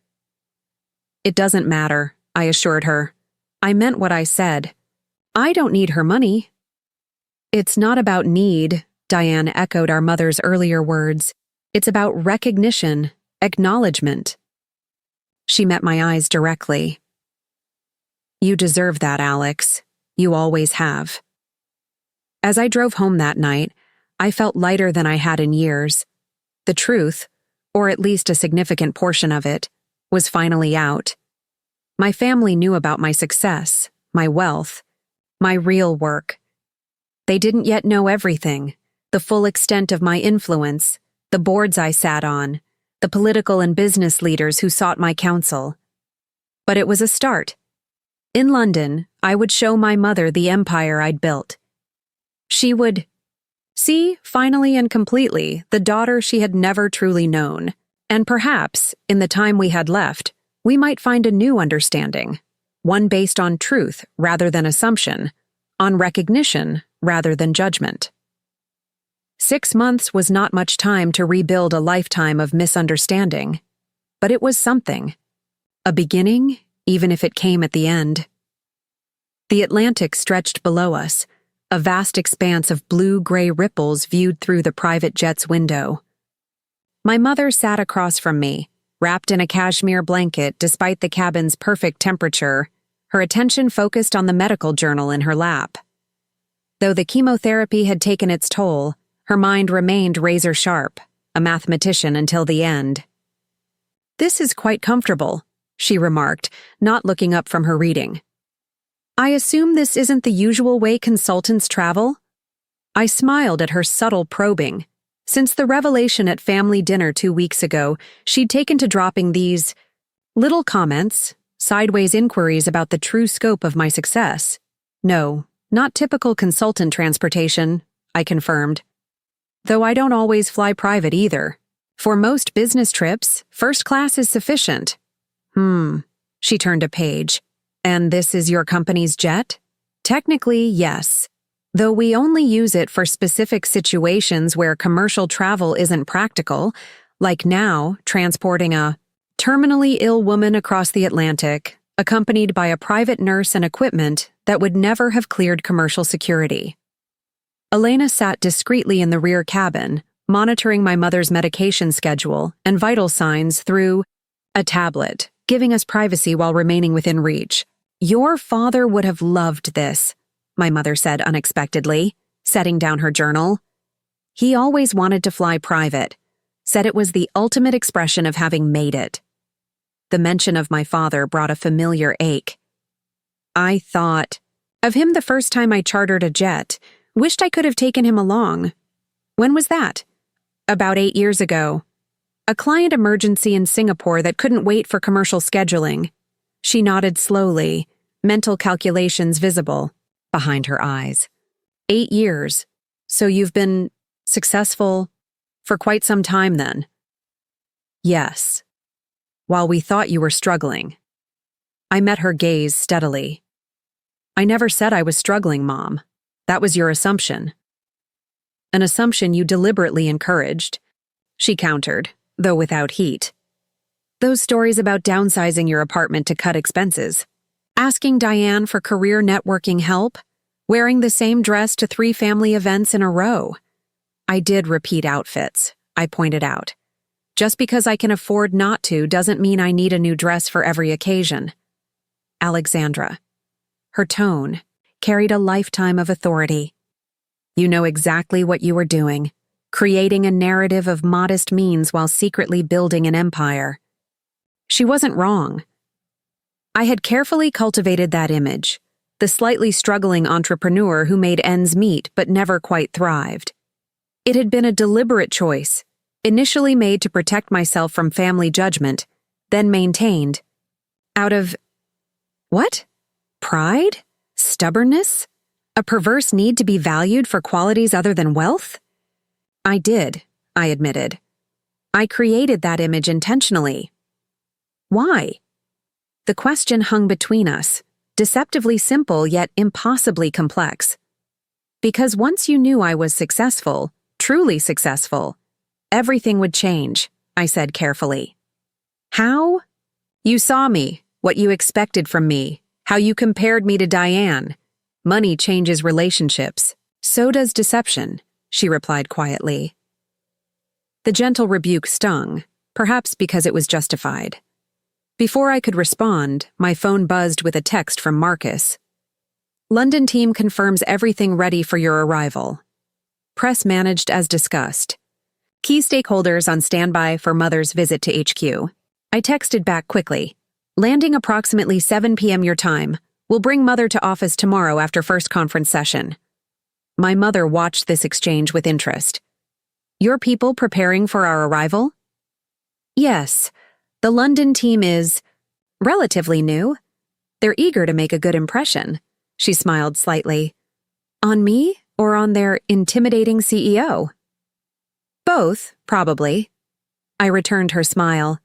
"It doesn't matter," I assured her. "I meant what I said. I don't need her money." "It's not about need," Diane echoed our mother's earlier words. "It's about recognition, acknowledgement." She met my eyes directly. "You deserve that, Alex. You always have." As I drove home that night, I felt lighter than I had in years. The truth, or at least a significant portion of it, was finally out. My family knew about my success, my wealth, my real work. They didn't yet know everything, the full extent of my influence, the boards I sat on, the political and business leaders who sought my counsel. But it was a start. In London, I would show my mother the empire I'd built. She would see, finally and completely, the daughter she had never truly known. And perhaps, in the time we had left, we might find a new understanding, one based on truth rather than assumption, on recognition rather than judgment. 6 months was not much time to rebuild a lifetime of misunderstanding, but it was something. A beginning, even if it came at the end. The Atlantic stretched below us, a vast expanse of blue-gray ripples viewed through the private jet's window. My mother sat across from me, wrapped in a cashmere blanket despite the cabin's perfect temperature, her attention focused on the medical journal in her lap. Though the chemotherapy had taken its toll, her mind remained razor-sharp, a mathematician until the end. "This is quite comfortable," she remarked, not looking up from her reading. "I assume this isn't the usual way consultants travel?" I smiled at her subtle probing. Since the revelation at family dinner 2 weeks ago, she'd taken to dropping these little comments, sideways inquiries about the true scope of my success. "No, not typical consultant transportation," I confirmed. "Though I don't always fly private either. For most business trips, first class is sufficient." She turned a page. "And this is your company's jet?" "Technically, yes. Though we only use it for specific situations where commercial travel isn't practical, like now transporting a terminally ill woman across the Atlantic, accompanied by a private nurse and equipment that would never have cleared commercial security." Elena sat discreetly in the rear cabin, monitoring my mother's medication schedule and vital signs through a tablet, giving us privacy while remaining within reach. "Your father would have loved this," my mother said unexpectedly, setting down her journal. "He always wanted to fly private, said it was the ultimate expression of having made it." The mention of my father brought a familiar ache. I thought of him the first time I chartered a jet, wished I could have taken him along. "When was that?" "About 8 years ago. A client emergency in Singapore that couldn't wait for commercial scheduling." She nodded slowly, mental calculations visible behind her eyes. 8 years. So you've been successful for quite some time then?" "Yes. While we thought you were struggling." I met her gaze steadily. "I never said I was struggling, Mom. That was your assumption." "An assumption you deliberately encouraged," she countered, though without heat. "Those stories about downsizing your apartment to cut expenses, asking Diane for career networking help, wearing the same dress to 3 family events in a row." "I did repeat outfits," I pointed out. "Just because I can afford not to doesn't mean I need a new dress for every occasion." "Alexandra." Her tone carried a lifetime of authority. "You know exactly what you were doing, creating a narrative of modest means while secretly building an empire." She wasn't wrong. I had carefully cultivated that image, the slightly struggling entrepreneur who made ends meet but never quite thrived. It had been a deliberate choice, initially made to protect myself from family judgment, then maintained out of what? Pride? Stubbornness? A perverse need to be valued for qualities other than wealth? "I did," I admitted. "I created that image intentionally." "Why?" The question hung between us, deceptively simple yet impossibly complex. "Because once you knew I was successful, truly successful, everything would change," I said carefully. "How?" "You saw me, what you expected from me, how you compared me to Diane. Money changes relationships. So does deception," she replied quietly. The gentle rebuke stung, perhaps because it was justified. Before I could respond, my phone buzzed with a text from Marcus. "London team confirms everything ready for your arrival. Press managed as discussed. Key stakeholders on standby for Mother's visit to HQ." I texted back quickly. "Landing approximately 7 p.m. your time. We'll bring Mother to office tomorrow after first conference session." My mother watched this exchange with interest. "Your people preparing for our arrival?" "Yes. The London team is relatively new. They're eager to make a good impression." She smiled slightly. "On me or on their intimidating CEO?" "Both, probably." I returned her smile.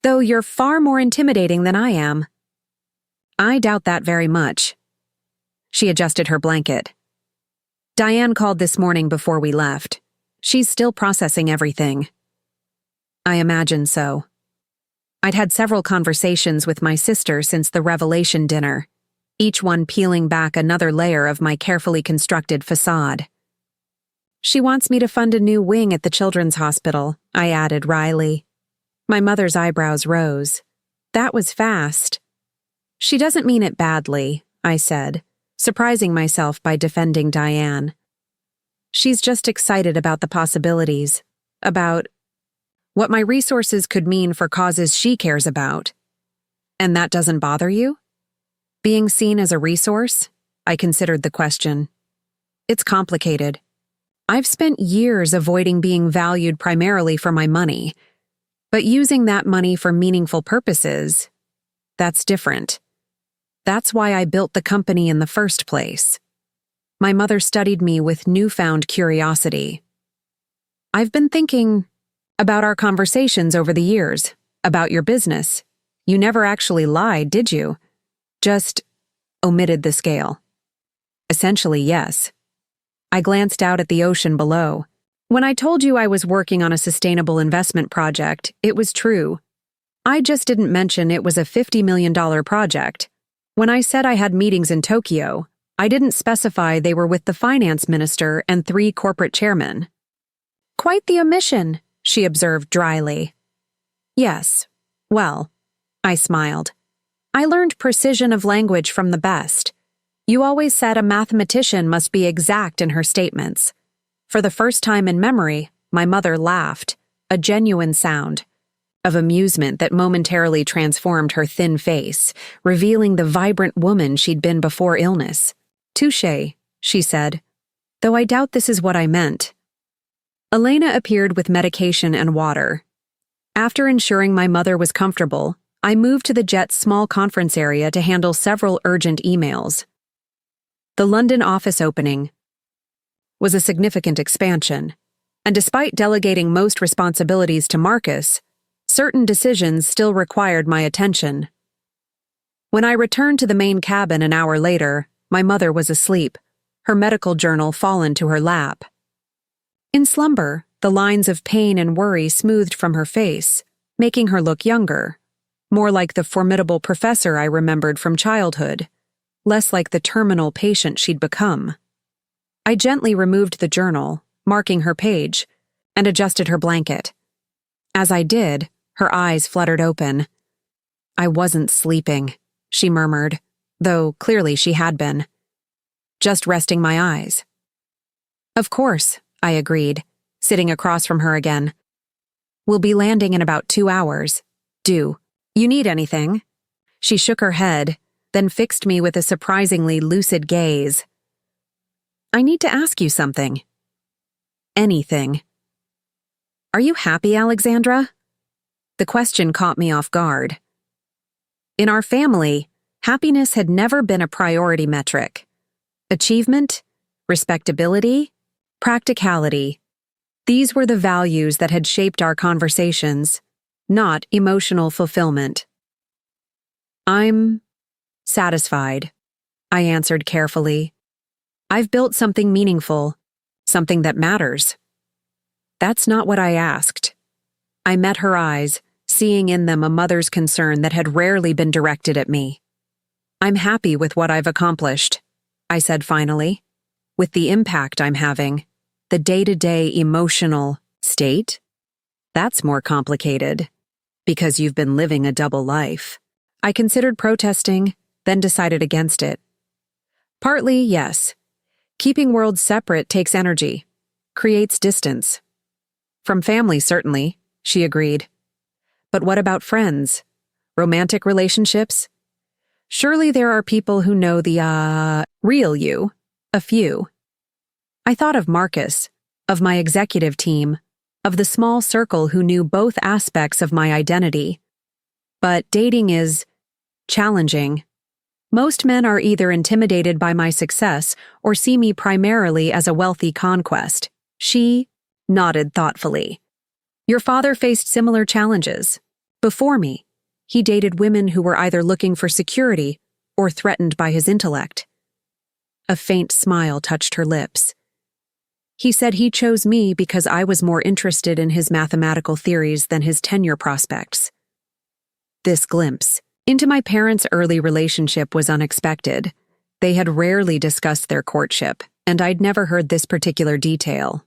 "Though you're far more intimidating than I am." "I doubt that very much." She adjusted her blanket. "Diane called this morning before we left. She's still processing everything." I imagine so. I'd had several conversations with my sister since the revelation dinner, each one peeling back another layer of my carefully constructed facade. "She wants me to fund a new wing at the children's hospital," I added wryly. My mother's eyebrows rose. "That was fast." She doesn't mean it badly, I said, surprising myself by defending Diane. She's just excited about the possibilities, about what my resources could mean for causes she cares about. And that doesn't bother you? Being seen as a resource? I considered the question. It's complicated. I've spent years avoiding being valued primarily for my money, but using that money for meaningful purposes, that's different. That's why I built the company in the first place. My mother studied me with newfound curiosity. I've been thinking about our conversations over the years, about your business. You never actually lied, did you? Just omitted the scale. Essentially, yes. I glanced out at the ocean below. When I told you I was working on a sustainable investment project, it was true. I just didn't mention it was a $50 million project. When I said I had meetings in Tokyo, I didn't specify they were with the finance minister and 3 corporate chairmen. Quite the omission, she observed dryly. Yes. Well, I smiled. I learned precision of language from the best. You always said a mathematician must be exact in her statements. For the first time in memory, my mother laughed, a genuine sound of amusement that momentarily transformed her thin face, revealing the vibrant woman she'd been before illness. Touché, she said, though I doubt this is what I meant. Elena appeared with medication and water. After ensuring my mother was comfortable, I moved to the jet's small conference area to handle several urgent emails. The London office opening was a significant expansion, and despite delegating most responsibilities to Marcus, certain decisions still required my attention. When I returned to the main cabin an hour later, my mother was asleep, her medical journal fallen to her lap. In slumber, the lines of pain and worry smoothed from her face, making her look younger, more like the formidable professor I remembered from childhood, less like the terminal patient she'd become. I gently removed the journal, marking her page, and adjusted her blanket. As I did, her eyes fluttered open. I wasn't sleeping, she murmured, though clearly she had been. Just resting my eyes. Of course, I agreed, sitting across from her again. We'll be landing in about 2 hours. Do you need anything? She shook her head, then fixed me with a surprisingly lucid gaze. I need to ask you something. Anything. Are you happy, Alexandra? The question caught me off guard. In our family, happiness had never been a priority metric. Achievement, respectability, practicality. These were the values that had shaped our conversations, not emotional fulfillment. I'm satisfied, I answered carefully. I've built something meaningful, something that matters. That's not what I asked. I met her eyes, seeing in them a mother's concern that had rarely been directed at me. I'm happy with what I've accomplished, I said finally, with the impact I'm having, the day-to-day emotional state. That's more complicated, because you've been living a double life. I considered protesting, then decided against it. Partly, yes. Keeping worlds separate takes energy, creates distance. From family, certainly, she agreed. But what about friends? Romantic relationships? Surely there are people who know the, real you. A few. I thought of Marcus, of my executive team, of the small circle who knew both aspects of my identity. But dating is challenging. Most men are either intimidated by my success or see me primarily as a wealthy conquest. She nodded thoughtfully. Your father faced similar challenges. Before me, he dated women who were either looking for security or threatened by his intellect. A faint smile touched her lips. He said he chose me because I was more interested in his mathematical theories than his tenure prospects. This glimpse into my parents' early relationship was unexpected. They had rarely discussed their courtship, and I'd never heard this particular detail.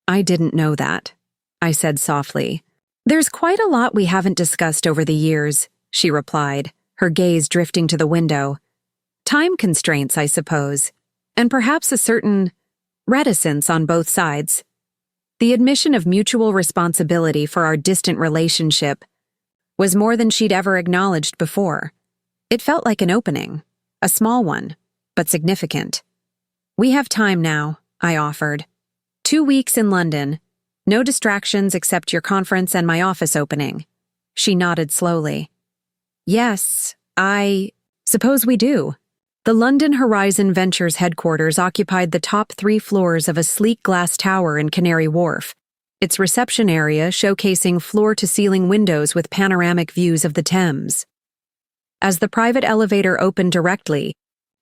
I didn't know that, I said softly. There's quite a lot we haven't discussed over the years, she replied, her gaze drifting to the window. Time constraints, I suppose, and perhaps a certain reticence on both sides. The admission of mutual responsibility for our distant relationship was more than she'd ever acknowledged before. It felt like an opening, a small one, but significant. "We have time now," I offered. 2 weeks in London. No distractions except your conference and my office opening." She nodded slowly. "Yes, I suppose we do." The London Horizon Ventures headquarters occupied the top 3 floors of a sleek glass tower in Canary Wharf, its reception area showcasing floor-to-ceiling windows with panoramic views of the Thames. As the private elevator opened directly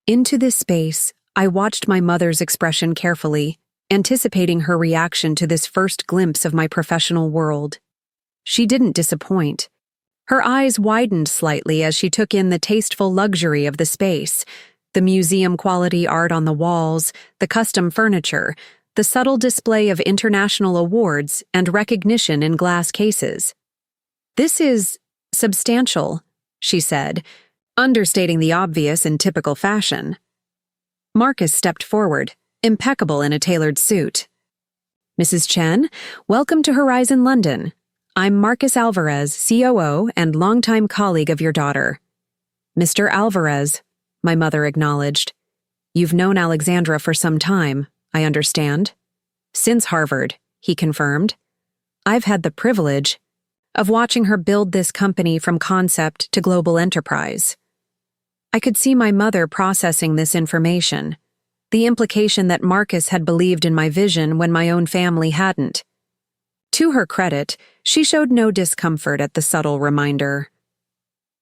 into this space, I watched my mother's expression carefully, anticipating her reaction to this first glimpse of my professional world. She didn't disappoint. Her eyes widened slightly as she took in the tasteful luxury of the space, the museum-quality art on the walls, the custom furniture, the subtle display of international awards and recognition in glass cases. "This is substantial," she said, understating the obvious in typical fashion. Marcus stepped forward, impeccable in a tailored suit. "Mrs. Chen, welcome to Horizon London. I'm Marcus Alvarez, COO and longtime colleague of your daughter." "Mr. Alvarez," my mother acknowledged. "You've known Alexandra for some time, I understand." "Since Harvard," he confirmed. "I've had the privilege of watching her build this company from concept to global enterprise." I could see my mother processing this information, the implication that Marcus had believed in my vision when my own family hadn't. To her credit, she showed no discomfort at the subtle reminder.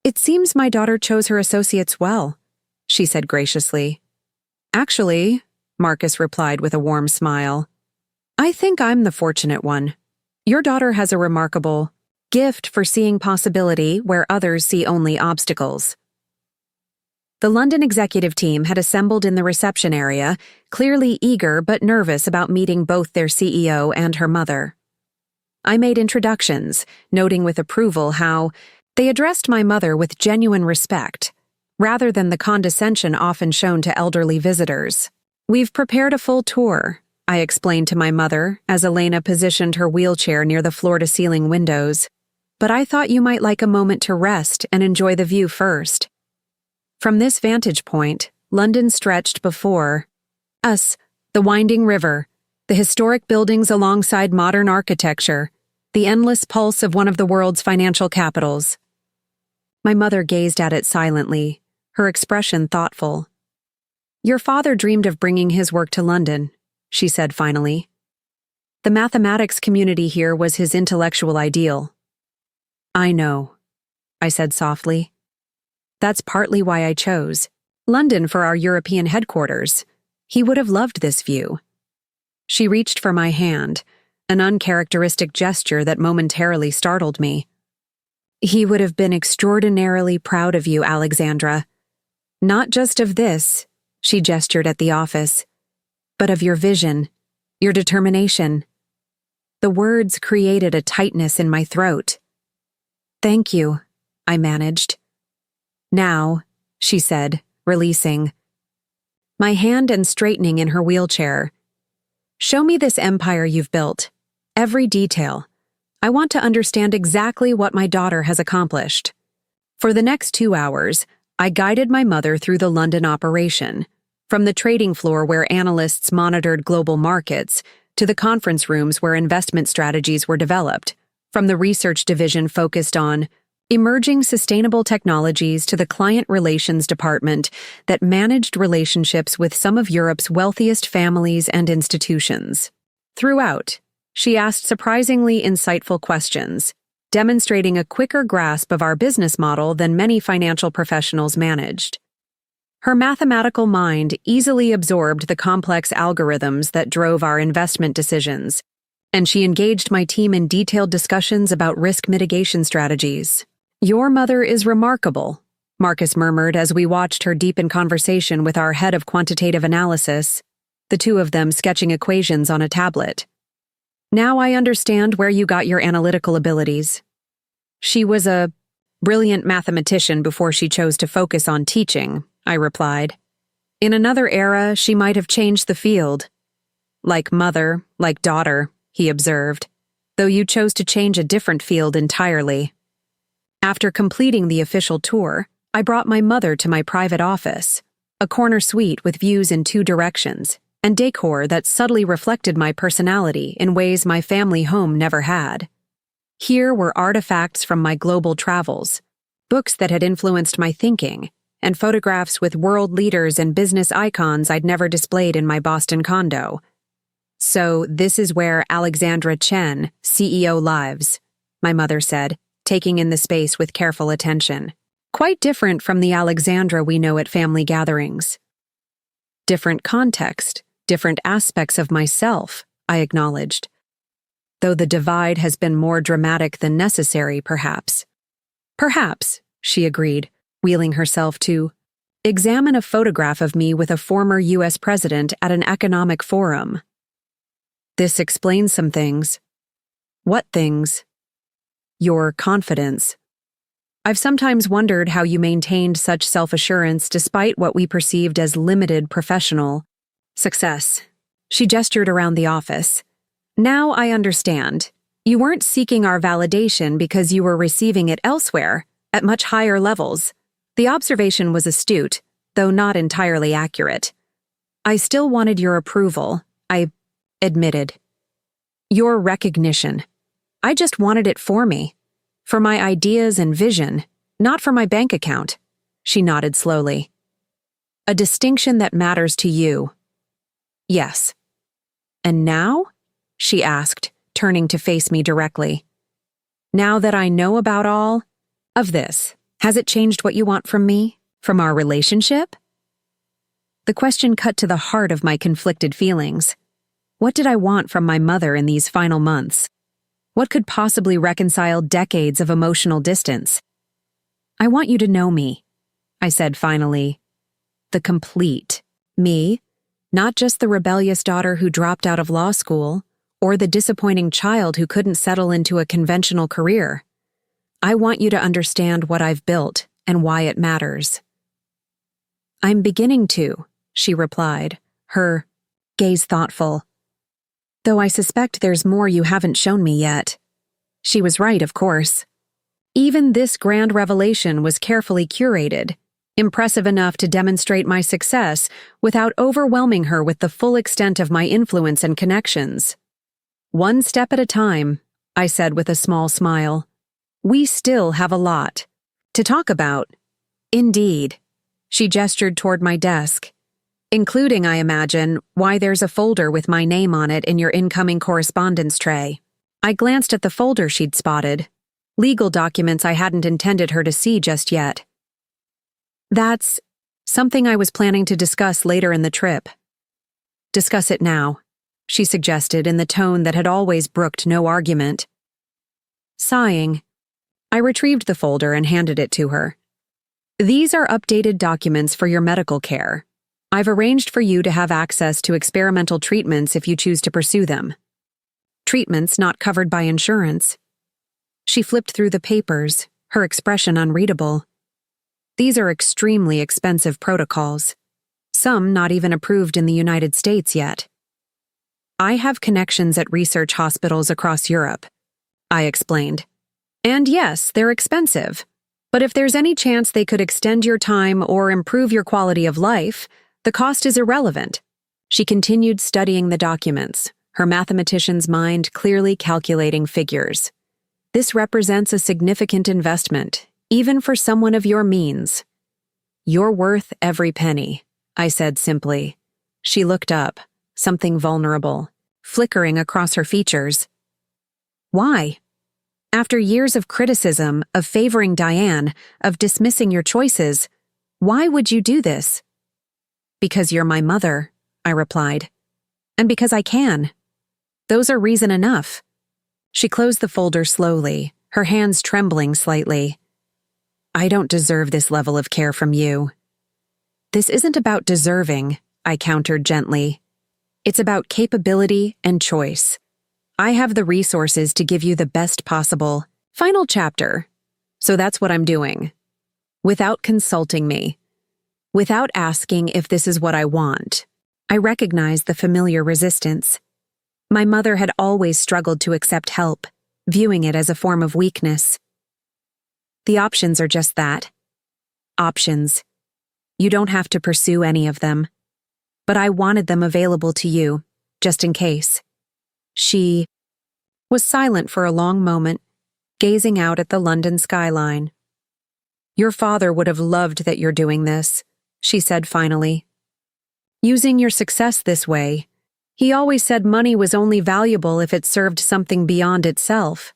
"It seems my daughter chose her associates well," she said graciously. "Actually," Marcus replied with a warm smile, "I think I'm the fortunate one. Your daughter has a remarkable gift for seeing possibility where others see only obstacles." The London executive team had assembled in the reception area, clearly eager but nervous about meeting both their CEO and her mother. I made introductions, noting with approval how they addressed my mother with genuine respect, rather than the condescension often shown to elderly visitors. "We've prepared a full tour," I explained to my mother as Elena positioned her wheelchair near the floor-to-ceiling windows. "But I thought you might like a moment to rest and enjoy the view first." From this vantage point, London stretched before us, the winding river, the historic buildings alongside modern architecture, the endless pulse of one of the world's financial capitals. My mother gazed at it silently, her expression thoughtful. "Your father dreamed of bringing his work to London," she said finally. "The mathematics community here was his intellectual ideal." "I know," I said softly. "That's partly why I chose London for our European headquarters. He would have loved this view." She reached for my hand, an uncharacteristic gesture that momentarily startled me. "He would have been extraordinarily proud of you, Alexandra. Not just of this," she gestured at the office, "but of your vision, your determination." The words created a tightness in my throat. "Thank you," I managed. "Now," she said, releasing my hand and straightening in her wheelchair. "Show me this empire you've built. Every detail. I want to understand exactly what my daughter has accomplished." For the next 2 hours, I guided my mother through the London operation, from the trading floor where analysts monitored global markets to the conference rooms where investment strategies were developed, from the research division focused on emerging sustainable technologies to the client relations department that managed relationships with some of Europe's wealthiest families and institutions. Throughout, she asked surprisingly insightful questions, demonstrating a quicker grasp of our business model than many financial professionals managed. Her mathematical mind easily absorbed the complex algorithms that drove our investment decisions, and she engaged my team in detailed discussions about risk mitigation strategies. "Your mother is remarkable," Marcus murmured as we watched her deepen conversation with our head of quantitative analysis, the two of them sketching equations on a tablet. "Now I understand where you got your analytical abilities." She was a Brilliant mathematician before she chose to focus on teaching, I replied. In another era, she might have changed the field. Like mother, like daughter, he observed, though you chose to change a different field entirely. After completing the official tour, I brought my mother to my private office, a corner suite with views in 2 directions, and decor that subtly reflected my personality in ways my family home never had. Here were artifacts from my global travels, books that had influenced my thinking, and photographs with world leaders and business icons I'd never displayed in my Boston condo. So this is where Alexandra Chen, CEO, lives, my mother said, taking in the space with careful attention. Quite different from the Alexandra we know at family gatherings. Different context, different aspects of myself, I acknowledged. Though the divide has been more dramatic than necessary, perhaps. Perhaps, she agreed, wheeling herself to examine a photograph of me with a former U.S. president at an economic forum. This explains some things. What things? Your confidence. I've sometimes wondered how you maintained such self-assurance despite what we perceived as limited professional success. She gestured around the office. Now I understand. You weren't seeking our validation because you were receiving it elsewhere, at much higher levels. The observation was astute, though not entirely accurate. I still wanted your approval, I admitted. Your recognition. I just wanted it for me. For my ideas and vision, not for my bank account. She nodded slowly. A distinction that matters to you. Yes. And now? She asked, turning to face me directly. Now that I know about all of this, has it changed what you want from me? From our relationship? The question cut to the heart of my conflicted feelings. What did I want from my mother in these final months? What could possibly reconcile decades of emotional distance? I want you to know me, I said finally. The complete me, not just the rebellious daughter who dropped out of law school, or the disappointing child who couldn't settle into a conventional career. I want you to understand what I've built and why it matters. I'm beginning to, she replied, her gaze thoughtful. Though I suspect there's more you haven't shown me yet. She was right, of course. Even this grand revelation was carefully curated, impressive enough to demonstrate my success without overwhelming her with the full extent of my influence and connections. One step at a time, I said with a small smile. We still have a lot to talk about. Indeed. She gestured toward my desk. Including, I imagine, why there's a folder with my name on it in your incoming correspondence tray. I glanced at the folder she'd spotted. Legal documents I hadn't intended her to see just yet. That's something I was planning to discuss later in the trip. Discuss it now, she suggested in the tone that had always brooked no argument. Sighing, I retrieved the folder and handed it to her. These are updated documents for your medical care. I've arranged for you to have access to experimental treatments if you choose to pursue them. Treatments not covered by insurance. She flipped through the papers, her expression unreadable. These are extremely expensive protocols. Some not even approved in the United States yet. I have connections at research hospitals across Europe, I explained. And yes, they're expensive. But if there's any chance they could extend your time or improve your quality of life, the cost is irrelevant. She continued studying the documents, her mathematician's mind clearly calculating figures. This represents a significant investment, even for someone of your means. You're worth every penny, I said simply. She looked up, something vulnerable, flickering across her features. Why? After years of criticism, of favoring Diane, of dismissing your choices, why would you do this? Because you're my mother, I replied. And because I can. Those are reason enough. She closed the folder slowly, her hands trembling slightly. I don't deserve this level of care from you. This isn't about deserving, I countered gently. It's about capability and choice. I have the resources to give you the best possible. Final chapter. So that's what I'm doing. Without consulting me. Without asking if this is what I want. I recognized the familiar resistance. My mother had always struggled to accept help, viewing it as a form of weakness. The options are just that. Options. You don't have to pursue any of them. But I wanted them available to you, just in case. She was silent for a long moment, gazing out at the London skyline. Your father would have loved that you're doing this, she said finally. Using your success this way, he always said money was only valuable if it served something beyond itself.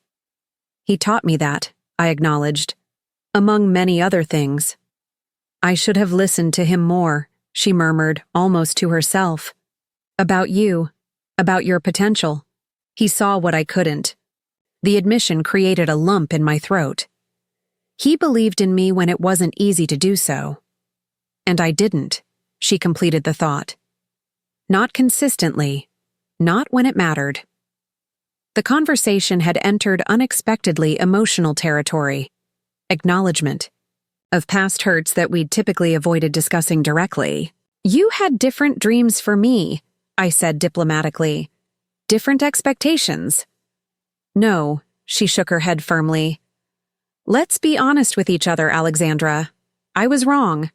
He taught me that, I acknowledged, among many other things. I should have listened to him more, she murmured, almost to herself. About you, about your potential. He saw what I couldn't. The admission created a lump in my throat. He believed in me when it wasn't easy to do so. And I didn't, she completed the thought. Not consistently, not when it mattered. The conversation had entered unexpectedly emotional territory. Acknowledgement of past hurts that we'd typically avoided discussing directly. You had different dreams for me, I said diplomatically. Different expectations. No, she shook her head firmly. Let's be honest with each other, Alexandra. I was wrong.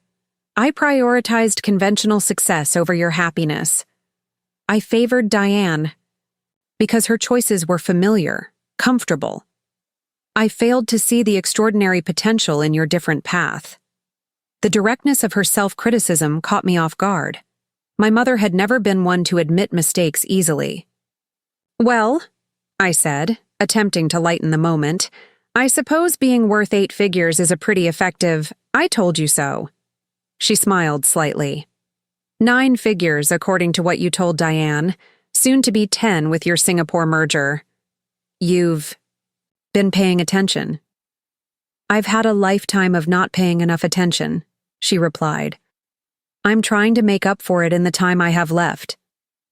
I prioritized conventional success over your happiness. I favored Diane because her choices were familiar, comfortable. I failed to see the extraordinary potential in your different path. The directness of her self-criticism caught me off guard. My mother had never been one to admit mistakes easily. Well, I said, attempting to lighten the moment, I suppose being worth 8 figures is a pretty effective, I told you so. She smiled slightly. 9 figures, according to what you told Diane, soon to be 10 with your Singapore merger. You've been paying attention. I've had a lifetime of not paying enough attention, she replied. I'm trying to make up for it in the time I have left.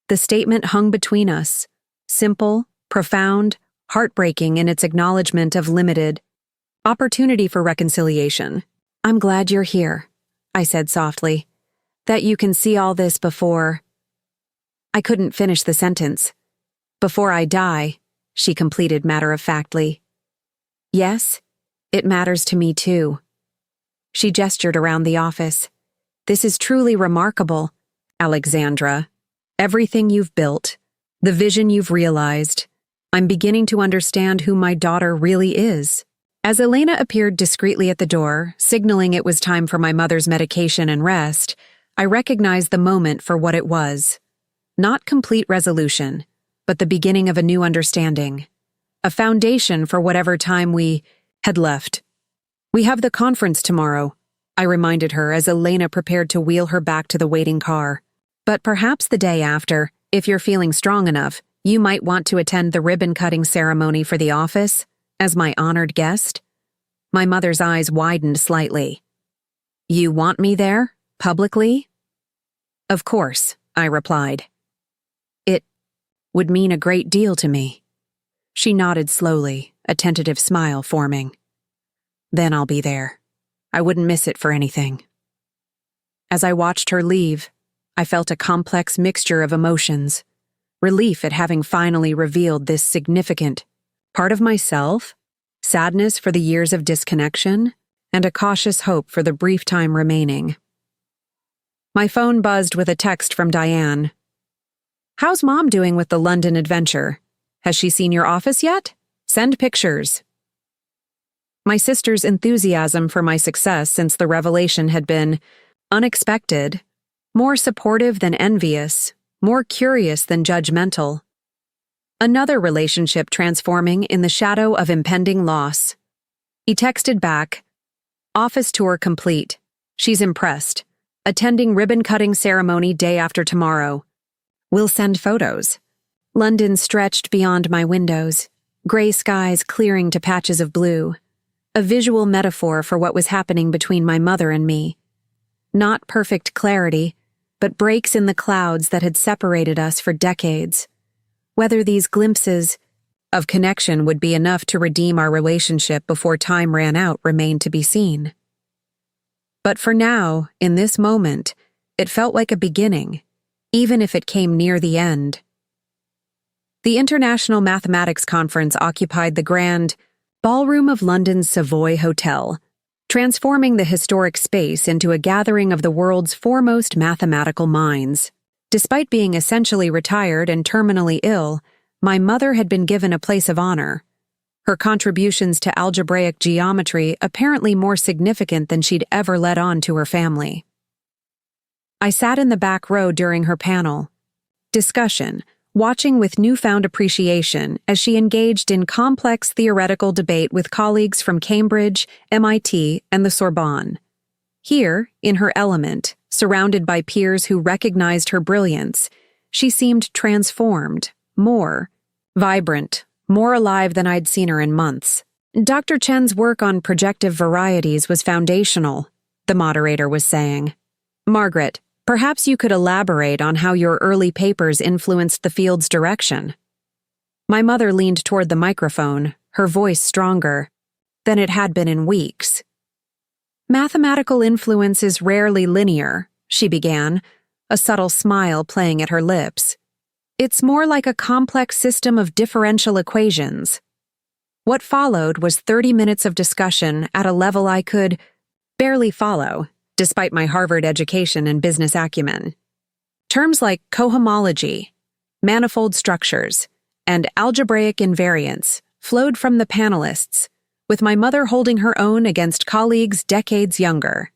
The statement hung between us, simple, profound, heartbreaking in its acknowledgement of limited opportunity for reconciliation. I'm glad you're here, I said softly, that you can see all this before. I couldn't finish the sentence. Before I die, she completed matter-of-factly. Yes, it matters to me too. She gestured around the office. This is truly remarkable, Alexandra. Everything you've built, the vision you've realized. I'm beginning to understand who my daughter really is. As Elena appeared discreetly at the door, signaling it was time for my mother's medication and rest, I recognized the moment for what it was. Not complete resolution, but the beginning of a new understanding. A foundation for whatever time we had left. We have the conference tomorrow, I reminded her as Elena prepared to wheel her back to the waiting car. But perhaps the day after, if you're feeling strong enough, you might want to attend the ribbon-cutting ceremony for the office, as my honored guest. My mother's eyes widened slightly. You want me there? Publicly? Of course, I replied. It would mean a great deal to me. She nodded slowly, a tentative smile forming. Then I'll be there. I wouldn't miss it for anything. As I watched her leave, I felt a complex mixture of emotions. Relief at having finally revealed this significant part of myself, sadness for the years of disconnection, and a cautious hope for the brief time remaining. My phone buzzed with a text from Diane. How's Mom doing with the London adventure? Has she seen your office yet? Send pictures. My sister's enthusiasm for my success since the revelation had been unexpected, more supportive than envious, more curious than judgmental. Another relationship transforming in the shadow of impending loss. He texted back, office tour complete. She's impressed. Attending ribbon-cutting ceremony day after tomorrow. We'll send photos. London stretched beyond my windows, gray skies clearing to patches of blue. A visual metaphor for what was happening between my mother and me. Not perfect clarity, but breaks in the clouds that had separated us for decades. Whether these glimpses of connection would be enough to redeem our relationship before time ran out remained to be seen. But for now, in this moment, it felt like a beginning, even if it came near the end. The International Mathematics Conference occupied the grand ballroom of London's Savoy Hotel, transforming the historic space into a gathering of the world's foremost mathematical minds. Despite being essentially retired and terminally ill, my mother had been given a place of honor, her contributions to algebraic geometry apparently more significant than she'd ever let on to her family. I sat in the back row during her panel discussion, watching with newfound appreciation as she engaged in complex theoretical debate with colleagues from Cambridge, MIT, and the Sorbonne. Here, in her element, surrounded by peers who recognized her brilliance, she seemed transformed, more vibrant, more alive than I'd seen her in months. Dr. Chen's work on projective varieties was foundational, the moderator was saying. Margaret, perhaps you could elaborate on how your early papers influenced the field's direction. My mother leaned toward the microphone, her voice stronger than it had been in weeks. Mathematical influence is rarely linear, she began, a subtle smile playing at her lips. It's more like a complex system of differential equations. What followed was 30 minutes of discussion at a level I could barely follow, despite my Harvard education and business acumen. Terms like cohomology, manifold structures, and algebraic invariance flowed from the panelists, with my mother holding her own against colleagues decades younger.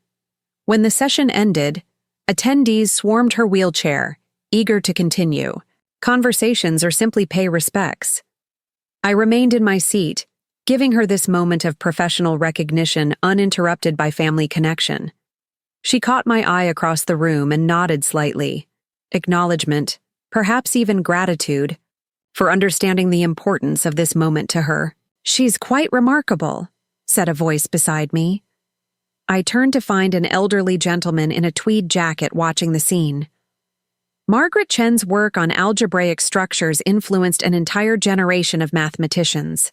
When the session ended, attendees swarmed her wheelchair, eager to continue conversations or simply pay respects. I remained in my seat, giving her this moment of professional recognition uninterrupted by family connection. She caught my eye across the room and nodded slightly, acknowledgement, perhaps even gratitude, for understanding the importance of this moment to her. "She's quite remarkable," said a voice beside me. I turned to find an elderly gentleman in a tweed jacket watching the scene. Margaret Chen's work on algebraic structures influenced an entire generation of mathematicians.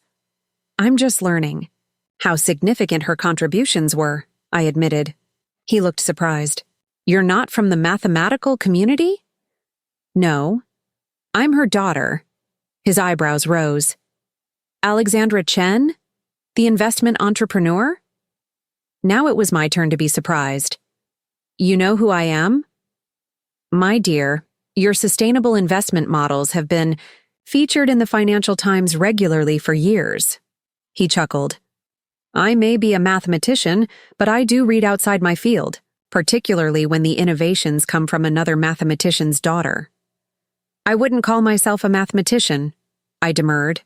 I'm just learning how significant her contributions were, I admitted. He looked surprised. You're not from the mathematical community? No. I'm her daughter. His eyebrows rose. Alexandra Chen? The investment entrepreneur? Now it was my turn to be surprised. You know who I am? My dear, your sustainable investment models have been featured in the Financial Times regularly for years. He chuckled. I may be a mathematician, but I do read outside my field, particularly when the innovations come from another mathematician's daughter. I wouldn't call myself a mathematician, I demurred.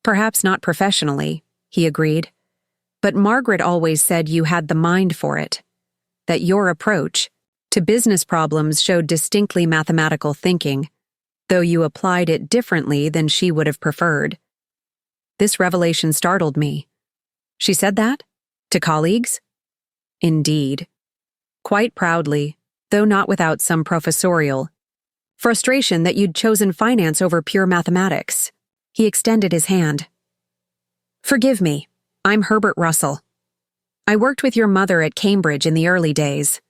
Perhaps not professionally, he agreed. But Margaret always said you had the mind for it, that your approach to business problems showed distinctly mathematical thinking, though you applied it differently than she would have preferred. This revelation startled me. She said that? To colleagues? Indeed. Quite proudly, though not without some professorial frustration that you'd chosen finance over pure mathematics. He extended his hand. Forgive me, I'm Herbert Russell. I worked with your mother at Cambridge in the early days.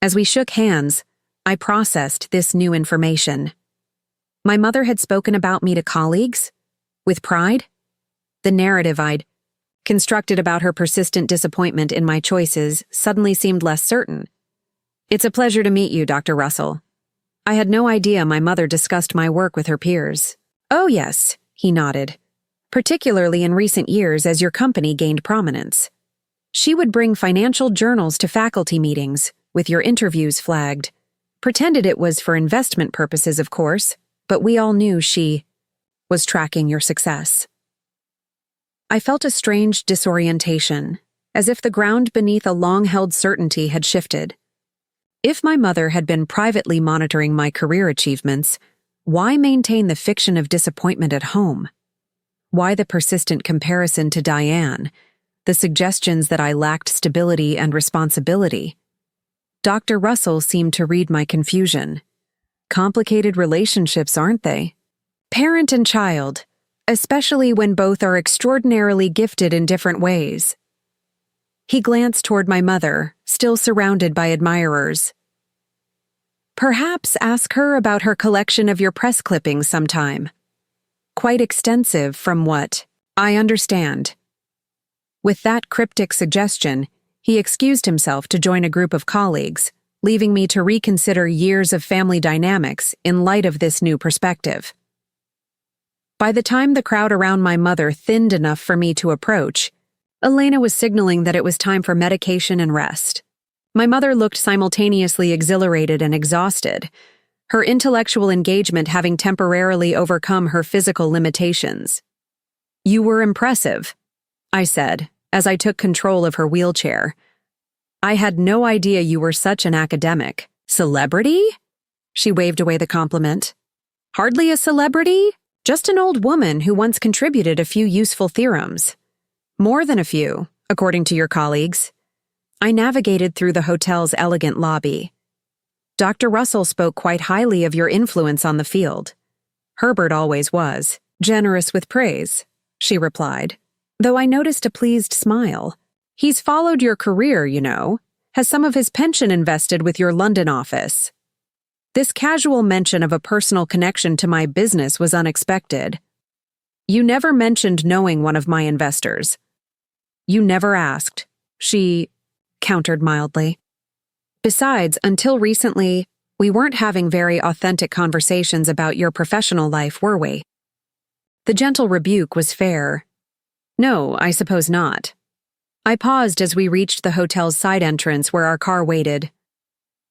As we shook hands, I processed this new information. My mother had spoken about me to colleagues? With pride? The narrative I'd constructed about her persistent disappointment in my choices suddenly seemed less certain. It's a pleasure to meet you, Dr. Russell. I had no idea my mother discussed my work with her peers. Oh yes, he nodded. Particularly in recent years as your company gained prominence. She would bring financial journals to faculty meetings, with your interviews flagged. Pretended it was for investment purposes, of course, but we all knew she was tracking your success. I felt a strange disorientation, as if the ground beneath a long-held certainty had shifted. If my mother had been privately monitoring my career achievements, why maintain the fiction of disappointment at home? Why the persistent comparison to Diane, the suggestions that I lacked stability and responsibility? Dr. Russell seemed to read my confusion. Complicated relationships, aren't they? Parent and child, especially when both are extraordinarily gifted in different ways. He glanced toward my mother, still surrounded by admirers. Perhaps ask her about her collection of your press clippings sometime. Quite extensive from what I understand. With that cryptic suggestion, he excused himself to join a group of colleagues, leaving me to reconsider years of family dynamics in light of this new perspective. By the time the crowd around my mother thinned enough for me to approach, Elena was signaling that it was time for medication and rest. My mother looked simultaneously exhilarated and exhausted, her intellectual engagement having temporarily overcome her physical limitations. "You were impressive," I said, as I took control of her wheelchair. "I had no idea you were such an academic. Celebrity?" She waved away the compliment. "Hardly a celebrity, just an old woman who once contributed a few useful theorems. More than a few, according to your colleagues." I navigated through the hotel's elegant lobby. "Dr. Russell spoke quite highly of your influence on the field." "Herbert always was, generous with praise," she replied, though I noticed a pleased smile. "He's followed your career, you know, has some of his pension invested with your London office." This casual mention of a personal connection to my business was unexpected. "You never mentioned knowing one of my investors." "You never asked," she countered mildly. "Besides, until recently, we weren't having very authentic conversations about your professional life, were we?" The gentle rebuke was fair. "No, I suppose not." I paused as we reached the hotel's side entrance where our car waited.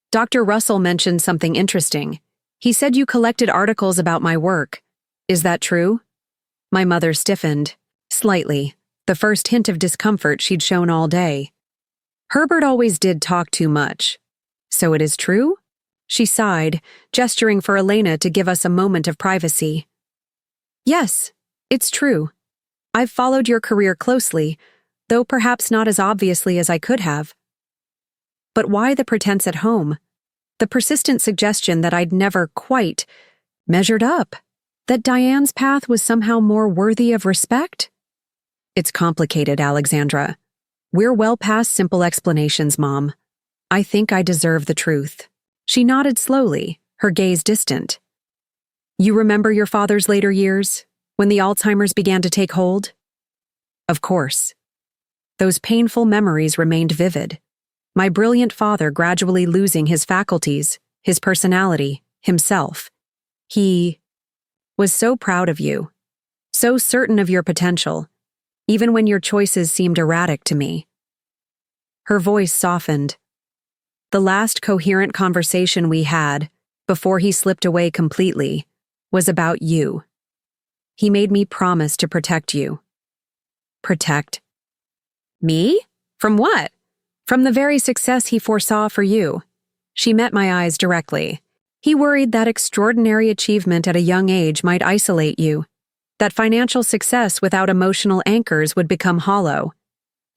"Dr. Russell mentioned something interesting. He said you collected articles about my work. Is that true?" My mother stiffened, slightly, the first hint of discomfort she'd shown all day. "Herbert always did talk too much." "So it is true?" She sighed, gesturing for Elena to give us a moment of privacy. "Yes, it's true. I've followed your career closely, though perhaps not as obviously as I could have." But why the pretense at home? The persistent suggestion that I'd never quite measured up, that Diane's path was somehow more worthy of respect? "It's complicated, Alexandra. We're well past simple explanations, Mom. I think I deserve the truth." She nodded slowly, her gaze distant. "You remember your father's later years, when the Alzheimer's began to take hold?" "Of course." Those painful memories remained vivid. My brilliant father gradually losing his faculties, his personality, himself. He was so proud of you, so certain of your potential, even when your choices seemed erratic to me. Her voice softened. The last coherent conversation we had, before he slipped away completely, was about you. He made me promise to protect you. Protect me? From what? From the very success he foresaw for you. She met my eyes directly. He worried that extraordinary achievement at a young age might isolate you, that financial success without emotional anchors would become hollow.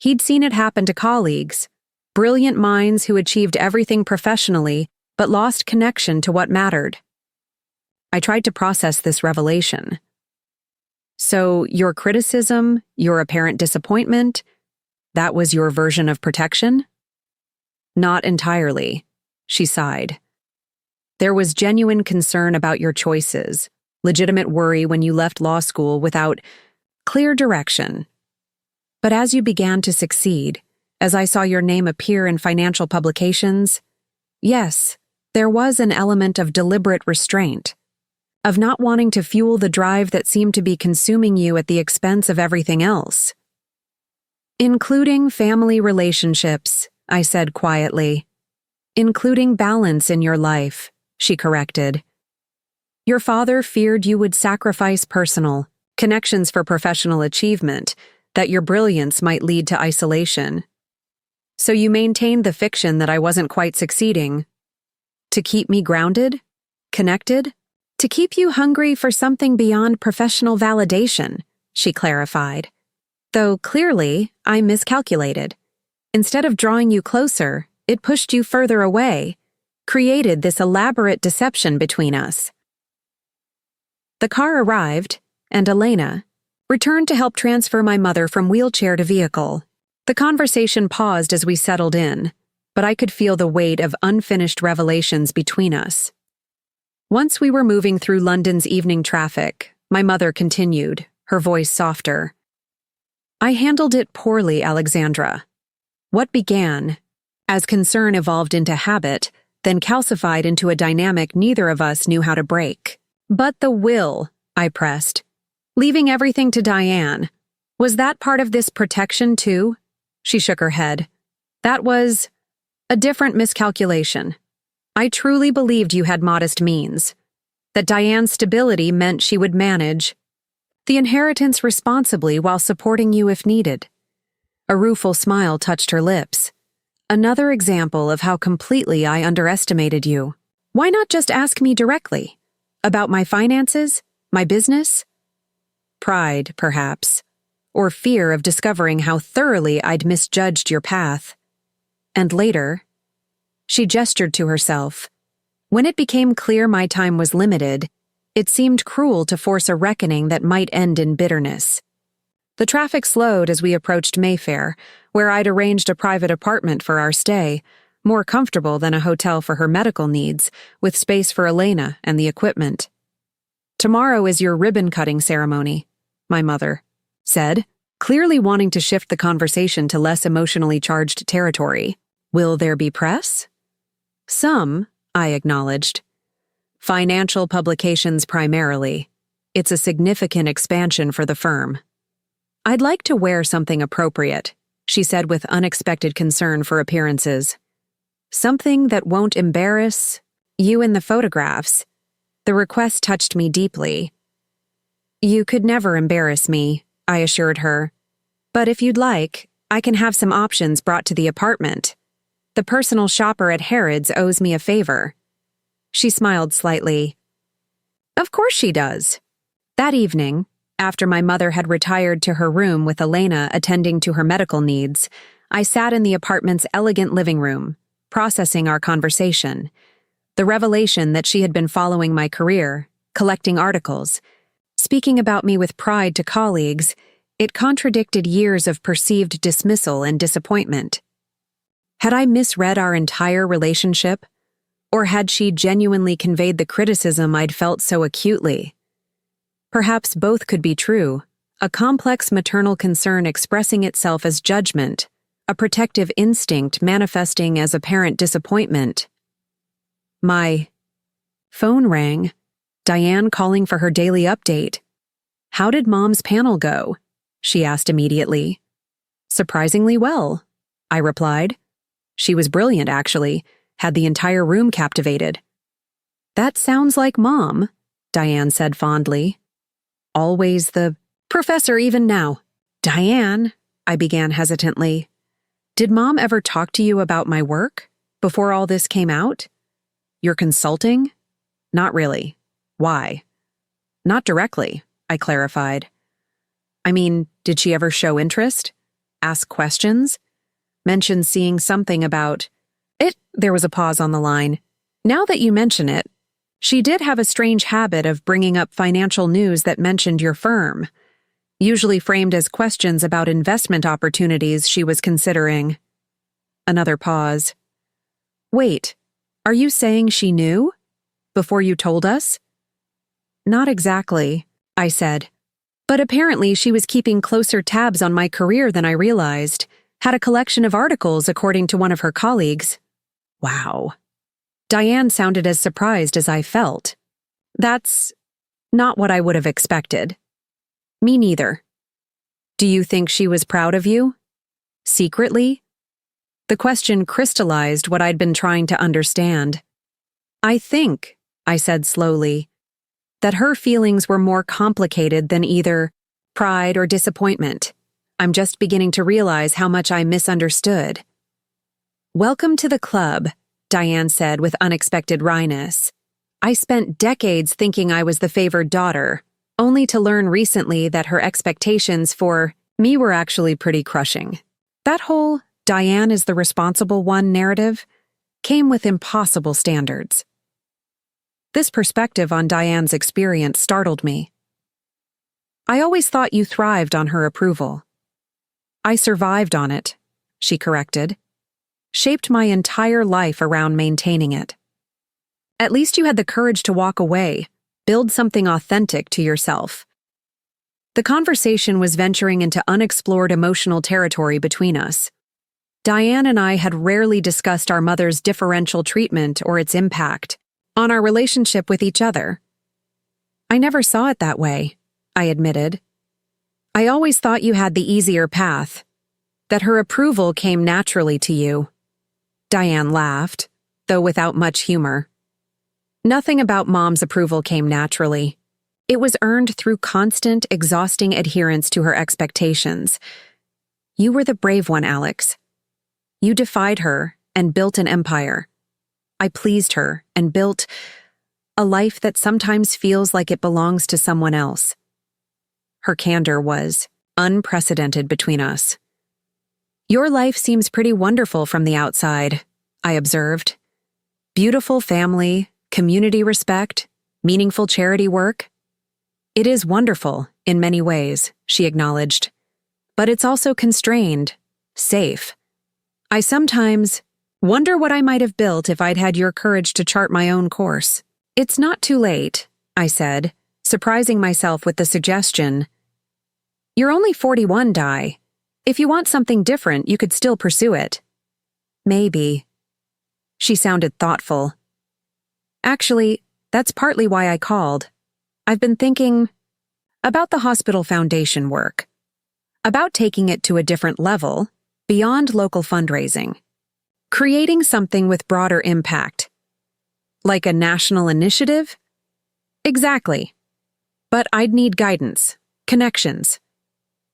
He'd seen it happen to colleagues, brilliant minds who achieved everything professionally but lost connection to what mattered. I tried to process this revelation. "So your criticism, your apparent disappointment, that was your version of protection?" "Not entirely," she sighed. "There was genuine concern about your choices, legitimate worry when you left law school without clear direction. But as you began to succeed, as I saw your name appear in financial publications, yes, there was an element of deliberate restraint, of not wanting to fuel the drive that seemed to be consuming you at the expense of everything else." "Including family relationships," I said quietly. "Including balance in your life," she corrected. "Your father feared you would sacrifice personal connections for professional achievement, that your brilliance might lead to isolation. So you maintained the fiction that I wasn't quite succeeding. To keep me grounded, connected, to keep you hungry for something beyond professional validation," she clarified. "Though clearly, I miscalculated. Instead of drawing you closer, it pushed you further away, created this elaborate deception between us." The car arrived, and Elena, returned to help transfer my mother from wheelchair to vehicle. The conversation paused as we settled in, but I could feel the weight of unfinished revelations between us. Once we were moving through London's evening traffic, my mother continued, her voice softer. I handled it poorly, Alexandra. What began as concern evolved into habit, then calcified into a dynamic neither of us knew how to break. But the will, I pressed. Leaving everything to Diane. Was that part of this protection too? She shook her head. That was a different miscalculation. I truly believed you had modest means. That Diane's stability meant she would manage the inheritance responsibly while supporting you if needed. A rueful smile touched her lips. Another example of how completely I underestimated you. Why not just ask me directly? About my finances? My business? Pride, perhaps. Or fear of discovering how thoroughly I'd misjudged your path. And later, she gestured to herself. When it became clear my time was limited, it seemed cruel to force a reckoning that might end in bitterness. The traffic slowed as we approached Mayfair, where I'd arranged a private apartment for our stay, more comfortable than a hotel for her medical needs, with space for Elena and the equipment. Tomorrow is your ribbon-cutting ceremony, my mother said, clearly wanting to shift the conversation to less emotionally charged territory. Will there be press? Some, I acknowledged. Financial publications primarily. It's a significant expansion for the firm. I'd like to wear something appropriate, she said with unexpected concern for appearances. Something that won't embarrass you in the photographs. The request touched me deeply. You could never embarrass me, I assured her. But if you'd like, I can have some options brought to the apartment. The personal shopper at Harrods owes me a favor. She smiled slightly. Of course she does. That evening, after my mother had retired to her room with Elena attending to her medical needs, I sat in the apartment's elegant living room, processing our conversation. The revelation that she had been following my career, collecting articles, speaking about me with pride to colleagues, it contradicted years of perceived dismissal and disappointment. Had I misread our entire relationship? Or had she genuinely conveyed the criticism I'd felt so acutely? Perhaps both could be true, a complex maternal concern expressing itself as judgment, a protective instinct manifesting as apparent disappointment. My phone rang, Diane calling for her daily update. How did Mom's panel go? She asked immediately. Surprisingly well, I replied. She was brilliant, actually, had the entire room captivated. That sounds like Mom, Diane said fondly. Always the professor even now. Diane, I began hesitantly. Did Mom ever talk to you about my work before all this came out? Your consulting? Not really. Why? Not directly, I clarified. I mean, did she ever show interest? Ask questions? Mention seeing something about it? There was a pause on the line. Now that you mention it, she did have a strange habit of bringing up financial news that mentioned your firm, usually framed as questions about investment opportunities she was considering. Another pause. Wait, are you saying she knew? Before you told us? Not exactly, I said. But apparently she was keeping closer tabs on my career than I realized, had a collection of articles according to one of her colleagues. Wow. Diane sounded as surprised as I felt. That's not what I would have expected. Me neither. Do you think she was proud of you? Secretly? The question crystallized what I'd been trying to understand. I think, I said slowly, that her feelings were more complicated than either pride or disappointment. I'm just beginning to realize how much I misunderstood. Welcome to the club, Diane said with unexpected wryness. I spent decades thinking I was the favored daughter, only to learn recently that her expectations for me were actually pretty crushing. That whole Diane is the responsible one narrative came with impossible standards. This perspective on Diane's experience startled me. I always thought you thrived on her approval. I survived on it, she corrected. Shaped my entire life around maintaining it. At least you had the courage to walk away, build something authentic to yourself. The conversation was venturing into unexplored emotional territory between us. Diane and I had rarely discussed our mother's differential treatment or its impact on our relationship with each other. I never saw it that way, I admitted. I always thought you had the easier path, that her approval came naturally to you. Diane laughed, though without much humor. Nothing about Mom's approval came naturally. It was earned through constant, exhausting adherence to her expectations. You were the brave one, Alex. You defied her and built an empire. I pleased her and built a life that sometimes feels like it belongs to someone else. Her candor was unprecedented between us. Your life seems pretty wonderful from the outside, I observed. Beautiful family, community respect, meaningful charity work. It is wonderful in many ways, she acknowledged. But it's also constrained, safe. I sometimes wonder what I might have built if I'd had your courage to chart my own course. It's not too late, I said, surprising myself with the suggestion. You're only 41, Di. If you want something different, you could still pursue it. Maybe. She sounded thoughtful. Actually, that's partly why I called. I've been thinking about the hospital foundation work, about taking it to a different level, beyond local fundraising, creating something with broader impact. Like a national initiative? Exactly. But I'd need guidance, connections,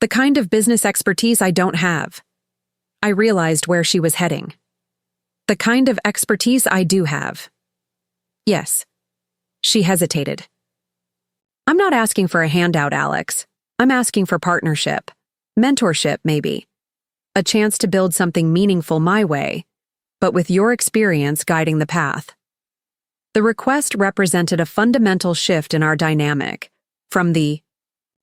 the kind of business expertise I don't have. I realized where she was heading. The kind of expertise I do have. Yes. She hesitated. I'm not asking for a handout, Alex. I'm asking for partnership. Mentorship, maybe. A chance to build something meaningful my way, but with your experience guiding the path. The request represented a fundamental shift in our dynamic, from the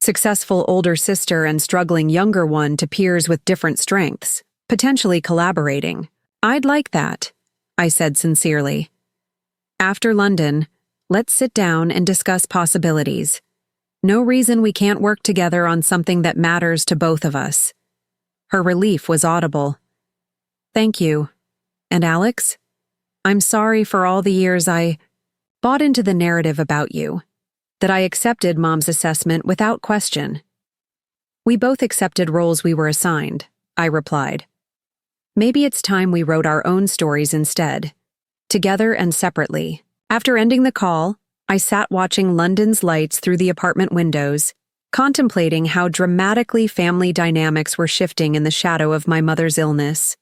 successful older sister and struggling younger one to peers with different strengths, potentially collaborating. I'd like that, I said sincerely. After London, let's sit down and discuss possibilities. No reason we can't work together on something that matters to both of us. Her relief was audible. Thank you. And Alex? I'm sorry for all the years I bought into the narrative about you, that I accepted Mom's assessment without question. We both accepted roles we were assigned, I replied. Maybe it's time we wrote our own stories instead, together and separately. After ending the call, I sat watching London's lights through the apartment windows, contemplating how dramatically family dynamics were shifting in the shadow of my mother's illness.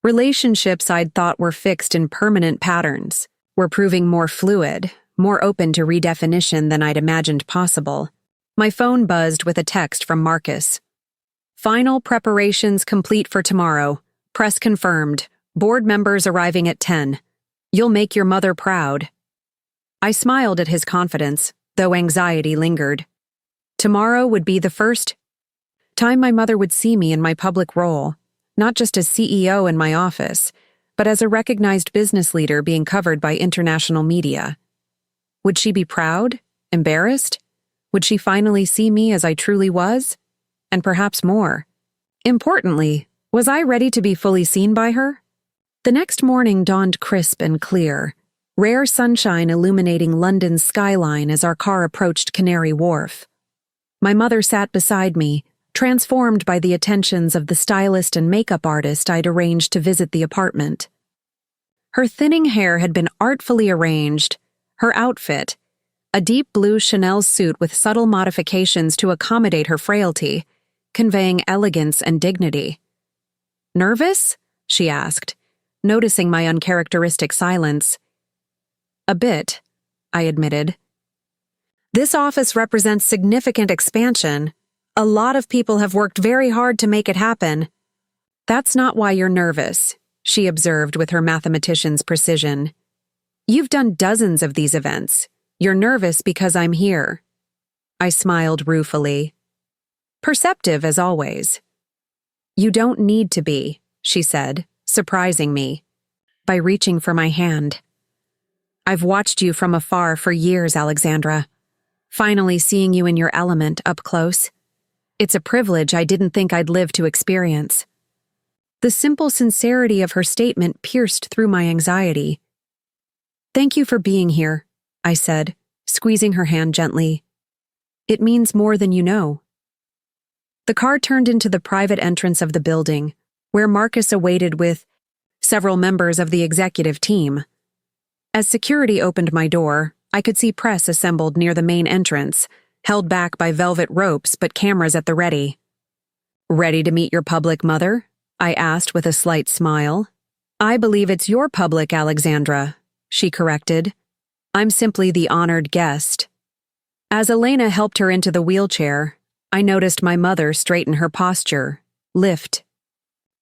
Relationships I'd thought were fixed in permanent patterns were proving more fluid, more open to redefinition than I'd imagined possible. My phone buzzed with a text from Marcus. Final preparations complete for tomorrow. Press confirmed. Board members arriving at 10. You'll make your mother proud. I smiled at his confidence, though anxiety lingered. Tomorrow would be the first time my mother would see me in my public role, not just as CEO in my office, but as a recognized business leader being covered by international media. Would she be proud? Embarrassed? Would she finally see me as I truly was? And perhaps more. Importantly, was I ready to be fully seen by her? The next morning dawned crisp and clear, rare sunshine illuminating London's skyline as our car approached Canary Wharf. My mother sat beside me, transformed by the attentions of the stylist and makeup artist I'd arranged to visit the apartment. Her thinning hair had been artfully arranged, her outfit, a deep blue Chanel suit with subtle modifications to accommodate her frailty, conveying elegance and dignity. Nervous? She asked, noticing my uncharacteristic silence. A bit, I admitted. This office represents significant expansion. A lot of people have worked very hard to make it happen. That's not why you're nervous, she observed with her mathematician's precision. You've done dozens of these events. You're nervous because I'm here. I smiled ruefully, Perceptive as always. You don't need to be, she said, surprising me, by reaching for my hand. I've watched you from afar for years, Alexandra. Finally seeing you in your element up close. It's a privilege I didn't think I'd live to experience. The simple sincerity of her statement pierced through my anxiety. Thank you for being here, I said, squeezing her hand gently. It means more than you know. The car turned into the private entrance of the building, where Marcus awaited with several members of the executive team. As security opened my door, I could see press assembled near the main entrance, held back by velvet ropes but cameras at the ready. Ready to meet your public, mother? I asked with a slight smile. I believe it's your public, Alexandra, she corrected. I'm simply the honored guest. As Elena helped her into the wheelchair, I noticed my mother straighten her posture, lift.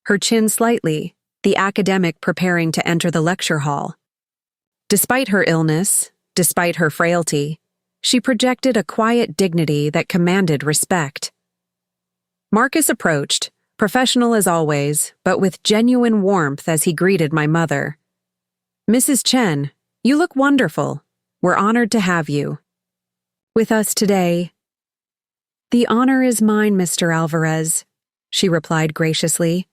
Her chin slightly, the academic preparing to enter the lecture hall. Despite her illness, despite her frailty, she projected a quiet dignity that commanded respect. Marcus approached, professional as always, but with genuine warmth as he greeted my mother. Mrs. Chen, you look wonderful. We're honored to have you. With us today. The honor is mine, Mr. Alvarez, she replied graciously.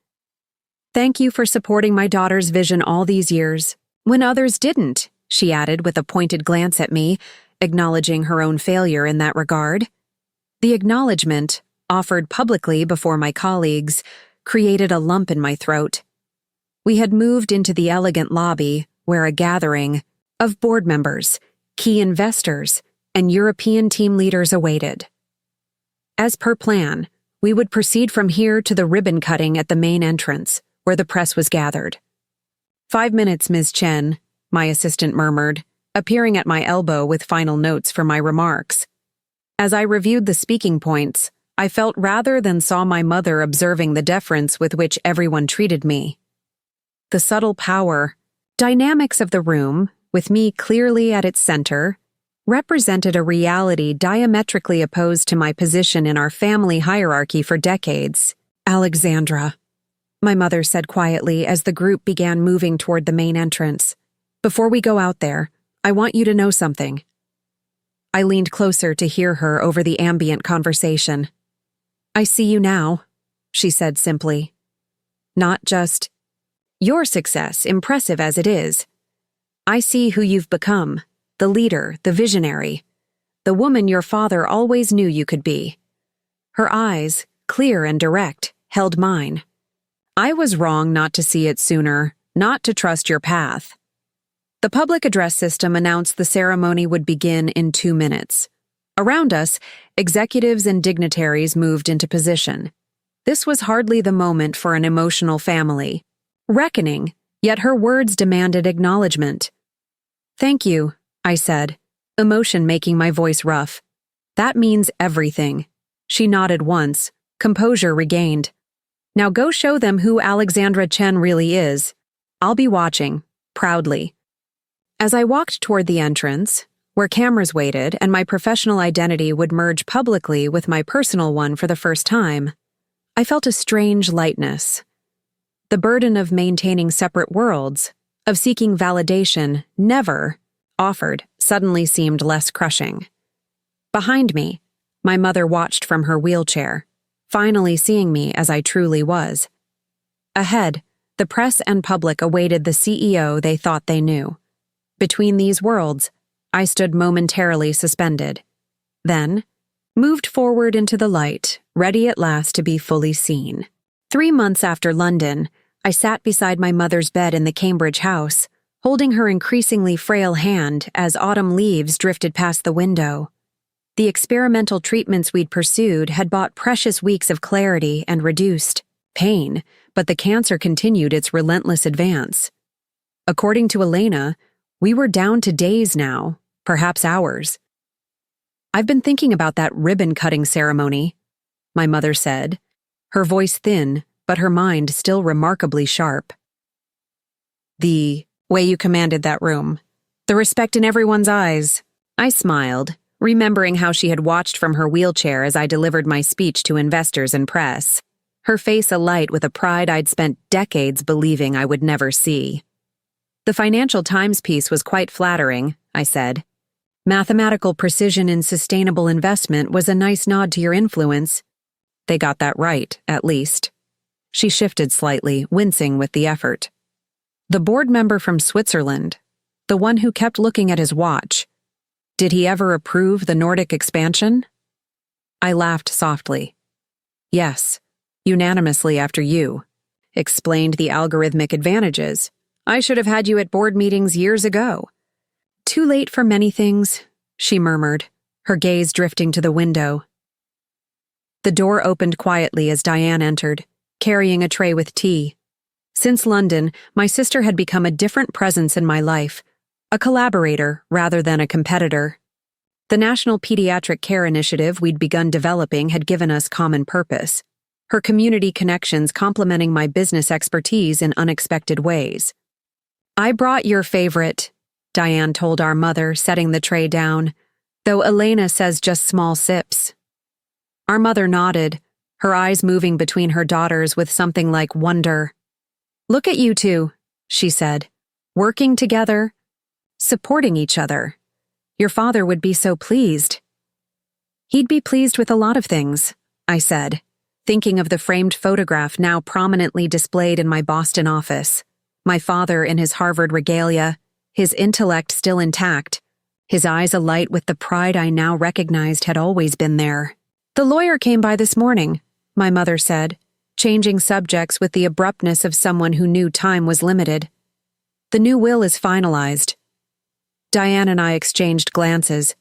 Thank you for supporting my daughter's vision all these years, when others didn't, she added with a pointed glance at me, acknowledging her own failure in that regard. The acknowledgement, offered publicly before my colleagues, created a lump in my throat. We had moved into the elegant lobby, where a gathering of board members, key investors, and European team leaders awaited. As per plan, we would proceed from here to the ribbon cutting at the main entrance, where the press was gathered. 5 minutes, Ms. Chen, my assistant murmured, appearing at my elbow with final notes for my remarks. As I reviewed the speaking points, I felt rather than saw my mother observing the deference with which everyone treated me. The subtle power, dynamics of the room, with me clearly at its center, represented a reality diametrically opposed to my position in our family hierarchy for decades. Alexandra, my mother said quietly as the group began moving toward the main entrance. Before we go out there, I want you to know something. I leaned closer to hear her over the ambient conversation. I see you now, she said simply. Not just your success, impressive as it is. I see who you've become. The leader, the visionary, the woman your father always knew you could be. Her eyes, clear and direct, held mine. I was wrong not to see it sooner, not to trust your path. The public address system announced the ceremony would begin in 2 minutes. Around us, executives and dignitaries moved into position. This was hardly the moment for an emotional family. Reckoning, yet her words demanded acknowledgement. Thank you, I said, emotion making my voice rough. That means everything. She nodded once, composure regained. Now go show them who Alexandra Chen really is. I'll be watching, proudly. As I walked toward the entrance, where cameras waited and my professional identity would merge publicly with my personal one for the first time, I felt a strange lightness. The burden of maintaining separate worlds, of seeking validation, never offered, suddenly seemed less crushing. Behind me, my mother watched from her wheelchair, finally seeing me as I truly was. Ahead, the press and public awaited the CEO they thought they knew. Between these worlds, I stood momentarily suspended. Then, moved forward into the light, ready at last to be fully seen. 3 months after London, I sat beside my mother's bed in the Cambridge house, holding her increasingly frail hand as autumn leaves drifted past the window. The experimental treatments we'd pursued had bought precious weeks of clarity and reduced pain, but the cancer continued its relentless advance. According to Elena, we were down to days now, perhaps hours. I've been thinking about that ribbon-cutting ceremony, my mother said, her voice thin, but her mind still remarkably sharp. The way you commanded that room. The respect in everyone's eyes. I smiled, remembering how she had watched from her wheelchair as I delivered my speech to investors and press, her face alight with a pride I'd spent decades believing I would never see. "The Financial Times piece was quite flattering," I said. "Mathematical precision in sustainable investment was a nice nod to your influence." "They got that right, at least." She shifted slightly, wincing with the effort. "The board member from Switzerland, the one who kept looking at his watch, did he ever approve the Nordic expansion?" I laughed softly. "Yes, unanimously after you. Explained the algorithmic advantages. I should have had you at board meetings years ago." "Too late for many things," she murmured, her gaze drifting to the window. The door opened quietly as Diane entered, carrying a tray with tea. Since London, my sister had become a different presence in my life, a collaborator rather than a competitor. The National Pediatric Care Initiative we'd begun developing had given us common purpose, her community connections complementing my business expertise in unexpected ways. "I brought your favorite," Diane told our mother, setting the tray down, "though Elena says just small sips." Our mother nodded, her eyes moving between her daughters with something like wonder. "Look at you two," she said, "working together, supporting each other. Your father would be so pleased." "He'd be pleased with a lot of things," I said, thinking of the framed photograph now prominently displayed in my Boston office. My father in his Harvard regalia, his intellect still intact, his eyes alight with the pride I now recognized had always been there. "The lawyer came by this morning," my mother said, changing subjects with the abruptness of someone who knew time was limited. "The new will is finalized." Diane and I exchanged glances.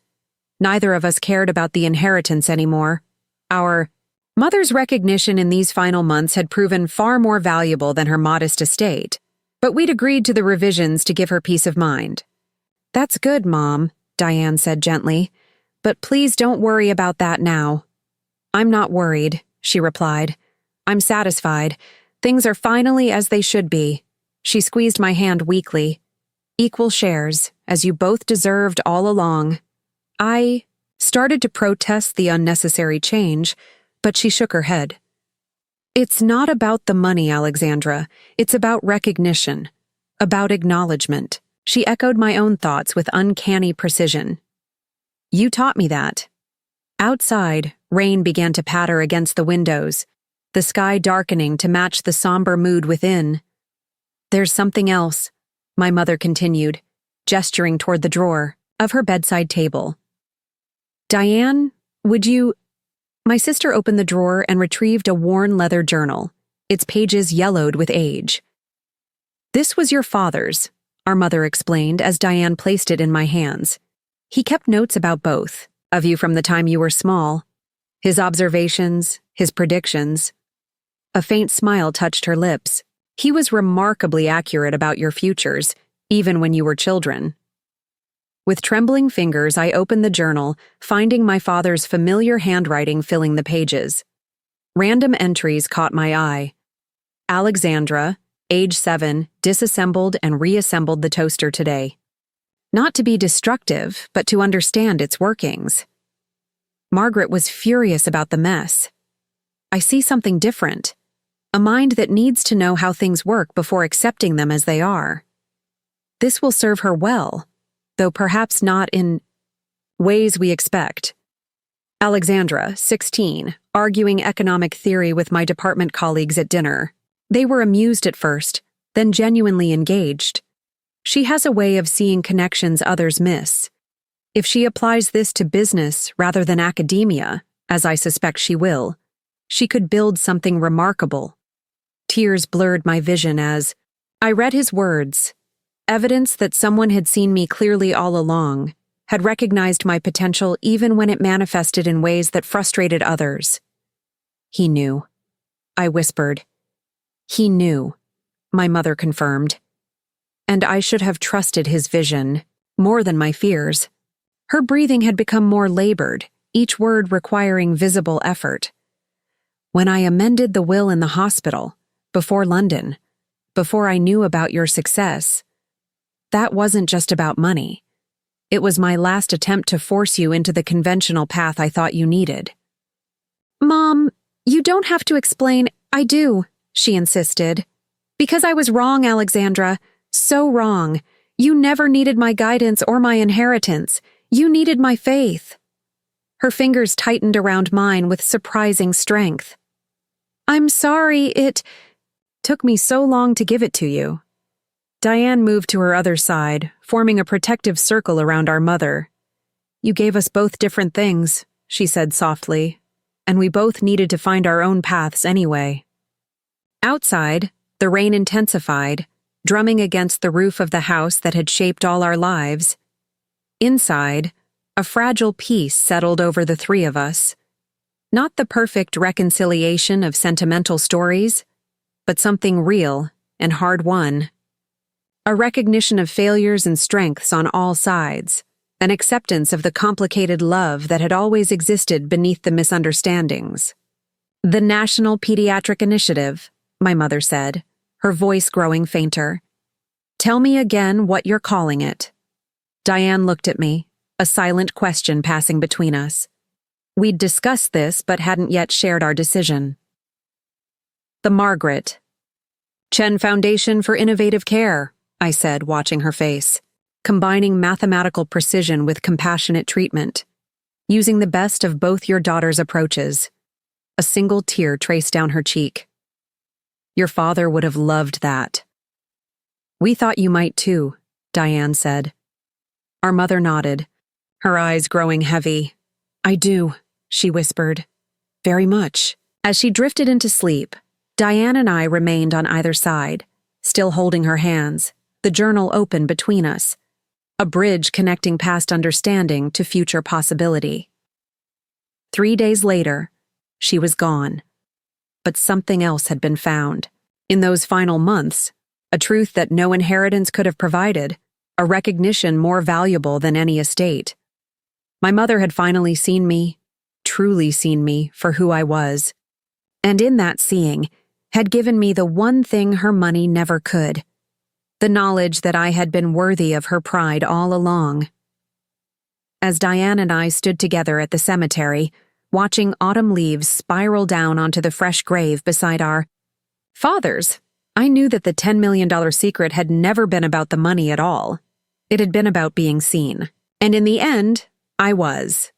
Neither of us cared about the inheritance anymore. Our mother's recognition in these final months had proven far more valuable than her modest estate, but we'd agreed to the revisions to give her peace of mind. "That's good, Mom," Diane said gently, "but please don't worry about that now." "I'm not worried," she replied. "I'm satisfied. Things are finally as they should be." She squeezed my hand weakly. "Equal shares, as you both deserved all along." I started to protest the unnecessary change, but she shook her head. "It's not about the money, Alexandra. It's about recognition, about acknowledgement." She echoed my own thoughts with uncanny precision. "You taught me that." Outside, rain began to patter against the windows, the sky darkening to match the somber mood within. "There's something else," my mother continued, gesturing toward the drawer of her bedside table. "Diane, would you—" My sister opened the drawer and retrieved a worn leather journal, its pages yellowed with age. "This was your father's," our mother explained as Diane placed it in my hands. "He kept notes about both of you from the time you were small. His observations, his predictions." A faint smile touched her lips. "He was remarkably accurate about your futures, even when you were children." With trembling fingers, I opened the journal, finding my father's familiar handwriting filling the pages. Random entries caught my eye. "Alexandra, age 7, disassembled and reassembled the toaster today. Not to be destructive, but to understand its workings." Margaret was furious about the mess. "I see something different. A mind that needs to know how things work before accepting them as they are. This will serve her well, though perhaps not in ways we expect." Alexandra, 16, arguing economic theory with my department colleagues at dinner. They were amused at first, then genuinely engaged. She has a way of seeing connections others miss. If she applies this to business rather than academia, as I suspect she will, she could build something remarkable. Tears blurred my vision as I read his words, evidence that someone had seen me clearly all along, had recognized my potential even when it manifested in ways that frustrated others. "He knew," I whispered. "He knew," my mother confirmed. And I should have trusted his vision, more than my fears. Her breathing had become more labored, each word requiring visible effort. "When I amended the will in the hospital, before London, before I knew about your success, that wasn't just about money. It was my last attempt to force you into the conventional path I thought you needed. Mom, you don't have to explain. I do, she insisted. Because I was wrong, Alexandra. So wrong. You never needed my guidance or my inheritance. You needed my faith. Her fingers tightened around mine with surprising strength. I'm sorry, it took me so long to give it to you. Diane moved to her other side, forming a protective circle around our mother. You gave us both different things, she said softly, and we both needed to find our own paths anyway. Outside, the rain intensified, drumming against the roof of the house that had shaped all our lives. Inside, a fragile peace settled over the three of us. Not the perfect reconciliation of sentimental stories, but something real and hard-won. A recognition of failures and strengths on all sides, an acceptance of the complicated love that had always existed beneath the misunderstandings. The National Pediatric Initiative, my mother said, her voice growing fainter. Tell me again what you're calling it. Diane looked at me, a silent question passing between us. We'd discussed this but hadn't yet shared our decision. The Margaret. Chen Foundation for Innovative Care, I said, watching her face, combining mathematical precision with compassionate treatment, using the best of both your daughter's approaches. A single tear traced down her cheek. Your father would have loved that. We thought you might too, Diane said. Our mother nodded, her eyes growing heavy. I do, she whispered. Very much. As she drifted into sleep, Diane and I remained on either side, still holding her hands, the journal open between us, a bridge connecting past understanding to future possibility. 3 days later, she was gone. But something else had been found. In those final months, a truth that no inheritance could have provided, a recognition more valuable than any estate. My mother had finally seen me, truly seen me, for who I was. And in that seeing, had given me the one thing her money never could, the knowledge that I had been worthy of her pride all along. As Diane and I stood together at the cemetery, watching autumn leaves spiral down onto the fresh grave beside our fathers, I knew that the $10 million secret had never been about the money at all. It had been about being seen. And in the end, I was.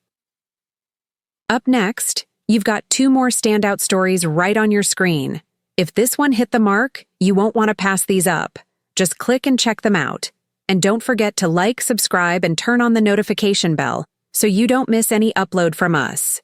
Up next, you've got 2 more standout stories right on your screen. If this one hit the mark, you won't want to pass these up. Just click and check them out. And don't forget to like, subscribe, and turn on the notification bell so you don't miss any upload from us.